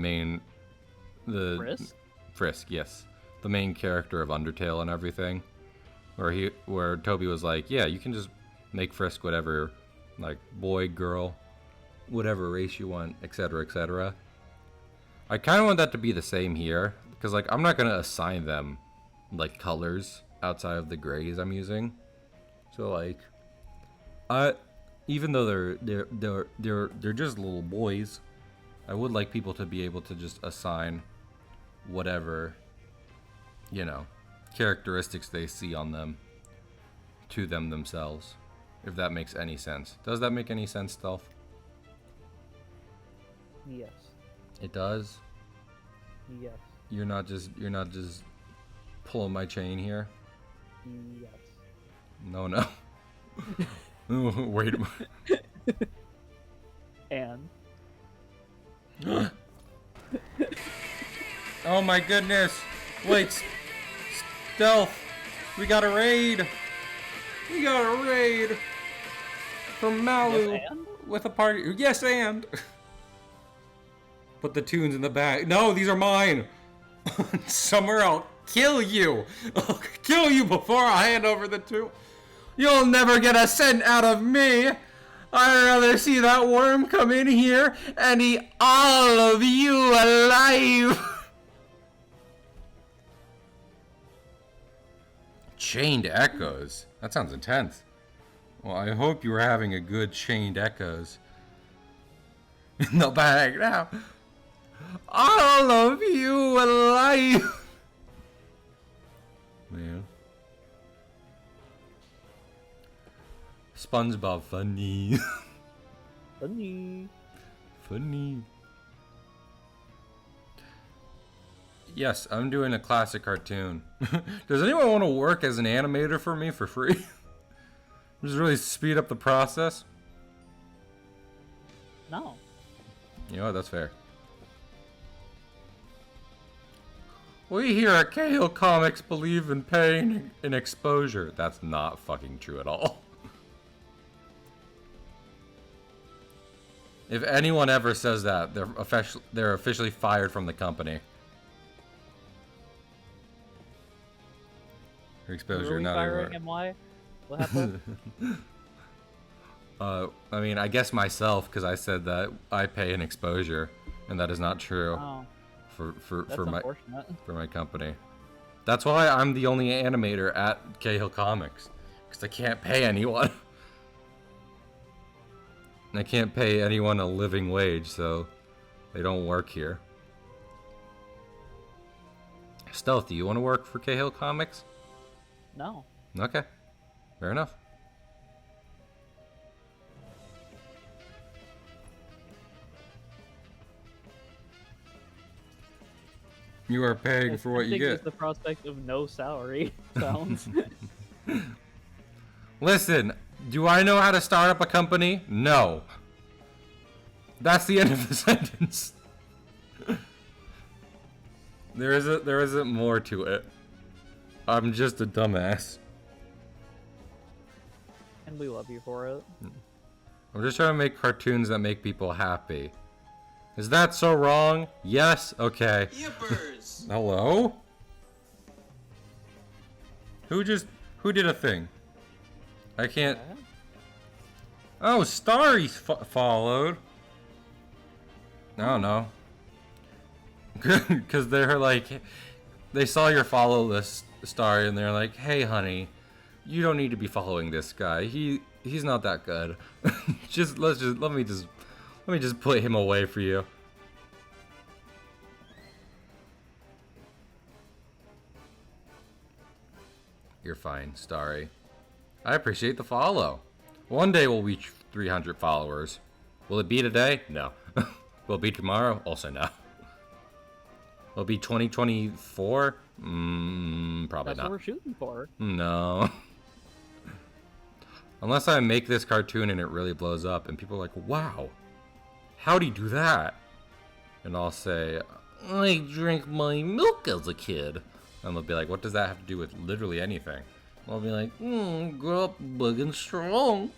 Frisk? Frisk, yes, the main character of Undertale and everything, where Toby was like, yeah, you can just make Frisk whatever, like boy, girl, whatever race you want, etc., etc. I kind of want that to be the same here, because like I'm not gonna assign them like colors outside of the grays I'm using. So like, even though they're just little boys, I would like people to be able to just assign whatever, you know, characteristics they see on them to them themselves, if that makes any sense. Does that make any sense, Stealth? Yes. It does. Yes. You're not just pulling my chain here. Yes. No, no. Wait. And Oh my goodness! Wait, Stealth. We got a raid. We got a raid from Malu Yes, and? with a party. Yes, and put the tunes in the bag. No, these are mine. Somewhere I'll kill you. I'll kill you before I hand over the two. You'll never get a cent out of me. I'd rather see that worm come in here and eat all of you alive. Chained echoes. That sounds intense. Well, I hope you were having a good chained echoes. In the bag now. All of you alive. Man. SpongeBob funny. funny. Funny. Yes, I'm doing a classic cartoon. Does anyone want to work as an animator for me for free? Just really speed up the process? No. You know what, that's fair. We here at Cahill Comics believe in paying in exposure. That's not fucking true at all. If anyone ever says that, they're officially fired from the company. For exposure, Were we not firing everywhere. him? Why? What happened? I mean, I guess myself, because I said that I pay an exposure, and that is not true Oh, for that's my unfortunate. for my company. That's why I'm the only animator at Cahill Comics, because I can't pay anyone. And I can't pay anyone a living wage, so they don't work here. Stealth, do you want to work for Cahill Comics? No. Okay, fair enough. You are paying for what you It's get. the prospect of no salary sounds. Listen, do I know how to start up a company? No. That's the end of the sentence. There isn't more to it. I'm just a dumbass. and we love you for it. I'm just trying to make cartoons that make people happy. Is that so wrong? Yes? Okay. Yippers! Hello? Who did a thing? I can't... Oh, Starry followed. I don't know. Because they're like... They saw your follow list, Starry, and they're like, hey, honey, you don't need to be following this guy. He's not that good. Let me just put him away for you. You're fine, Starry. I appreciate the follow. One day we'll reach 300 followers. Will it be today? No. Will it be tomorrow? Also no. Will it be 2024? Probably That's not. what we're shooting for. No. Unless I make this cartoon and it really blows up and people are like, wow, how'd he do that? And I'll say, I drank my milk as a kid. And they'll be like, what does that have to do with literally anything? I'll be like, grow up big and strong.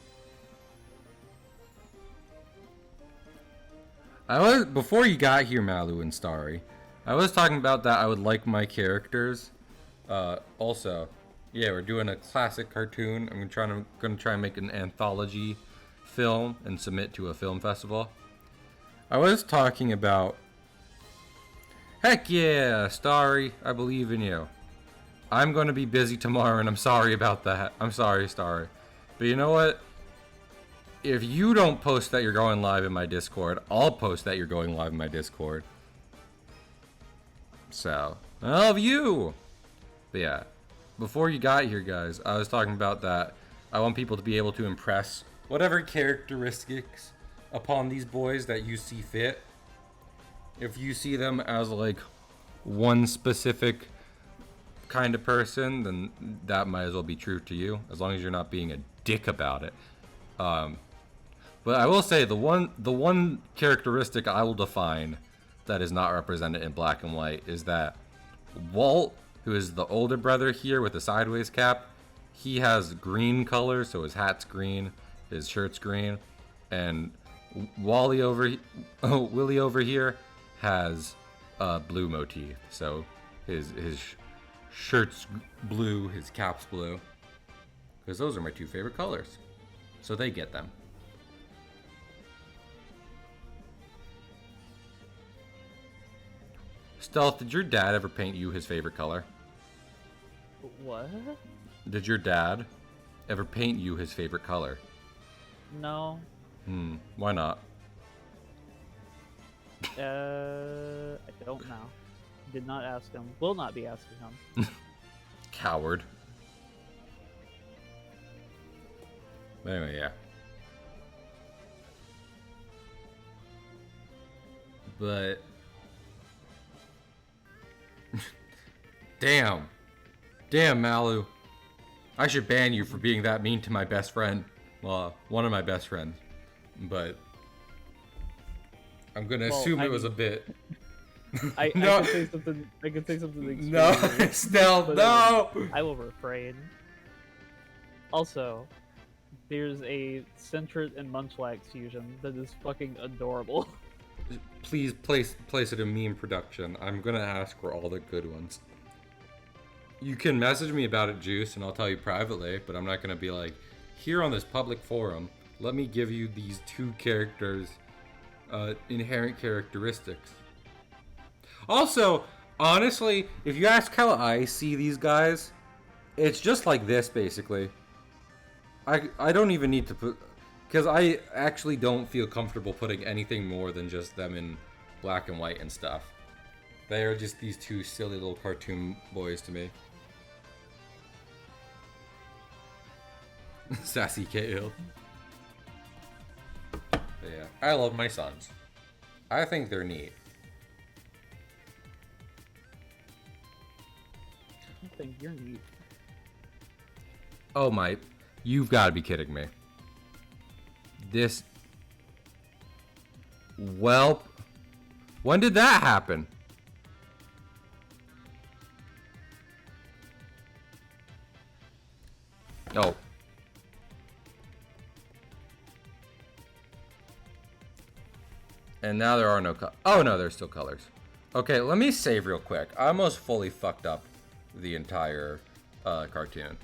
Before you got here, Malu and Starry, I was talking about that I would like my characters. Also, yeah, we're doing a classic cartoon. I'm gonna try and make an anthology film and submit to a film festival. I was talking about, heck yeah, Starry, I believe in you. I'm gonna be busy tomorrow, and I'm sorry about that. I'm sorry, Starry. But you know what? If you don't post that you're going live in my Discord, I'll post that you're going live in my Discord. So, I love you! But yeah, before you got here, guys, I was talking about that. I want people to be able to impress whatever characteristics upon these boys that you see fit. If you see them as, like, one specific kind of person, then that might as well be true to you, as long as you're not being a dick about it. But I will say the one characteristic I will define that is not represented in black and white is that Walt, who is the older brother here with the sideways cap, he has green color, so his hat's green, his shirt's green, and Willie over here has blue motif, so his shirt's blue, his cap's blue, because those are my two favorite colors, so they get them. Stealth, did your dad ever paint you his favorite color? What? Did your dad ever paint you his favorite color? No. Why not? I don't know. Did not ask him. Will not be asking him. Coward. But anyway, yeah. But Damn, Malu. I should ban you for being that mean to my best friend. Well, one of my best friends. But I'm gonna assume it was a bit. I could say something. I could say something. No, extremely rude, Snell, but, no. I will refrain. Also, there's a Centret and Munchlax fusion that is fucking adorable. Please place it in meme production. I'm gonna ask for all the good ones. You can message me about it, Juice, and I'll tell you privately, but I'm not gonna be like, here on this public forum, let me give you these two characters' inherent characteristics. Also, honestly, if you ask how I see these guys, it's just like this, basically. I don't even need to put... Because I actually don't feel comfortable putting anything more than just them in black and white and stuff. They are just these two silly little cartoon boys to me. Sassy KO. Yeah, I love my sons. I think they're neat. I think you're neat. Oh my, you've got to be kidding me. This... Well, when did that happen? Oh. And now there are no oh no, there's still colors. Okay, let me save real quick. I almost fully fucked up the entire cartoon.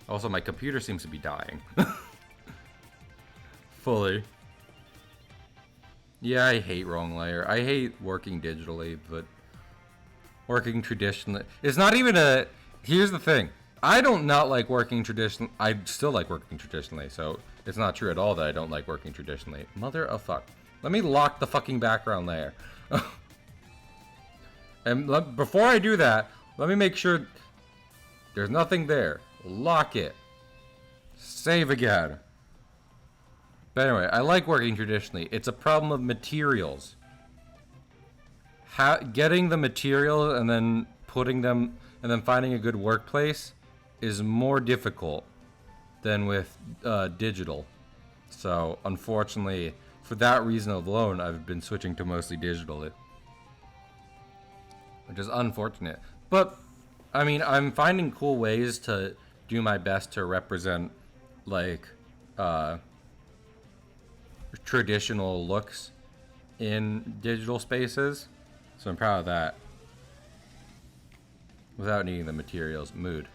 Also, my computer seems to be dying. Fully. Yeah, I hate wrong layer. I hate working digitally, but working traditionally. It's not even a... Here's the thing. I don't not like working traditionally. I still like working traditionally, so it's not true at all that I don't like working traditionally. Mother of fuck. Let me lock the fucking background layer. And before I do that, let me make sure there's nothing there. Lock it. Save again. But anyway, I like working traditionally. It's a problem of materials. Getting the materials and then putting them and then finding a good workplace is more difficult than with digital. So unfortunately, for that reason alone, I've been switching to mostly digital, which is unfortunate. But I mean, I'm finding cool ways to do my best to represent like traditional looks in digital spaces. So I'm proud of that. Without needing the materials. Mood.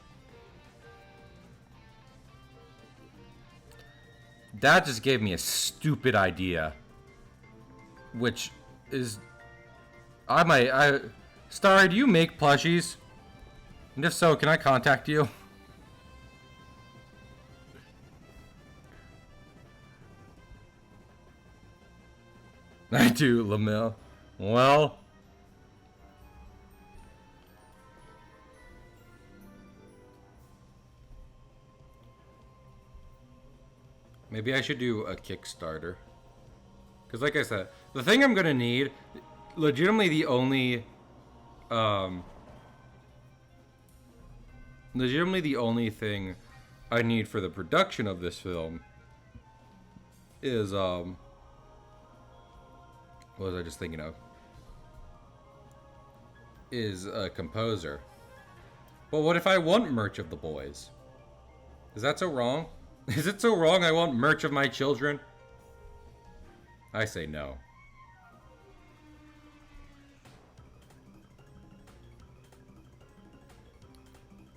That just gave me a stupid idea. Which is... Starry, do you make plushies? And if so, can I contact you? I do, Lamel. Well... maybe I should do a Kickstarter. Because like I said, the thing I'm going to need, legitimately the only thing I need for the production of this film is, what was I just thinking of? Is a composer. But what if I want merch of the boys? Is that so wrong? Is it so wrong I want merch of my children? I say no.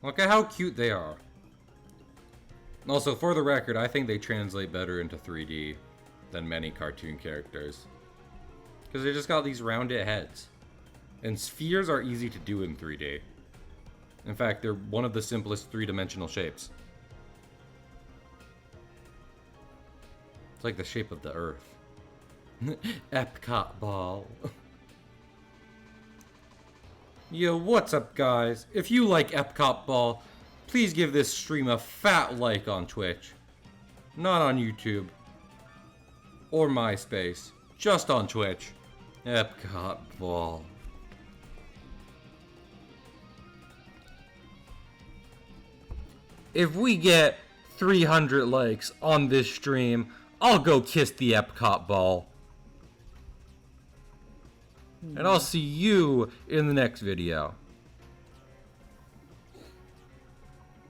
Look at how cute they are. Also, for the record, I think they translate better into 3D than many cartoon characters. Because they just got these rounded heads. And spheres are easy to do in 3D. In fact, they're one of the simplest three-dimensional shapes. It's like the shape of the Earth. Epcot ball. Yo, what's up, guys? If you like Epcot ball, please give this stream a fat like on Twitch. Not on YouTube. Or MySpace. Just on Twitch. Epcot ball. If we get 300 likes on this stream, I'll go kiss the Epcot ball. And I'll see you in the next video.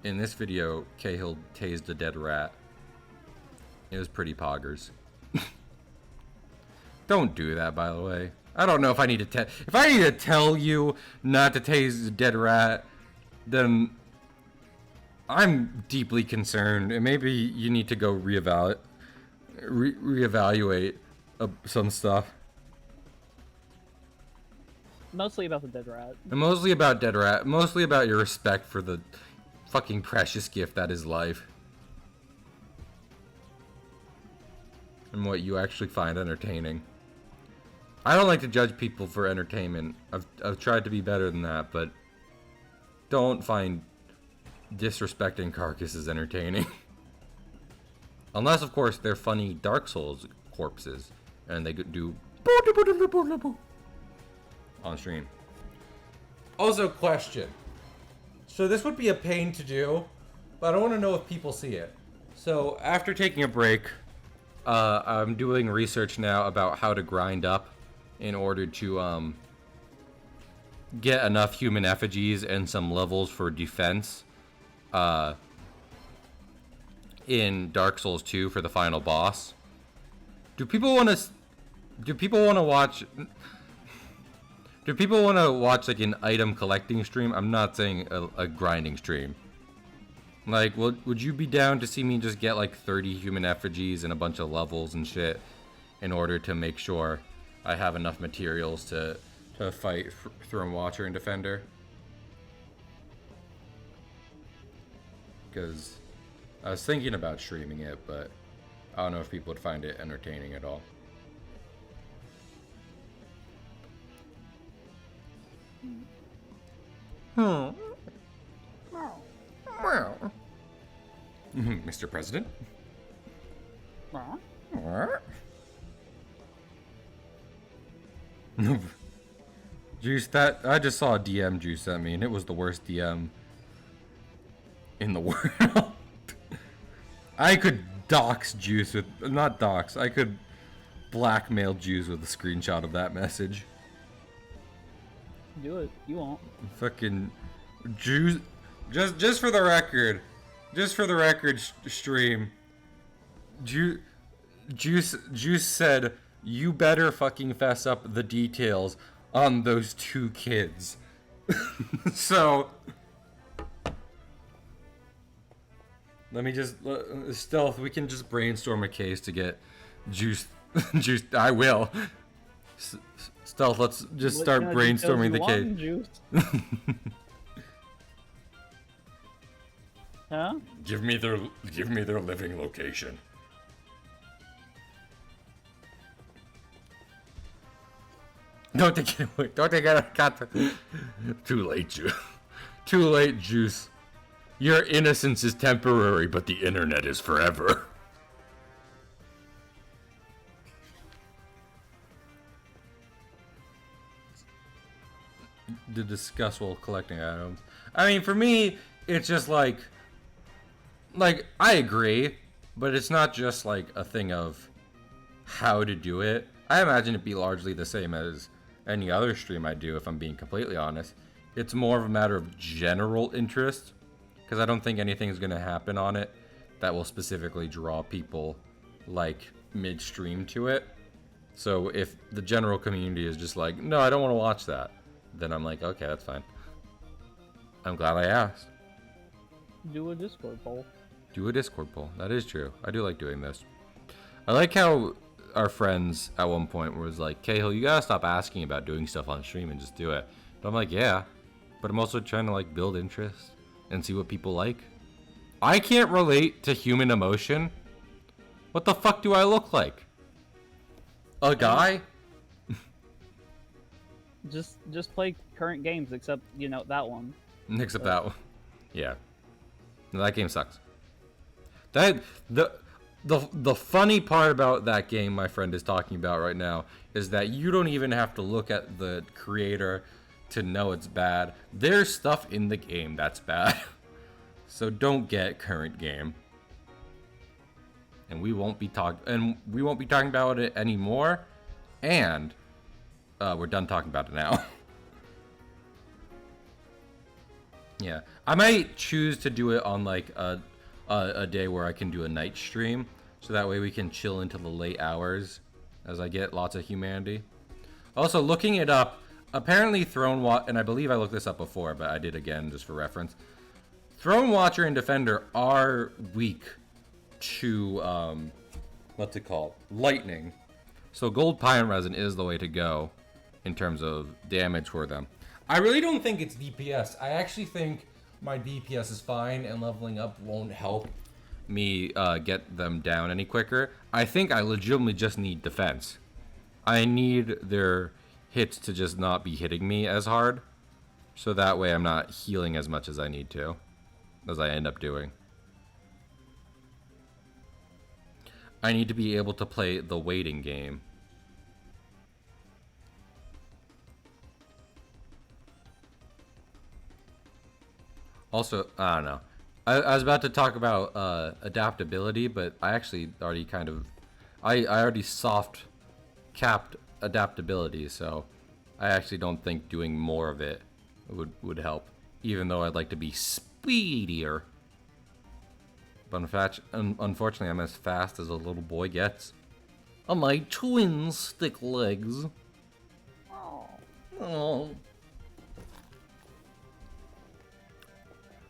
In this video, Cahill tased a dead rat. It was pretty poggers. Don't do that, by the way. I don't know if I need to if I need to tell you not to tase a dead rat, then I'm deeply concerned, and maybe you need to go reevaluate some stuff. Mostly about the dead rat. And mostly about dead rat. Mostly about your respect for the fucking precious gift that is life. And what you actually find entertaining. I don't like to judge people for entertainment. I've tried to be better than that, but don't find disrespecting carcasses entertaining. Unless, of course, they're funny Dark Souls corpses, and they do on stream. Also, question. So this would be a pain to do, but I want to know if people see it. So after taking a break, I'm doing research now about how to grind up in order to get enough human effigies and some levels for defense in Dark Souls 2 for the final boss. Do people want to watch like an item collecting stream? I'm not saying a grinding stream. Like, would you be down to see me just get like 30 human effigies and a bunch of levels and shit in order to make sure I have enough materials to fight Throne Watcher and Defender? Because I was thinking about streaming it, but I don't know if people would find it entertaining at all. Mr. President? Juice, that I just saw a DM Juice sent me, and it was the worst DM in the world. I could dox Juice with, not dox, I could blackmail Juice with a screenshot of that message. Do it. You won't. Fucking Juice, just for the record, stream. Juice said, "You better fucking fess up the details on those 2 kids." So let me just stealth. We can just brainstorm a case to get Juice. Juice. I will. Stealth. Let's just start brainstorming the case. Juice? Huh? Give me their living location. Don't take it away. Don't take it. Got too late, Juice. Too late, Juice. Your innocence is temporary, but the internet is forever. To discuss while collecting items. I mean, for me, it's just like I agree, but it's not just like a thing of how to do it. I imagine it'd be largely the same as any other stream I do, if I'm being completely honest. It's more of a matter of general interest, because I don't think anything's going to happen on it that will specifically draw people like midstream to it. So if the general community is just like, no, I don't want to watch that, then I'm like, okay, that's fine. I'm glad I asked. Do a Discord poll. Do a Discord poll. That is true. I do like doing this. I like how our friends at one point was like, Cahill, you gotta stop asking about doing stuff on stream and just do it. But I'm like, yeah, but I'm also trying to like build interest and see what people like. I can't relate to human emotion. What the fuck do I look like? A guy? Just play current games, except that one. Except that one. Yeah. No, that game sucks. That the funny part about that game my friend is talking about right now is that you don't even have to look at the creator to know it's bad. There's stuff in the game that's bad. So don't get current game. And we won't be talking about it anymore. And we're done talking about it now. Yeah, I might choose to do it on like a day where I can do a night stream, so that way we can chill into the late hours as I get lots of humanity. Also, looking it up, apparently and I believe I looked this up before, but I did again just for reference. Throne Watcher and Defender are weak to what's it called? Lightning. So gold pine resin is the way to go in terms of damage for them. I really don't think it's DPS. I actually think my DPS is fine and leveling up won't help me get them down any quicker. I think I legitimately just need defense. I need their hits to just not be hitting me as hard, so that way I'm not healing as much as I need to, as I end up doing. I need to be able to play the waiting game. Also, I don't know. I was about to talk about adaptability, but I actually already I already soft capped adaptability, so I actually don't think doing more of it would help, even though I'd like to be speedier. But unfortunately, I'm as fast as a little boy gets. On my twin stick legs. Oh.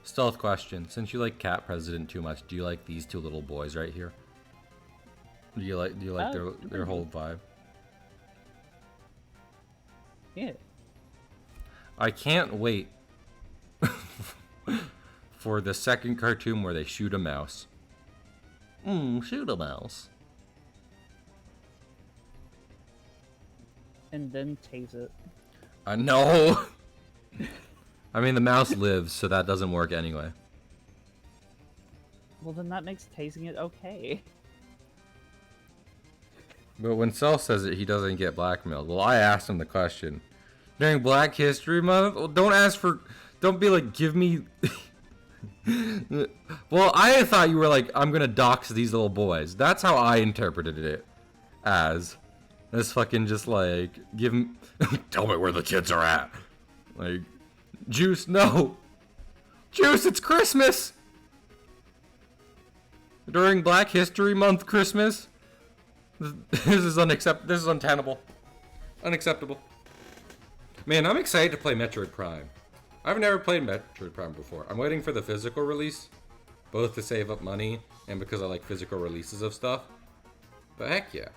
Stealth question. Since you like Cat President too much, do you like these 2 little boys right here? Do you like their whole vibe? Yeah. I can't wait for the second cartoon where they shoot a mouse. Shoot a mouse. And then tase it. No. I mean, the mouse lives, so that doesn't work anyway. Well, then that makes tasing it okay. But when Cell says it, he doesn't get blackmailed. Well, I asked him the question. During Black History Month? Well, don't be like, give me... Well, I thought you were like, I'm gonna dox these little boys. That's how I interpreted it as. This fucking just like, give them... Tell me where the kids are at. Like, Juice, no. Juice, it's Christmas. During Black History Month Christmas. This is This is untenable. Unacceptable. Man, I'm excited to play Metroid Prime. I've never played Metroid Prime before. I'm waiting for the physical release, both to save up money and because I like physical releases of stuff. But heck yeah.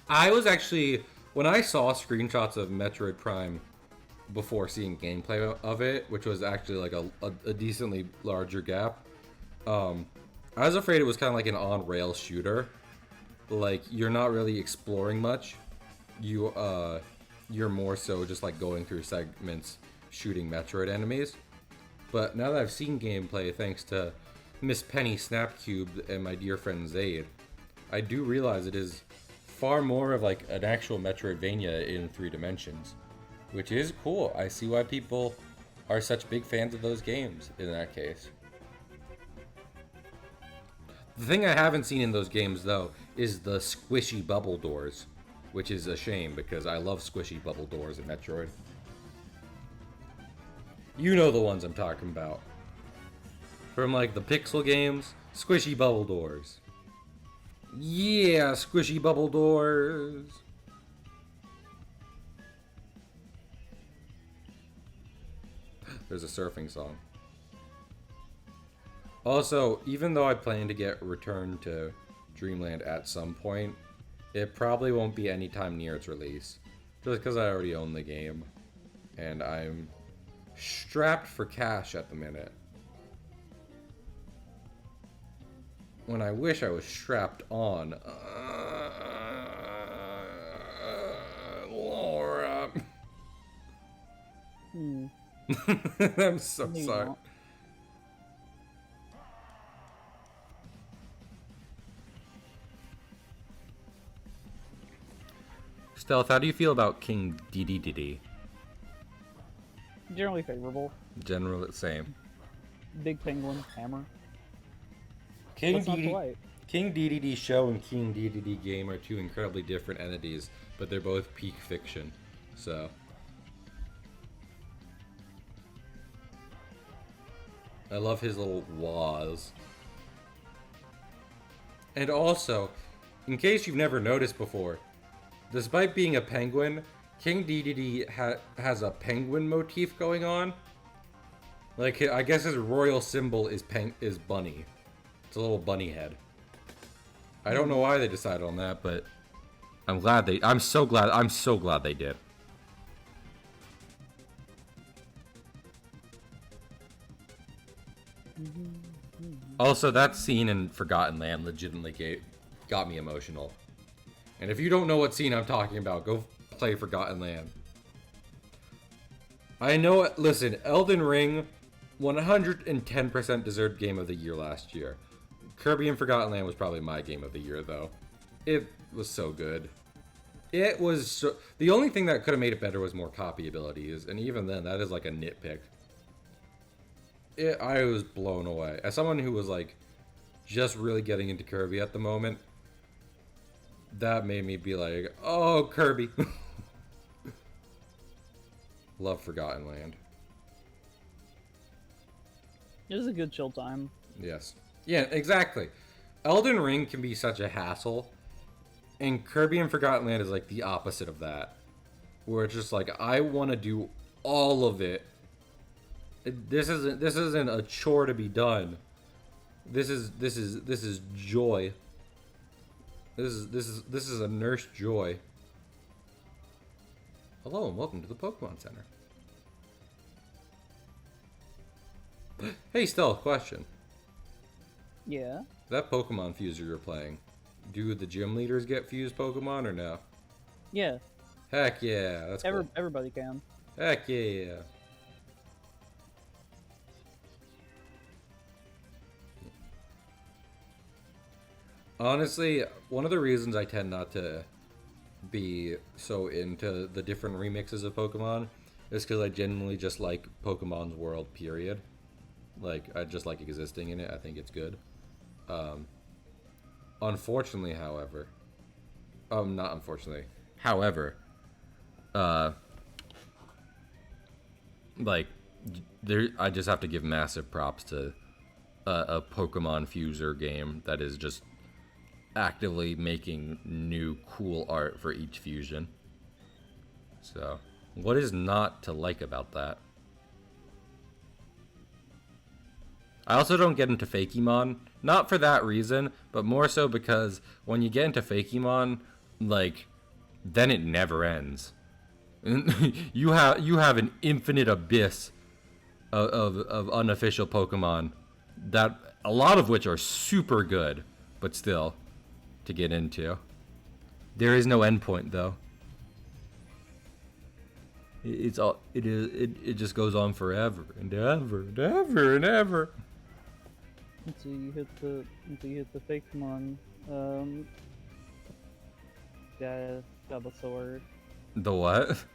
I was actually, when I saw screenshots of Metroid Prime before seeing gameplay of it, which was actually like a decently larger gap, I was afraid it was kind of like an on-rail shooter. Like, you're not really exploring much. You're more so just like going through segments, shooting Metroid enemies. But now that I've seen gameplay, thanks to Miss Penny Snapcube and my dear friend Zaid, I do realize it is far more of like an actual Metroidvania in 3 dimensions, which is cool. I see why people are such big fans of those games in that case. The thing I haven't seen in those games, though, is the squishy bubble doors, which is a shame because I love squishy bubble doors in Metroid. You know the ones I'm talking about. From like the Pixel games, squishy bubble doors. Yeah, squishy bubble doors. There's a surfing song. Also, even though I plan to get Return to Dreamland at some point, it probably won't be anytime near its release. Just because I already own the game. And I'm strapped for cash at the minute. When I wish I was strapped on. Laura. I'm so sorry. Stealth, how do you feel about King Dedede? Generally favorable. General, same. Big penguin, hammer. King What's not to like? King Dedede show and King Dedede game are 2 incredibly different entities, but they're both peak fiction. So I love his little wahs. And also, in case you've never noticed before, despite being a penguin, King Dedede has a penguin motif going on. Like, I guess his royal symbol is bunny. It's a little bunny head. I don't know why they decided on that, but I'm so glad they did. Also, that scene in Forgotten Land legitimately got me emotional. And if you don't know what scene I'm talking about, go play Forgotten Land. I know it. Listen, Elden Ring, 110% deserved Game of the Year last year. Kirby and Forgotten Land was probably my Game of the Year, though. It was so good. It was so... The only thing that could have made it better was more copy abilities, and even then, that is like a nitpick. I was blown away. As someone who was like just really getting into Kirby at the moment, that made me be like, oh, Kirby. Love Forgotten Land. It was a good chill time. Yes. Yeah, exactly. Elden Ring can be such a hassle, and Kirby and Forgotten Land is like the opposite of that. Where it's just like, I want to do all of it. This isn't a chore to be done. This is joy. This is a nurse joy. Hello and welcome to the Pokemon Center. Hey, Stealth, question. Yeah. That Pokemon Fuser you're playing, do the gym leaders get fused Pokemon or no? Yeah. Heck yeah, that's cool. Everybody can. Heck yeah. Honestly, one of the reasons I tend not to be so into the different remixes of Pokemon is because I genuinely just like Pokemon's world, period. Like, I just like existing in it. I think it's good. Unfortunately, however, not unfortunately, however, uh, like, there, I just have to give massive props to a Pokemon Fuser game that is just actively making new cool art for each fusion. So, what is not to like about that? I also don't get into Fakemon, not for that reason, but more so because when you get into Fakemon, like, then it never ends. you have an infinite abyss of unofficial Pokemon that a lot of which are super good, but still to get into. There is no endpoint though. It's all it just goes on forever and ever and ever and ever. Until you hit the Fakemon, yeah, God, what's the word? The what?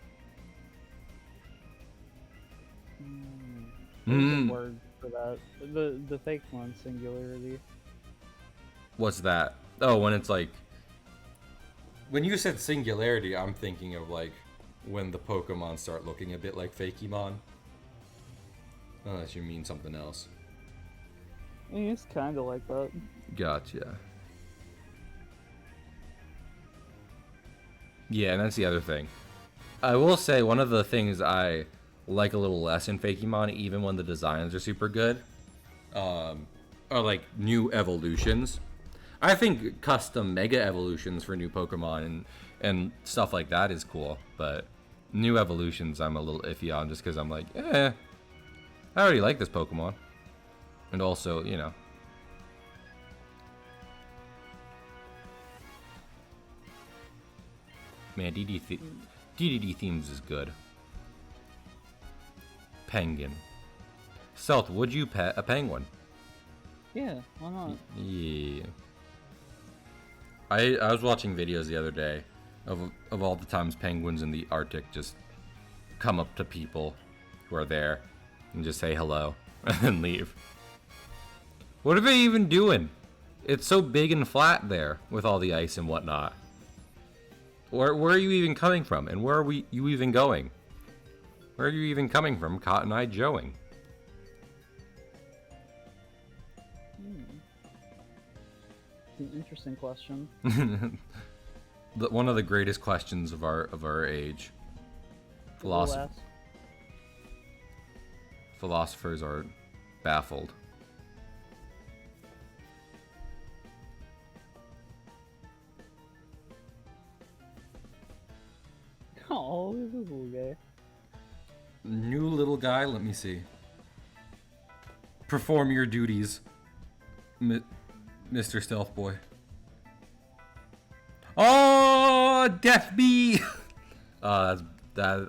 There's a word for that. The Fakemon singularity. What's that? Oh, when it's like, when you said singularity, I'm thinking of like when the Pokemon start looking a bit like Fakemon. Unless you mean something else. I mean, it's kind of like that. Gotcha. Yeah, and that's the other thing. I will say one of the things I like a little less in Fakemon, even when the designs are super good, are like new evolutions. I think custom mega evolutions for new Pokemon and stuff like that is cool, but new evolutions I'm a little iffy on just because I'm like, I already like this Pokemon. And also, you know. Man, DDD themes is good. Penguin. Stealth, would you pet a penguin? Yeah, why not? Yeah. I was watching videos the other day of all the times penguins in the Arctic just come up to people who are there and just say hello and then leave. What are they even doing? It's so big and flat there with all the ice and whatnot. Where are you even coming from? And where are you even going? Where are you even coming from, Cotton Eye Joeing? It's an interesting question. One of the greatest questions of our age. Philosophers are baffled. Oh, this is a little gay. New little guy, let me see. Perform your duties, Mr. Stealth Boy. Oh, Death Bee! That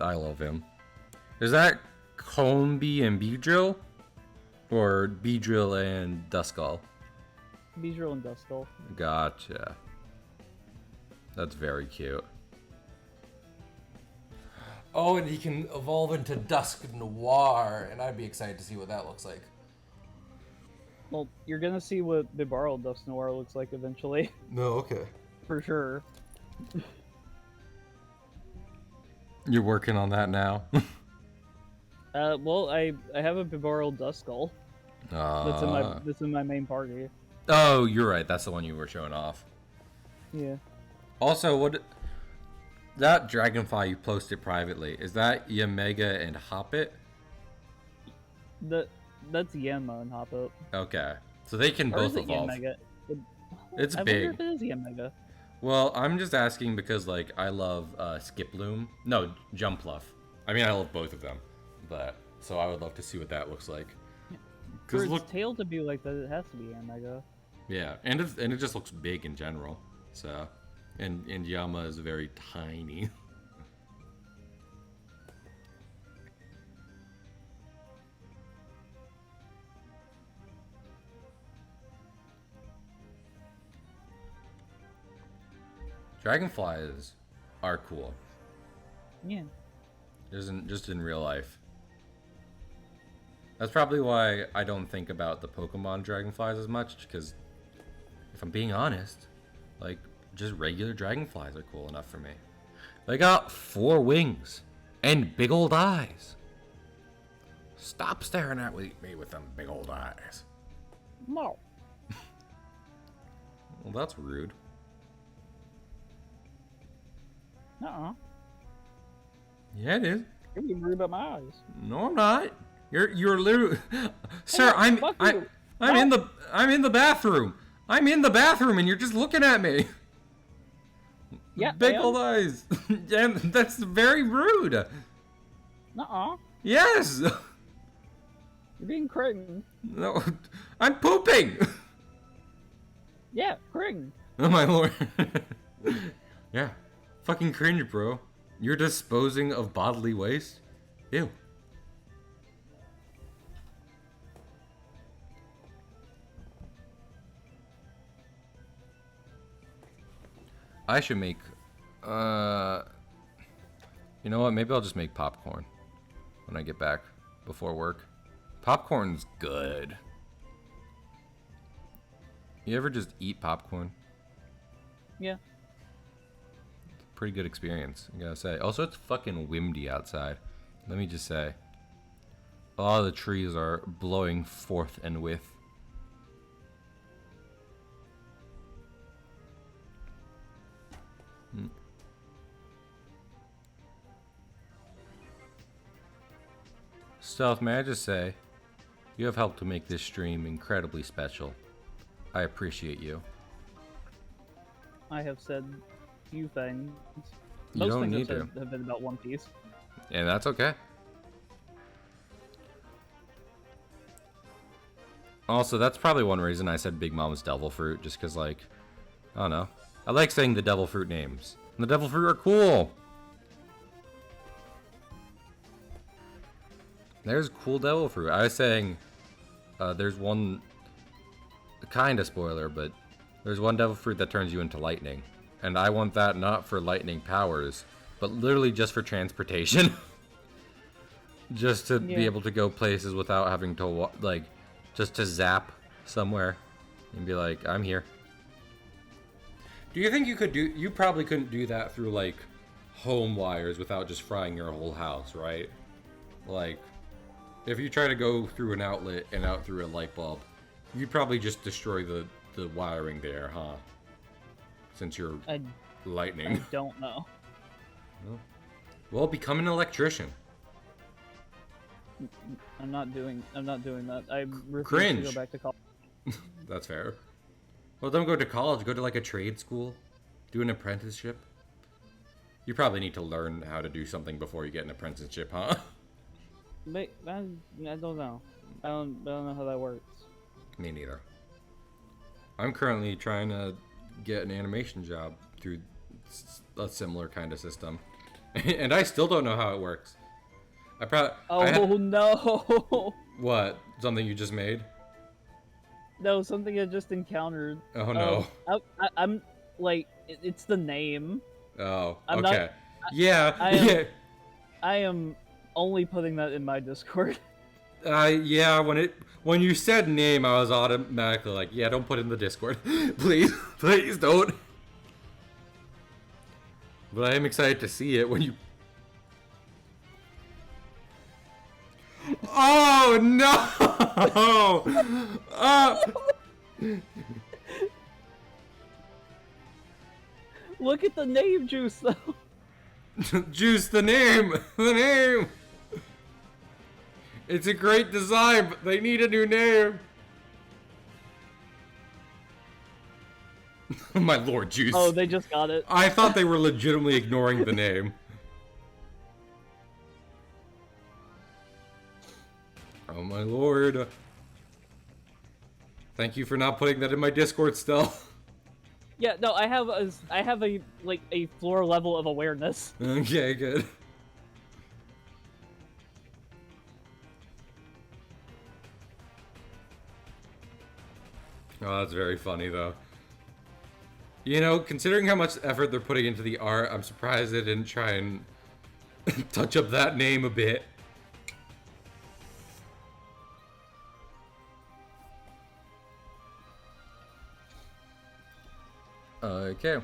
I love him. Is that Combi and Beedrill? Or Beedrill and Duskull? Beedrill and Duskull. Gotcha. That's very cute. Oh, and he can evolve into Dusk Noir, and I'd be excited to see what that looks like. Well, you're gonna see what Bibarel Dusk Noir looks like eventually. No, okay. For sure. You're working on that now? Well, I have a Bibarel Duskull. That's in my main party. Oh, you're right. That's the one you were showing off. Yeah. Also, that Dragonfly you posted privately, is that Yamega and Hoppet? That's Yanma and Hoppet. Okay. So they can Or both is it evolve. Yanmega? It's I big. wonder if it is Yanmega. Well, I'm just asking because, like, I love Skiploom. No, Jumpluff. I mean, I love both of them. But, so I would love to see what that looks like. For its tail to be like that, it has to be Yanmega. Yeah, and it just looks big in general. So, and Yama is very tiny. Dragonflies are cool. Yeah. Just in real life. That's probably why I don't think about the Pokemon dragonflies as much, because if I'm being honest, like, just regular dragonflies are cool enough for me. They got 4 wings and big old eyes. Stop staring at me with them big old eyes. No. Well, that's rude. Uh-uh. Yeah, it is. You're being rude about my eyes. No, I'm not. You're literally, sir. Fuck you. I'm in the bathroom. I'm in the bathroom, and you're just looking at me. Yeah, Big and? old eyes. And that's very rude. Uh-uh. Yes. You're being cring. No, I'm pooping. Yeah, cring. Oh my lord. Yeah. Fucking cringe, bro. You're disposing of bodily waste? Ew. I should make, you know what? Maybe I'll just make popcorn when I get back before work. Popcorn's good. You ever just eat popcorn? Yeah. Pretty good experience, I gotta say. Also, it's fucking windy outside. Let me just say. A lot of the trees are blowing forth and with. Stealth, may I just say, you have helped to make this stream incredibly special. I appreciate you. I have said few things. You Most don't things need I've said to. have been about One Piece. And that's okay. Also, that's probably one reason I said Big Mama's Devil Fruit, just because, like, I don't know. I like saying the Devil Fruit names. And the Devil Fruit are cool. There's cool Devil Fruit. I was saying, there's one, kind of spoiler, but there's one Devil Fruit that turns you into lightning. And I want that not for lightning powers, but literally just for transportation. Just to be able to go places without having to, like, just to zap somewhere and be like, I'm here. Do you think you could do, you probably couldn't do that through, like, home wires without just frying your whole house, right? Like, if you try to go through an outlet and out through a light bulb, you'd probably just destroy the wiring there, huh? Since you're lightning. I don't know. Well, become an electrician. I'm not doing that. I refuse Cringe. to go back to college. That's fair. Well, don't go to college. Go to, like, a trade school. Do an apprenticeship. You probably need to learn how to do something before you get an apprenticeship, huh? But I don't know. I don't know how that works. Me neither. I'm currently trying to get an animation job through a similar kind of system. And I still don't know how it works. No! What? Something you just made? No, something I just encountered. Oh no. I'm like, it's the name. Oh, I'm okay. not- I am only putting that in my Discord. Yeah, when you said name, I was automatically like, yeah, don't put it in the Discord. Please, please don't. But I am excited to see it when you... Oh, no! Look at the name, Juice, though. Juice, the name! The name! It's a great design, but they need a new name. My lord, Juice. Oh, they just got it. I thought they were legitimately ignoring the name. Oh my lord. Thank you for not putting that in my Discord still. Yeah, no, I have a like a floor level of awareness. Okay, good. Oh, that's very funny though. You know, considering how much effort they're putting into the art, I'm surprised they didn't try and touch up that name a bit. Okay.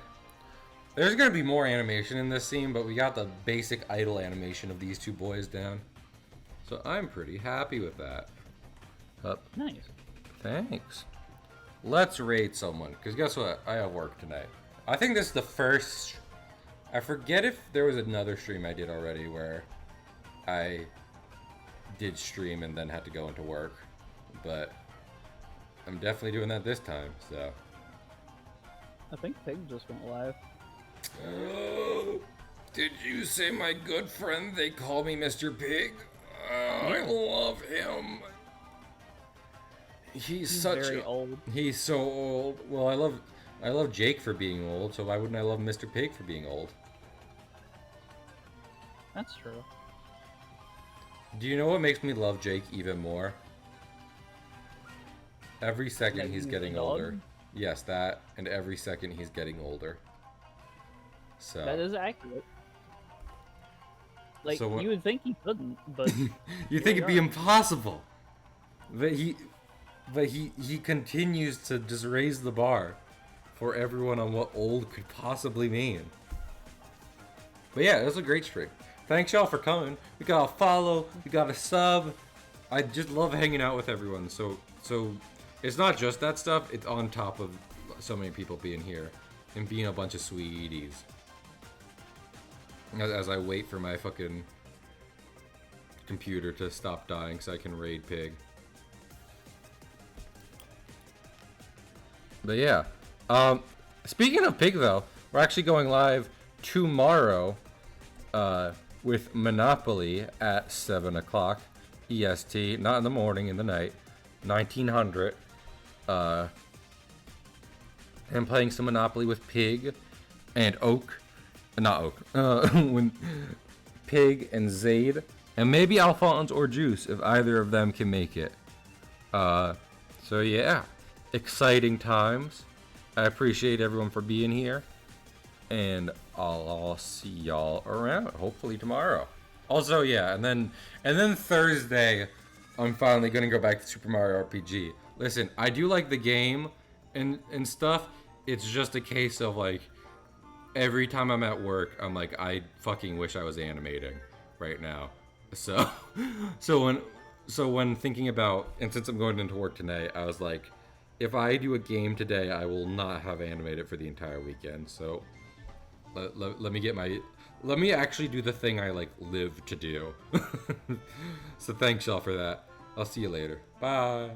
There's gonna be more animation in this scene, but we got the basic idle animation of these two boys down. So I'm pretty happy with that. Nice. Thanks. Let's raid someone, because guess what? I have work tonight. I think this is the first... I forget if there was another stream I did already where I did stream and then had to go into work. But I'm definitely doing that this time, so... I think Pig just went live. Oh, did you say my good friend they call me Mr. Pig? Oh, I love him. He's such very old. He's so old. Well, I love Jake for being old, so why wouldn't I love Mr. Pig for being old? That's true. Do you know what makes me love Jake even more? Every second That he's he's getting a dog? older. Yes, that, and every second he's getting older. So That is accurate. Like, So what- you would think he couldn't, but you think we it'd be are. impossible. But he continues to just raise the bar for everyone on what old could possibly mean. But yeah, it was a great stream. Thanks y'all for coming. We got a follow, we got a sub. I just love hanging out with everyone. So it's not just that stuff, it's on top of so many people being here and being a bunch of sweeties. As I wait for my fucking computer to stop dying so I can raid Pig. But yeah. Speaking of Pig though, we're actually going live tomorrow with Monopoly at 7 o'clock EST, not in the morning, in the night, 1900. And playing some Monopoly with Pig and Oak. Not Oak. When Pig and Zaid. And maybe Alphonse or Juice if either of them can make it. So yeah. Exciting times. I appreciate everyone for being here. And I'll see y'all around, hopefully tomorrow. Also, yeah, and then Thursday, I'm finally gonna go back to Super Mario RPG. Listen, I do like the game and stuff. It's just a case of like, every time I'm at work, I'm like, I fucking wish I was animating right now. So when thinking about, and since I'm going into work tonight, I was like, if I do a game today, I will not have animated for the entire weekend. So let me actually do the thing I like live to do. So thanks y'all for that. I'll see you later. Bye.